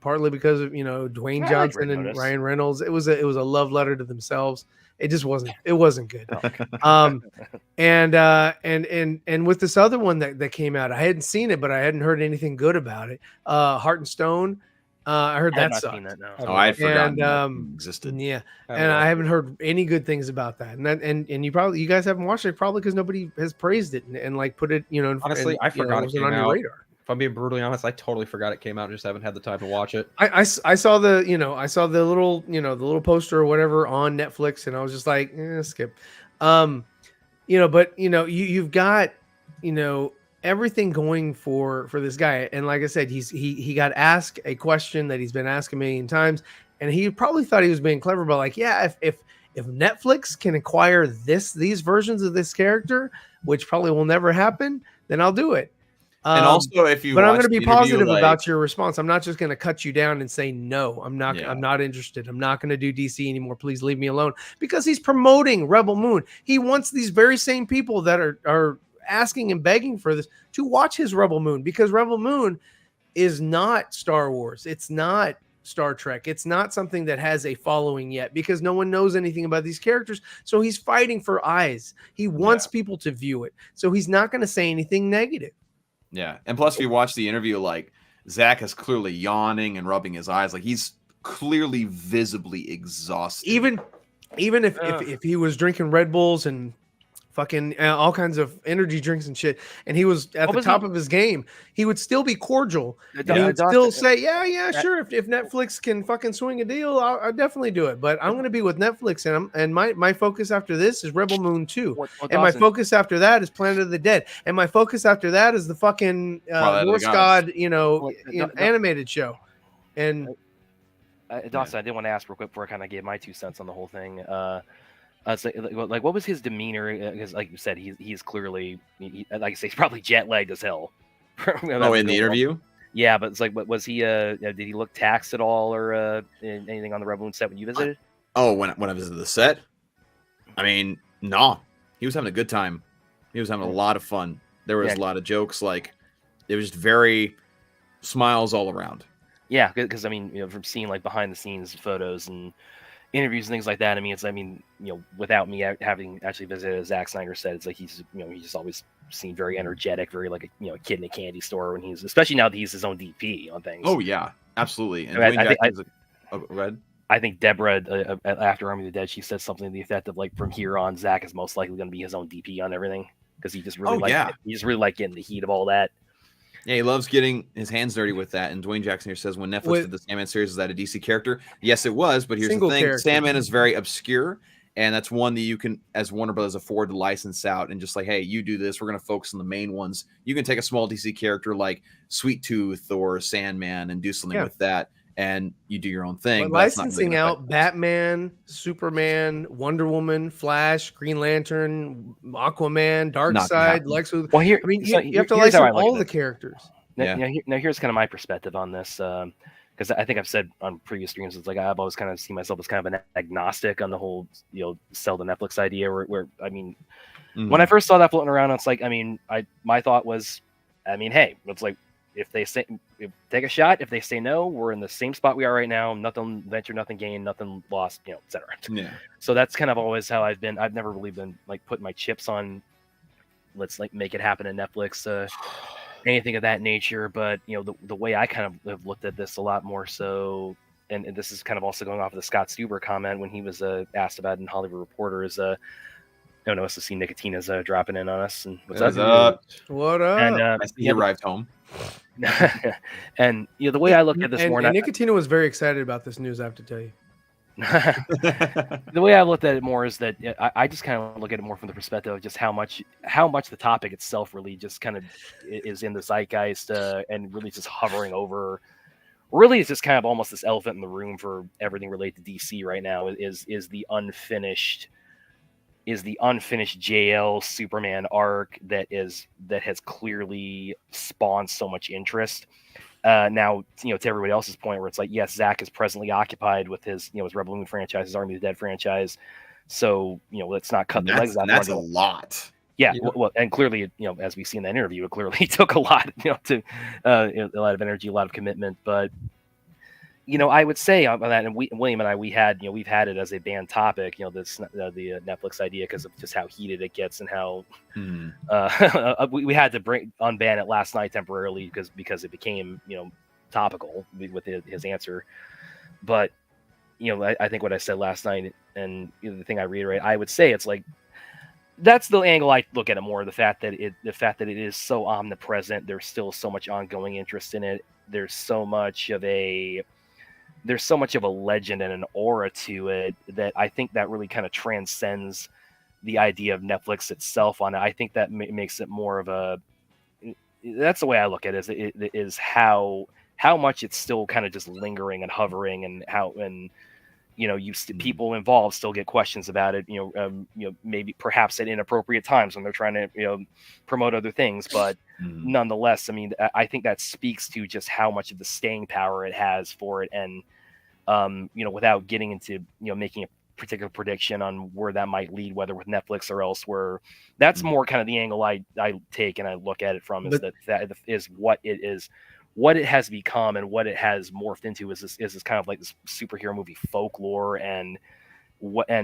partly because of, you know, Dwayne Johnson and Ryan Reynolds. It was a love letter to themselves. It just wasn't good. And with this other one that came out, I hadn't seen it, but I hadn't heard anything good about it. Heart and Stone. I heard that sucked. Oh, I had forgotten that And existed. yeah, and I haven't heard any good things about that. And you guys haven't watched it probably because nobody has praised it and like put it, you know. Honestly, I forgot it came on your out. radar. If I'm being brutally honest, I totally forgot it came out. Just haven't had the time to watch it. I saw the little, you know, the little poster or whatever on Netflix, and I was just like, skip. You know, but you know, you've got, you know, everything going for this guy, and like I said, he got asked a question that he's been asked a million times, and he probably thought he was being clever, but like, yeah, if Netflix can acquire these versions of this character, which probably will never happen, then I'll do it. And also, if you, but I'm going to be positive like, about your response. I'm not just going to cut you down and say no. I'm not. Yeah. I'm not interested. I'm not going to do DC anymore. Please leave me alone. Because he's promoting Rebel Moon. He wants these very same people that are asking and begging for this to watch his Rebel Moon, because Rebel Moon is not Star Wars. It's not Star Trek. It's not something that has a following yet, because no one knows anything about these characters. So he's fighting for eyes. He wants people to view it. So he's not going to say anything negative. Yeah. And plus, if you watch the interview, like, Zack is clearly yawning and rubbing his eyes. Like, he's clearly visibly exhausted. Even if he was drinking Red Bulls and fucking all kinds of energy drinks and shit, and he was at the top of his game, he would still be cordial. He would still say, yeah, sure. If Netflix can fucking swing a deal, I'll definitely do it. But I'm going to be with Netflix, and my focus after this is Rebel Moon 2. And my focus after that is Planet of the Dead. And my focus after that is the fucking Norse God, animated show. And Dawson, I did want to ask real quick before I kind of gave my 2 cents on the whole thing. Like, what was his demeanor? Because, like you said, he's clearly, like I say, he's probably jet lagged as hell. In the interview? Yeah, but it's like, was he? Did he look taxed at all, or anything on the Rebel Moon set when you visited? Oh, when I visited the set, I mean, no, he was having a good time. He was having a lot of fun. There was a lot of jokes. Like, it was just very smiles all around. Yeah, because I mean, from seeing like behind the scenes photos and interviews and things like that, without me having actually visited, as Zack Snyder said, it's like he's just always seemed very energetic, very like a kid in a candy store when especially now that he's his own DP on things. Oh yeah, absolutely. And I think Deborah after Army of the Dead, she said something to the effect of like, from here on, Zack is most likely going to be his own DP on everything, because he just really he just really like getting the heat of all that. Yeah, he loves getting his hands dirty with that. And Dwayne Jackson here says, when Netflix did the Sandman series, is that a DC character? Yes, it was. But here's the thing. Character. Sandman is very obscure. And that's one that you can, as Warner Brothers, afford to license out and just like, hey, you do this. We're going to focus on the main ones. You can take a small DC character like Sweet Tooth or Sandman and do something with that. And you do your own thing. But licensing out Batman, Superman, Wonder Woman, Flash, Green Lantern, Aquaman, Darkseid, Lex Luthor. Well, here, you have to license all the characters. Now, here's kind of my perspective on this, because I think I've said on previous streams, it's like I've always kind of seen myself as kind of an agnostic on the whole, sell the Netflix idea. Where when I first saw that floating around, it's like, my thought was, hey, it's like, if they say take a shot, if they say no, we're in the same spot we are right now. Nothing venture, nothing gain, nothing lost, etc. Yeah. So that's kind of always how I've been. I've never really been like putting my chips on, let's like make it happen in Netflix, anything of that nature. But the way I kind of have looked at this a lot more so, and this is kind of also going off of the Scott Stuber comment when he was asked about it in Hollywood Reporter, is I noticed to see Nickatina's dropping in on us. And what's up? What up? And he arrived home. And the way I look at this more, and Nickatina was very excited about this news, I have to tell you. The way I looked at it more is that I just kind of look at it more from the perspective of just how much the topic itself really just kind of is in the zeitgeist, and really just hovering over really it's just kind of almost this elephant in the room for everything related to DC right now is the unfinished JL Superman arc that has clearly spawned so much interest. Now, to everybody else's point, where it's like, yes, Zack is presently occupied with his Rebel Moon franchise, his Army of the Dead franchise. So, let's not cut the legs out. That's a lot. Yeah, well, and clearly, as we see in that interview, it clearly took a lot, to a lot of energy, a lot of commitment. But I would say on that, and William and I, we've had it as a band topic, the Netflix idea, because of just how heated it gets and how we had to unban it last night temporarily because it became topical with his answer. But I think what I said last night, and the thing I reiterate, I would say it's like, that's the angle I look at it more. The fact that it is so omnipresent. There's still so much ongoing interest in it. There's so much of a legend and an aura to it that I think that really kind of transcends the idea of Netflix itself on it. I think that makes it more of a, that's the way I look at it, is how much it's still kind of just lingering and hovering, and how, and people involved still get questions about it, maybe perhaps at inappropriate times when they're trying to, promote other things. But nonetheless, I mean, I think that speaks to just how much of the staying power it has for it. And, without getting into, making a particular prediction on where that might lead, whether with Netflix or elsewhere, that's more kind of the angle I take and I look at it from, is that is what it is. What it has become and what it has morphed into is this kind of like this superhero movie folklore, and where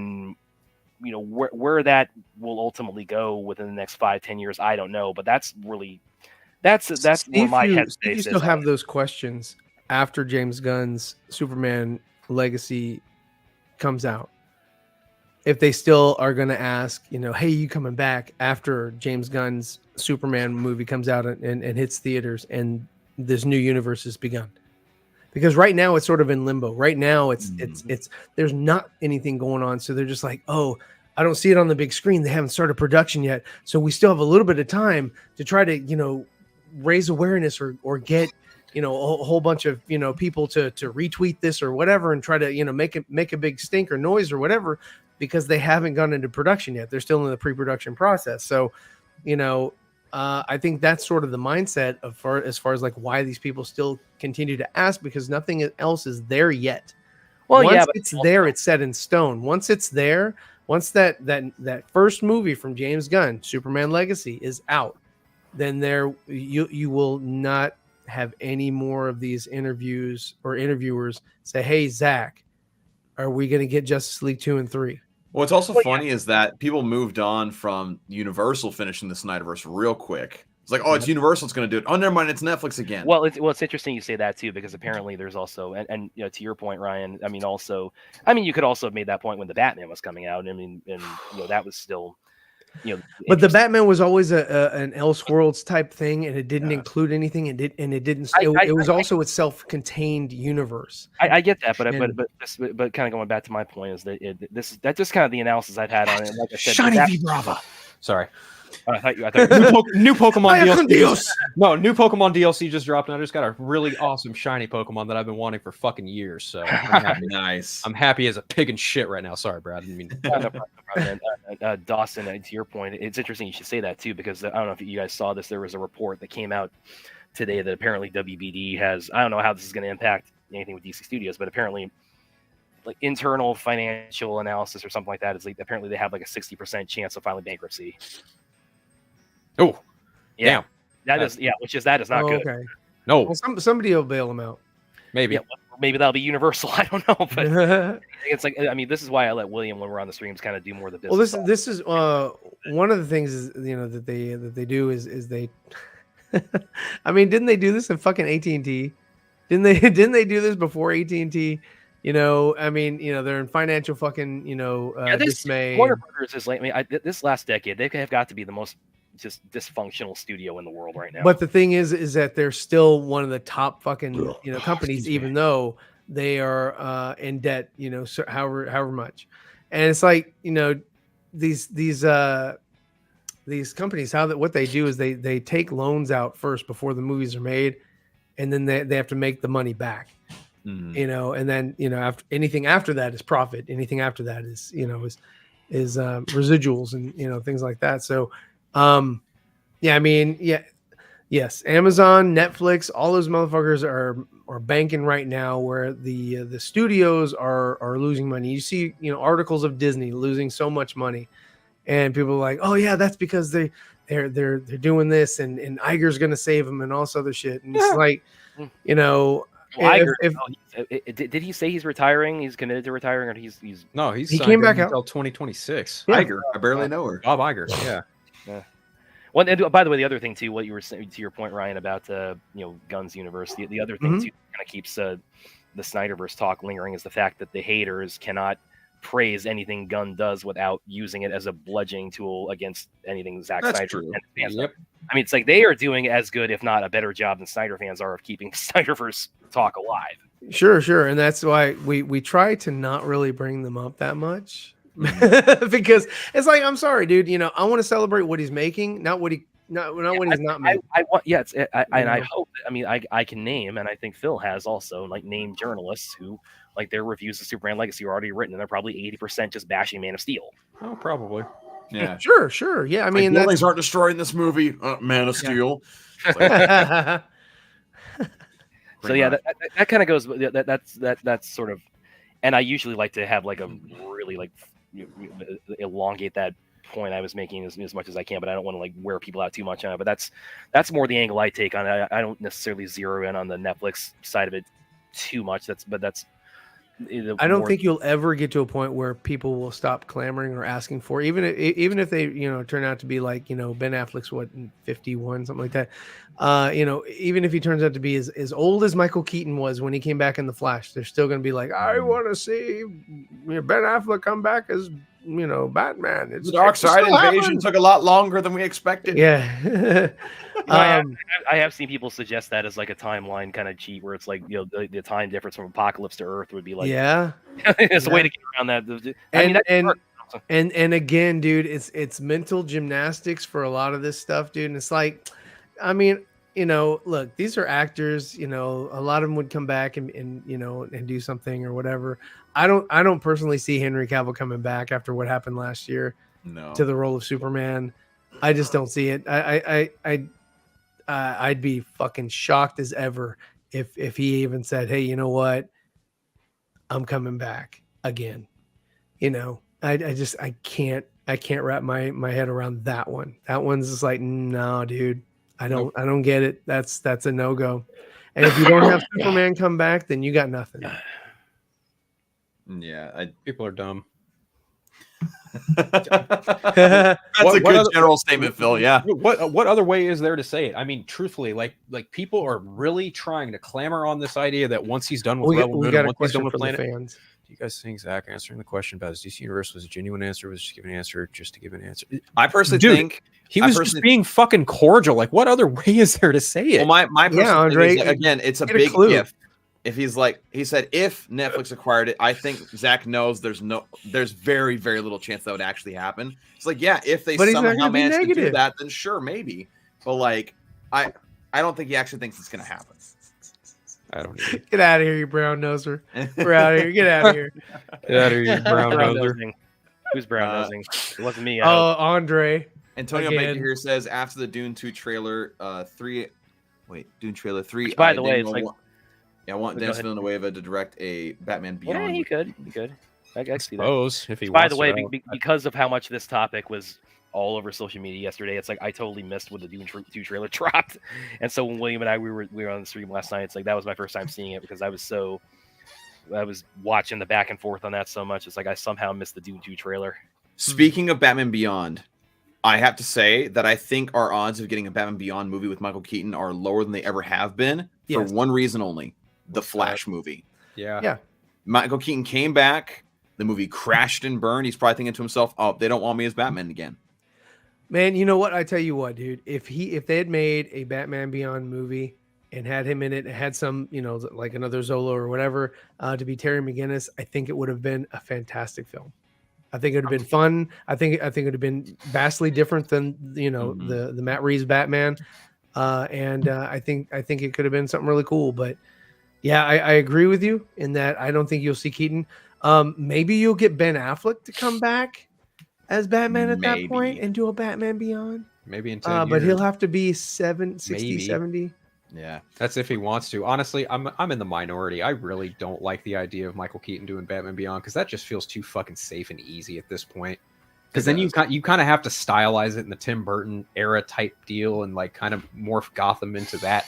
that will ultimately go within the next 5-10 years, I don't know. But that's where my head space is. You still have those questions after James Gunn's Superman Legacy comes out. If they still are going to ask, hey, you coming back after James Gunn's Superman movie comes out and hits theaters and this new universe has begun? Because right now it's sort of in limbo. Right now it's there's not anything going on, so they're just like, oh, I don't see it on the big screen. They haven't started production yet, so we still have a little bit of time to try to raise awareness or get a whole bunch of people to retweet this or whatever, and try to make a big stink or noise or whatever, because they haven't gone into production yet. They're still in the pre-production process. So I think that's sort of the mindset as far as like why these people still continue to ask, because nothing else is there yet. Well, once it's there, it's set in stone. Once it's there, once that first movie from James Gunn, Superman Legacy, is out, then you will not have any more of these interviews or interviewers say, hey, Zack, are we going to get Justice League 2 and 3? What's also funny is that people moved on from Universal finishing the Snyderverse real quick. It's like, oh, it's Universal, it's going to do it. Oh, never mind, it's Netflix again. Well, it's interesting you say that too, because apparently there's also, and to your point, Ryan, you could also have made that point when the Batman was coming out. That was still, but the Batman was always an Elseworlds type thing, and it didn't include anything. It was also a self-contained universe. I get that, but kind of going back to my point is that that's just kind of the analysis I've had on it. Like I said, Shiny V Brava. Sorry. I thought new Pokemon DLC. No, new Pokemon DLC just dropped, and I just got a really awesome shiny Pokemon that I've been wanting for fucking years. So I'm happy. Nice. I'm happy as a pig in shit right now. Sorry, Brad. I mean, Dawson, to your point, it's interesting you should say that too, because I don't know if you guys saw this. There was a report that came out today that apparently WBD has, I don't know how this is going to impact anything with DC Studios, but apparently like internal financial analysis or something like that is like apparently they have like a 60% chance of filing bankruptcy. Oh, yeah, that is not good. Okay. No, well, somebody will bail them out. Maybe. Yeah, maybe that'll be Universal. I don't know, but it's like, this is why I let William, when we're on the streams, kind of do more of the business. Well, this is one of the things is that they do is they. Didn't they do this in fucking AT&T? Didn't they do this before AT&T? They're in financial fucking dismay. Warner Brothers is like, this last decade, they have got to be the most just dysfunctional studio in the world right now. But the thing is that they're still one of the top fucking companies, even though they are in debt, so however much. And it's like, these companies, what they do is they take loans out first before the movies are made, and then they have to make the money back. You know, and then, you know, after anything after that is profit. Anything after that is, you know, is residuals and, you know, things like that. So, yeah, I mean, yes, Amazon, Netflix, all those motherfuckers are banking right now, where the studios are losing money. You see, you know, articles of Disney losing so much money, and people are like, oh yeah, that's because they're doing this, and Iger's gonna save them and all this other shit. And it's like, you know. Well, did he say he's retiring? He's committed to retiring, or he's no, he came back out until 2026. Yeah. Iger, I barely know her. Bob Iger, yeah. Well, and by the way, the other thing too, what you were saying, to your point, Ryan, about you know, Gunn's universe. The other thing too, kind of keeps the Snyderverse talk lingering, is the fact that the haters cannot praise anything Gunn does without using it as a bludgeoning tool against anything Zack Snyder. True. Yep. I mean, it's like they are doing as good, if not a better job than Snyder fans are, of keeping Snyderverse talk alive. Sure, and that's why we try to not really bring them up that much, because it's like, I'm sorry, dude. You know, I want to celebrate what he's making, not what he's not making. I want, yeah, and I hope. I mean, I can name, and I think Phil has also, like, named journalists who, like, their reviews of Superman Legacy are already written, and they're probably 80% just bashing Man of Steel. Oh, probably. Yeah, sure. Yeah, I mean, buildings aren't destroying this movie. Man of Steel. Yeah. So yeah, that kind of goes. That's sort of, and I usually like to have like a really like elongate that point I was making as much as I can, but I don't want to like wear people out too much on it. But that's more the angle I take on it. I don't necessarily zero in on the Netflix side of it too much. I don't think you'll ever get to a point where people will stop clamoring or asking for, even if they, you know, turn out to be like, you know, Ben Affleck's 51, something like that. You know, even if he turns out to be as old as Michael Keaton was when he came back in The Flash, they're still going to be like, I want to see, you know, Ben Affleck come back as, you know, Batman. The Dark Side invasion took a lot longer than we expected. Yeah. I have seen people suggest that as like a timeline kind of cheat, where it's like, you know, the time difference from Apocalypse to Earth would be like, it's a way to get around that. And again, dude, it's mental gymnastics for a lot of this stuff, dude. And it's like, I mean, you know, look, these are actors, you know, a lot of them would come back and you know, and do something or whatever. I don't personally see Henry Cavill coming back after what happened last year to the role of Superman. I just don't see it. I'd be fucking shocked as ever if he even said, hey, you know what? I'm coming back again. You know, I can't wrap my head around that one. That one's just like, no, dude, I don't get it. That's a no-go. And if you don't have Superman come back, then you got nothing. Yeah, people are dumb. That's a good general statement, Phil. Yeah. What other way is there to say it? I mean, truthfully, like people are really trying to clamor on this idea that once he's done with Rebel Moon, once he's done with Planet, fans. Do you guys think Zack answering the question about his DC universe was a genuine answer? Was just giving an answer just to give an answer? I personally think he was just being fucking cordial. Like, what other way is there to say it? Well, my personal thing is, again, it's a big if. If he's like, he said, if Netflix acquired it, I think Zack knows there's very, very little chance that would actually happen. It's like, yeah, if they somehow manage to do that, then sure, maybe. But like, I don't think he actually thinks it's going to happen. I don't either. Get out of here, you brown noser. We're out of here. Get out of here. Get out of here, you brown noser. Who's brown nosing? It wasn't me. Andre. Antonio Baker here says, after the Dune 2 trailer, Dune trailer 3. Which, by the way, it's like, I want Dennis Villeneuve to direct a Batman Beyond. Yeah, he could. I see that. If he By the way, because of how much this topic was all over social media yesterday, it's like I totally missed when the Dune 2 trailer dropped. And so when William and I we were on the stream last night, it's like that was my first time seeing it, because I was watching the back and forth on that so much. It's like I somehow missed the Dune 2 trailer. Speaking of Batman Beyond, I have to say that I think our odds of getting a Batman Beyond movie with Michael Keaton are lower than they ever have been for one reason only. The Flash movie. Yeah. Michael Keaton came back. The movie crashed and burned. He's probably thinking to himself, oh, they don't want me as Batman again. Man, you know what? I tell you what, dude. If they had made a Batman Beyond movie and had him in it, and had some, you know, like another Zolo or whatever, to be Terry McGinnis, I think it would have been a fantastic film. I think it would have been fun. I think it would have been vastly different than, you know, the Matt Reeves Batman. and I think it could have been something really cool. But yeah, I agree with you in that I don't think you'll see Keaton. Maybe you'll get Ben Affleck to come back as Batman at that point and do a Batman Beyond. Maybe in 10 years. But he'll have to be 60, Maybe. 70. Yeah, That's if he wants to. Honestly, I'm in the minority. I really don't like the idea of Michael Keaton doing Batman Beyond because that just feels too fucking safe and easy at this point. Because then you kind of have to stylize it in the Tim Burton era type deal and like kind of morph Gotham into that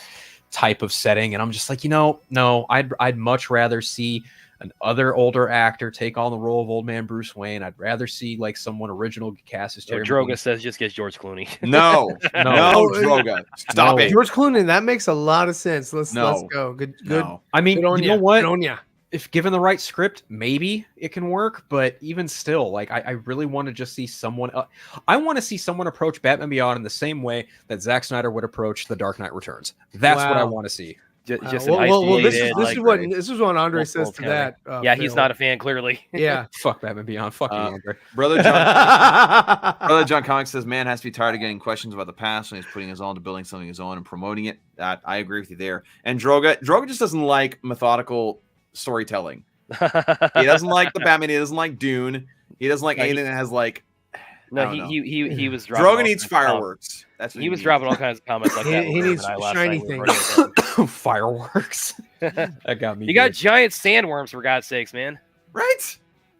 type of setting. And I'm just like, no, I'd much rather see an other older actor take on the role of old man Bruce Wayne. I'd rather see like someone original cast as Terry. Droga says just get George Clooney. No, Droga, stop it. George Clooney, that makes a lot of sense. Let's go. Good. I mean, you know what? Good If given the right script, maybe it can work. But even still, like I really want to just see someone. I want to see someone approach Batman Beyond in the same way that Zack Snyder would approach The Dark Knight Returns. That's what I want to see. Just this is what Andre says to that. Yeah, he's not a fan, clearly. Yeah. Fuck Batman Beyond. Fuck you, Andre. Brother John Comics says, man has to be tired of getting questions about the past when he's putting his all into building something his own and promoting it. That I agree with you there. And Droga just doesn't like methodical storytelling. He doesn't like the Batman. He doesn't like Dune. He doesn't like anything that has like. No, he was. Droga needs fireworks. That's what he was dropping all kinds of comments like that. He needs shiny things. Fireworks. That got me. You got giant sandworms, for God's sakes, man. Right?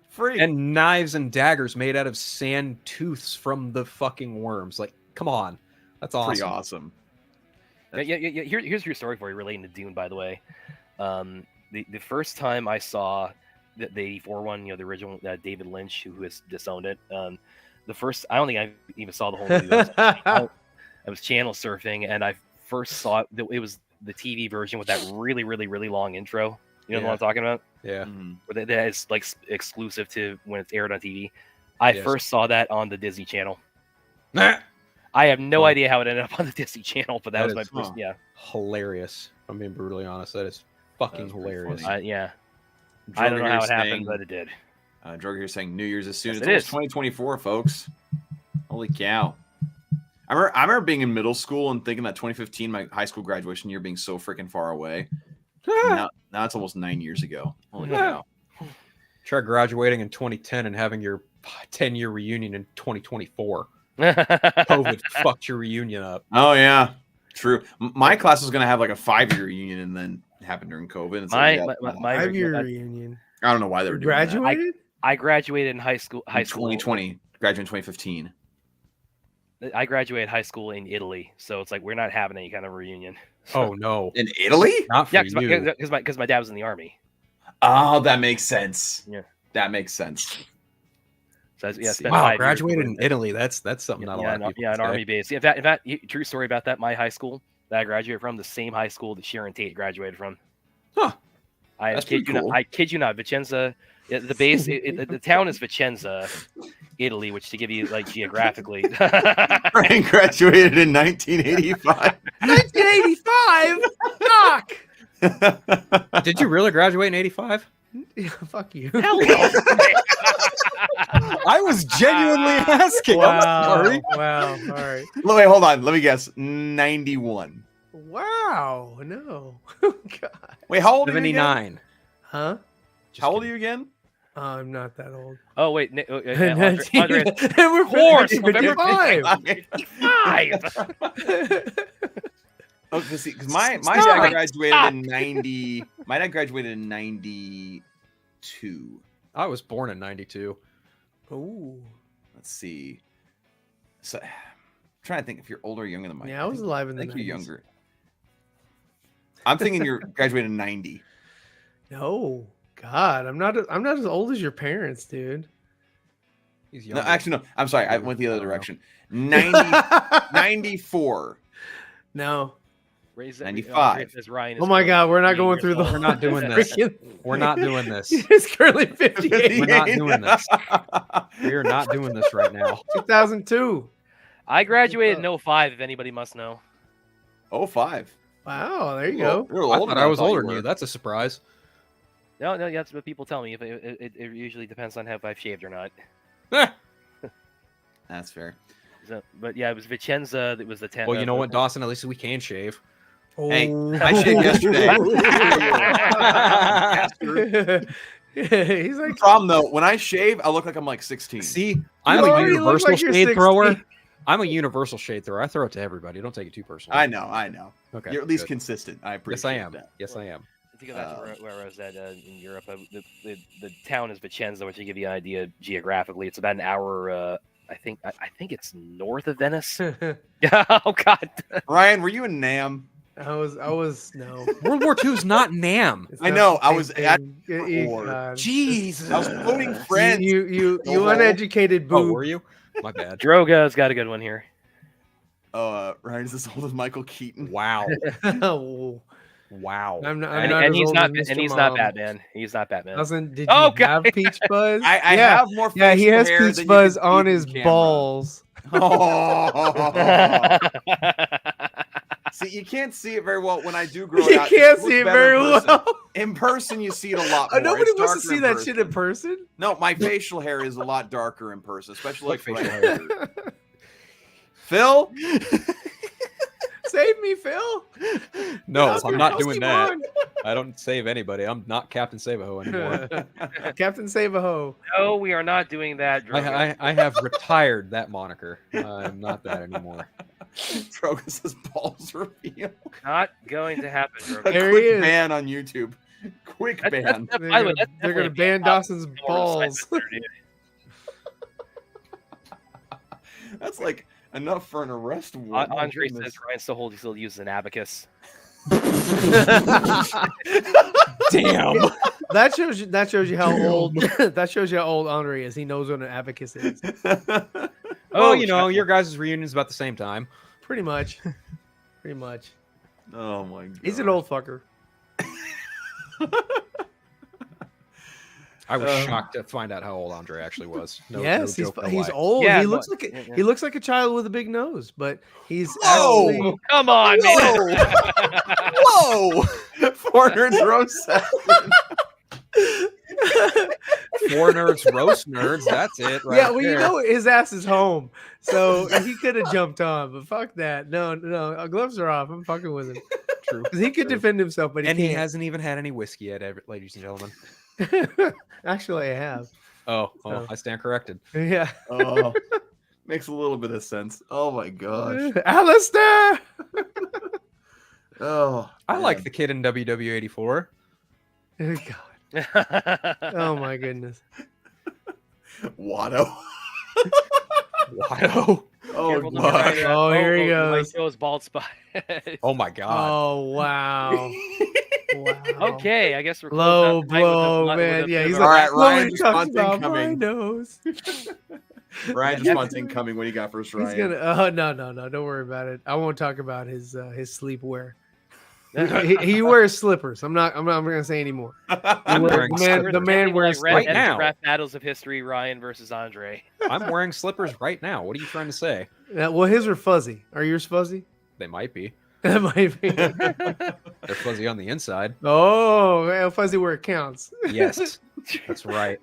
Free. And knives and daggers made out of sand tooths from the fucking worms. Like, come on. That's awesome. Pretty awesome. Yeah. Here's your story for you relating to Dune, by the way. The first time I saw the 84 one, the original David Lynch, who has disowned it. The first, I don't think I even saw the whole movie. I was channel surfing, and I first saw it. It was the TV version with that really, really, really long intro. You know what I'm talking about? Yeah. Where that is like exclusive to when it's aired on TV. I first saw that on the Disney Channel. I have no idea how it ended up on the Disney Channel, but that was my first. Yeah. Hilarious. I'm being brutally honest. That is fucking hilarious. Yeah. I don't know how it happened, but it did. Droger here saying New Year's is soon. Yes, It's 2024, folks. Holy cow. I remember being in middle school and thinking that 2015, my high school graduation year, being so freaking far away. now it's almost 9 years ago. Holy cow. Try graduating in 2010 and having your 10-year reunion in 2024. COVID fucked your reunion up. Oh, yeah. True. My class was going to have like a 5-year reunion and then it happened during COVID. It's my 5-year reunion. I don't know why they were doing graduated? I graduated in high school. 2020. Graduated in 2015. I graduated high school in Italy, so it's like we're not having any kind of reunion. Oh no, in Italy? Not for you. Because my dad was in the army. Oh, that makes sense. Yeah, that makes sense. So I spent wow, graduated in Italy. That's something not a lot of people an army base. In fact, true story about that. My high school that I graduated from, the same high school that Sharon Tate graduated from. Huh. I kid you not, Vicenza. The base, the town is Vicenza, Italy, which to give you like geographically. Frank graduated in 1985. 1985? Fuck! Did you really graduate in 85? Yeah, fuck you. Hell no. I was genuinely asking. Wow. I'm sorry. Wow. All right. Wait, hold on. Let me guess. 91. Wow. No. God. Wait, how old are you 79. again? Huh? How old are you again? I'm not that old. Oh wait, Andre, we're horse. November 5. 55. Oh, because my dad graduated in 90. My dad graduated in 92. I was born in 92. Oh, let's see. So, I'm trying to think if you're older or younger than mine. Yeah, I was alive in the 90s. I think you're younger. I'm thinking you're graduated in 90. No, God, I'm not as old as your parents, dude. He's no, actually, no. I'm sorry. I went the other direction. 94. No. 95. Oh my God, we're not going through the. We're not doing this. We're not doing this. It's currently 58. We're not doing this. We are not doing this right now. 2002. I graduated in 05, if anybody must know. 05. Wow, there you go. I thought I was older than you. That's a surprise. No, that's what people tell me. It usually depends on if I've shaved or not. That's fair. So, but yeah, it was Vicenza that was the 10th. Well, you know what, Dawson? At least we can shave. Hey, Oh. I shaved yesterday. He's The like, problem though, when I shave, I look like I'm like 16. See, I'm a already look universal like you're shade thrower. 16. I'm a universal shade thrower. I throw it to everybody. Don't take it too personally. I know. Okay. You're at least good. consistent. I appreciate Yes, I am. that. Yes, I am. I think that's where I was at in Europe. The town is Vicenza, which to give you an idea geographically, it's about an hour. I think it's north of Venice. Oh God, Ryan, were you in Nam? I was no. World War II's not Nam. It's I not know, the I same was thing. at God. war. Jesus. I was quoting friends. You Oh. uneducated Oh, boob. were you? My bad. Droga's got a good one here. Ryan's as old as Michael Keaton. Wow. Oh, Wow. I'm not. And he's not. Mr. And he's not Mom. Batman. He's not Batman. Did you Oh, God. have peach fuzz? I yeah, have more yeah. He facial has hair peach than you fuzz can see on through his the camera. balls. Oh. See, you can't see it very well when I do grow it You out. can't looks see it better very in person. well. In person, you see it a lot more. Nobody It's wants to darker see in that shit in person. No, my facial hair is a lot darker in person, especially What for facial my hair? hair. Phil? Save me, Phil. No, Stop I'm your not house, doing that. I don't save anybody. I'm not Captain Save-A-Ho anymore. Captain Save-A-Ho. No, we are not doing that. Droga. I have retired that moniker. I'm not that anymore. Droga says balls reveal. Not going to happen. A Droga. There he quick is. ban on YouTube. Quick ban. By the way, that's They're gonna definitely ban Dawson's balls. That's like enough for an arrest warrant. My Andre goodness. says Ryan still uses an abacus. Damn. That shows you how old that shows you how old Andre is. He knows what an abacus is. Oh, you know, your guys' reunion's about the same time. Pretty much. Pretty much. Oh my god. He's an old fucker. I was shocked to find out how old Andre actually was. No, yes, no joke, no he's lie. old. Yeah, he but- looks he looks like a child with a big nose, but he's Whoa! actually Come on, man. Whoa! 4Nerds roast session. 4Nerds roast nerds. That's it. Right yeah, well, you there. know his ass is home, so he could have jumped on, but fuck that. No, gloves are off. I'm fucking with him. True. 'Cause he could defend himself, but And he he can't. hasn't even had any whiskey yet, ladies and gentlemen. Actually, I have. Oh, So- I stand corrected. Yeah, Oh, makes a little bit of sense. Oh my gosh. Alistair. Oh, I like the kid in WW84. God. Oh my goodness. Watto. Watto. Oh Careful, don't god. get Oh, here he You might goes. show his bald spot. Oh my god. Oh wow. Wow. Okay, I guess we're Low closing out tonight with blow, a- with man. a Yeah, bit he's of a All like, right, Ryan, nobody talks response about my incoming. nose. Ryan just wants incoming. What do you got for us, He's Ryan? gonna. Oh no! Don't worry about it. I won't talk about his sleepwear. he wears slippers. I'm not gonna say anymore. I'm wears- wearing the man- slippers. the man wears Red right Dead now. Rap Battles of History, Ryan versus Andre. I'm wearing slippers right now. What are you trying to say? Well, his are fuzzy. Are yours fuzzy? They might be. That might be. They're fuzzy on the inside. Oh, well, fuzzy where it counts. Yes, that's right.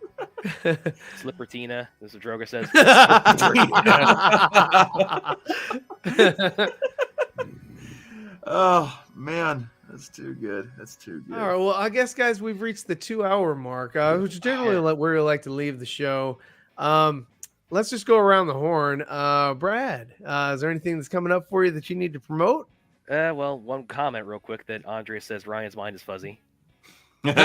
Slippertina, as the Droga says. Oh man, that's too good. That's too good. All right. Well, I guess, guys, we've reached the 2-hour mark, which is generally where we like to leave the show. Let's just go around the horn. Brad, is there anything that's coming up for you that you need to promote? Well, one comment real quick that Andre says Ryan's mind is fuzzy. But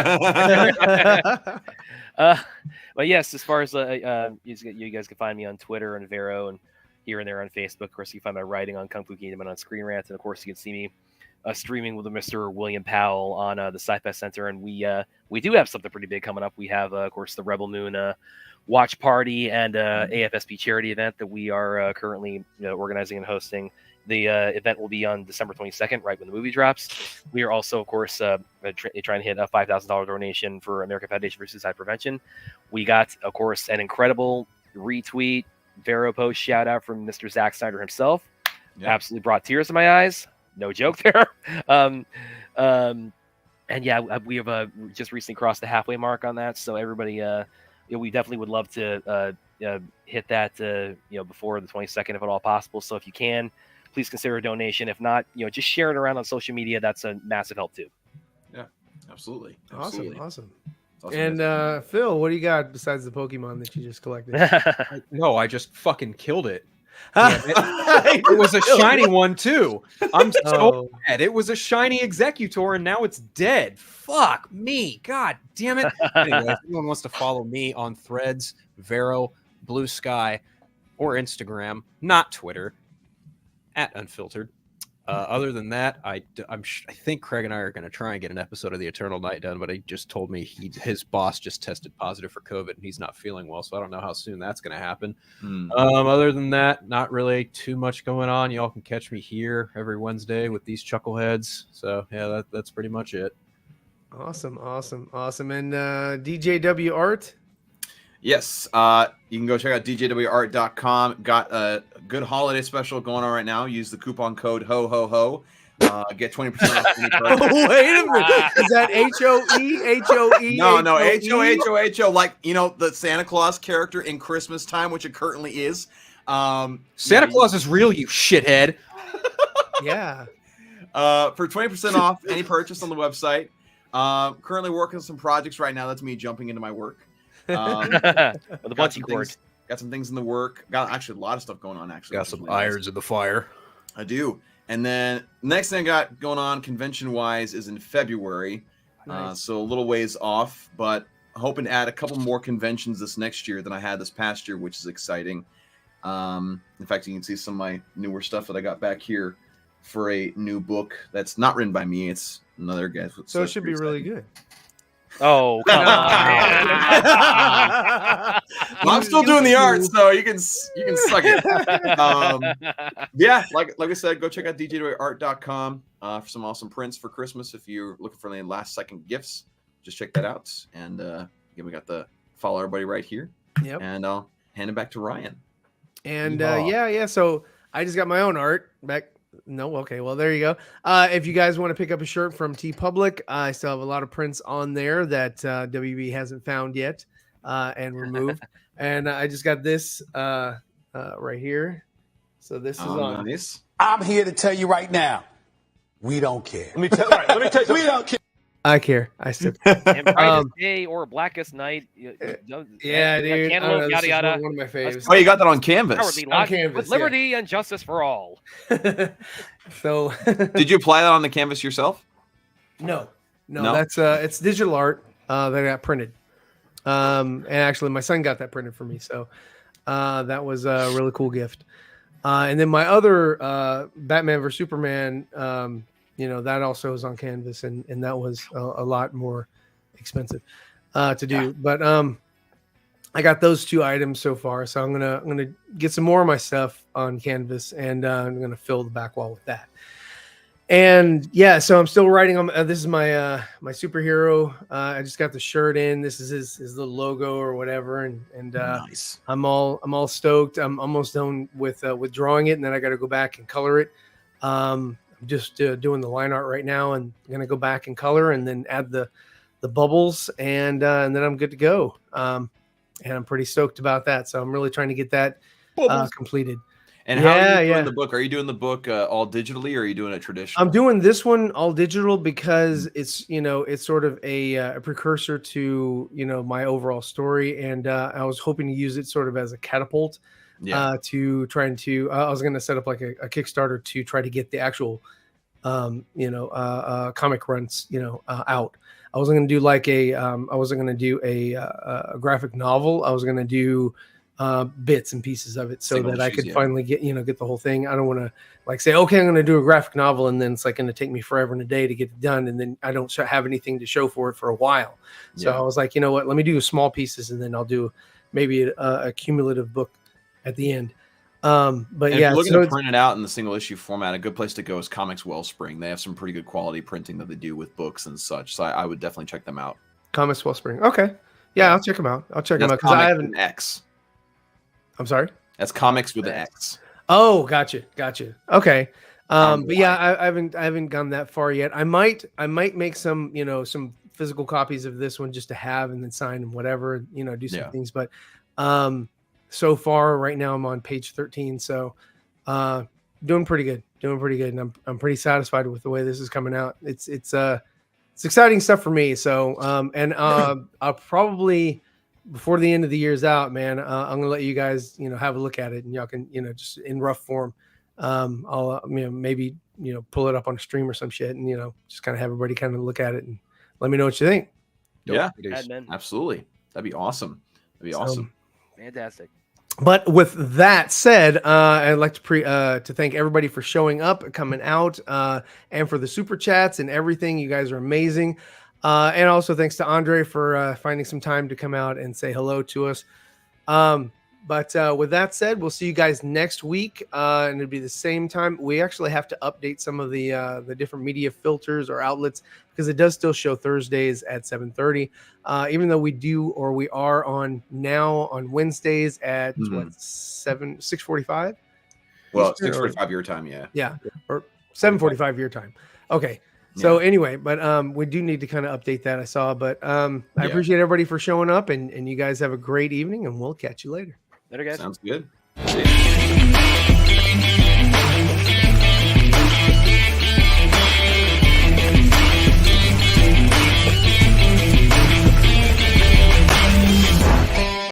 yes, as far as you guys can find me on Twitter and Vero and here and there on Facebook. Of course, you can find my writing on Kung Fu Kingdom and on Screen Rant, and of course, you can see me streaming with Mr. William Powell on the Sci-Fi Center, and we do have something pretty big coming up. We have, of course, the Rebel Moon watch party and AFSP charity event that we are currently organizing and hosting. The event will be on December 22nd, right when the movie drops. We are also, of course, trying to hit a $5,000 donation for American Foundation for Suicide Prevention. We got, of course, an incredible retweet, Vero post shout out from Mr. Zack Snyder himself. Yep. Absolutely brought tears to my eyes. No joke there. And yeah, we have just recently crossed the halfway mark on that. So everybody, we definitely would love to hit that before the 22nd if at all possible. So if you can, please consider a donation. If not, just share it around on social media. That's a massive help too. Yeah, absolutely. Awesome. And Phil, what do you got besides the Pokemon that you just collected? No, I just fucking killed it. It was a shiny one too. I'm so mad. It was a shiny Executor and now it's dead. Fuck me. God damn it. Anyway, if anyone wants to follow me on Threads, Vero, Blue Sky, or Instagram, not Twitter, at Unfiltered. Other than that, I think Craig and I are going to try and get an episode of The Eternal Night done, but he just told me his boss just tested positive for COVID and he's not feeling well, so I don't know how soon that's going to happen. Other than that, not really too much going on. Y'all can catch me here every Wednesday with these chuckleheads. So yeah, that's pretty much it. Awesome. And DJW Art? Yes, you can go check out DJWArt.com. Got a good holiday special going on right now. Use the coupon code HOHOHO. Get 20% off any purchase. Wait a minute. Is that HOE? No, HOHO. Like, the Santa Claus character in Christmas time, which it currently is. Santa Claus is real, you shithead. Yeah. For 20% off any purchase on the website. Currently working on some projects right now. That's me jumping into my work. The bungee cord. Got some things in the work. Got actually a lot of stuff going on. Got some irons in the fire. I do. And then next thing I got going on convention wise is in February. Nice. So a little ways off, but hoping to add a couple more conventions this next year than I had this past year, which is exciting. In fact, you can see some of my newer stuff that I got back here for a new book that's not written by me. It's another guy. So it should be really good. Oh, come on. Well, I'm still doing the art, so you can suck it. Yeah, like I said, go check out DJWArt.com for some awesome prints for Christmas. If you're looking for any last second gifts, just check that out. And again, we got the follow everybody right here. Yep. And I'll hand it back to Ryan. And yeah. So I just got my own art back. No, okay. Well, there you go. If you guys want to pick up a shirt from TeePublic, I still have a lot of prints on there that WB hasn't found yet and removed. And I just got this right here. So this is on. Nice. I'm here to tell you right now, we don't care. Let me tell you. We don't care. I care. I still. And Brightest Day or Blackest Night. Yeah, dude. Cantaloupe, yada yada. One of my faves. Oh, you got that on canvas. On canvas, with liberty and justice for all. So, did you apply that on the canvas yourself? No. That's it's digital art that I got printed. And actually, my son got that printed for me, so that was a really cool gift. And then my other Batman vs Superman. That also is on canvas, and that was a lot more expensive to do. But I got those two items so far, so I'm gonna get some more of my stuff on canvas, and I'm gonna fill the back wall with that. And yeah, so I'm still writing on. This is my my superhero. I just got the shirt in. This is his little logo or whatever, and nice. I'm all stoked. I'm almost done with drawing it, and then I got to go back and color it. I'm just doing the line art right now, and I'm gonna go back and color, and then add the bubbles, and then I'm good to go. And I'm pretty stoked about that. So I'm really trying to get that completed. And how are you doing the book? Are you doing the book all digitally, or are you doing it traditional? I'm doing this one all digital because it's it's sort of a precursor to my overall story, and I was hoping to use it sort of as a catapult. To trying to I was going to set up like a Kickstarter to try to get the actual comic runs out. I wasn't going to do like I wasn't going to do a graphic novel. I was going to do bits and pieces of it so Single that I issues, could finally get the whole thing. I don't want to like say, okay, I'm going to do a graphic novel, and then it's like going to take me forever and a day to get it done, and then I don't have anything to show for it for a while. So I was like, you know what, let me do small pieces, and then I'll do maybe a cumulative book at the end. But and yeah, if you're looking to print it out in the single issue format, a good place to go is Comics Wellspring. They have some pretty good quality printing that they do with books and such. So I would definitely check them out. Comics Wellspring. Okay. Yeah, I'll check them out. I'll check them out because I haven't. X. I'm sorry. That's Comics with an X. Oh, gotcha. Okay. But yeah, I haven't gone that far yet. I might make some some physical copies of this one just to have and then sign and whatever do some things. But so far. Right now, I'm on page 13, so doing pretty good, and I'm pretty satisfied with the way this is coming out. It's exciting stuff for me. So I'll probably, before the end of the year's out, man, I'm gonna let you guys have a look at it, and y'all can just in rough form. I'll maybe pull it up on a stream or some shit, and just kind of have everybody kind of look at it and let me know what you think. Yeah, absolutely. That'd be awesome. Awesome. Fantastic. But with that said, I'd like to thank everybody for showing up and coming out, and for the super chats and everything. You guys are amazing. And also thanks to Andre for finding some time to come out and say hello to us. But with that said, we'll see you guys next week, and it'll be the same time. We actually have to update some of the different media filters or outlets, because it does still show Thursdays at 7:30, even though we are on now on Wednesdays at 6:45. Well, 6:45 your time, yeah, or 7:45 your time. Okay. So anyway, but we do need to kind of update that, I saw. But I appreciate everybody for showing up, and you guys have a great evening, and we'll catch you later. Later, guys. Sounds good.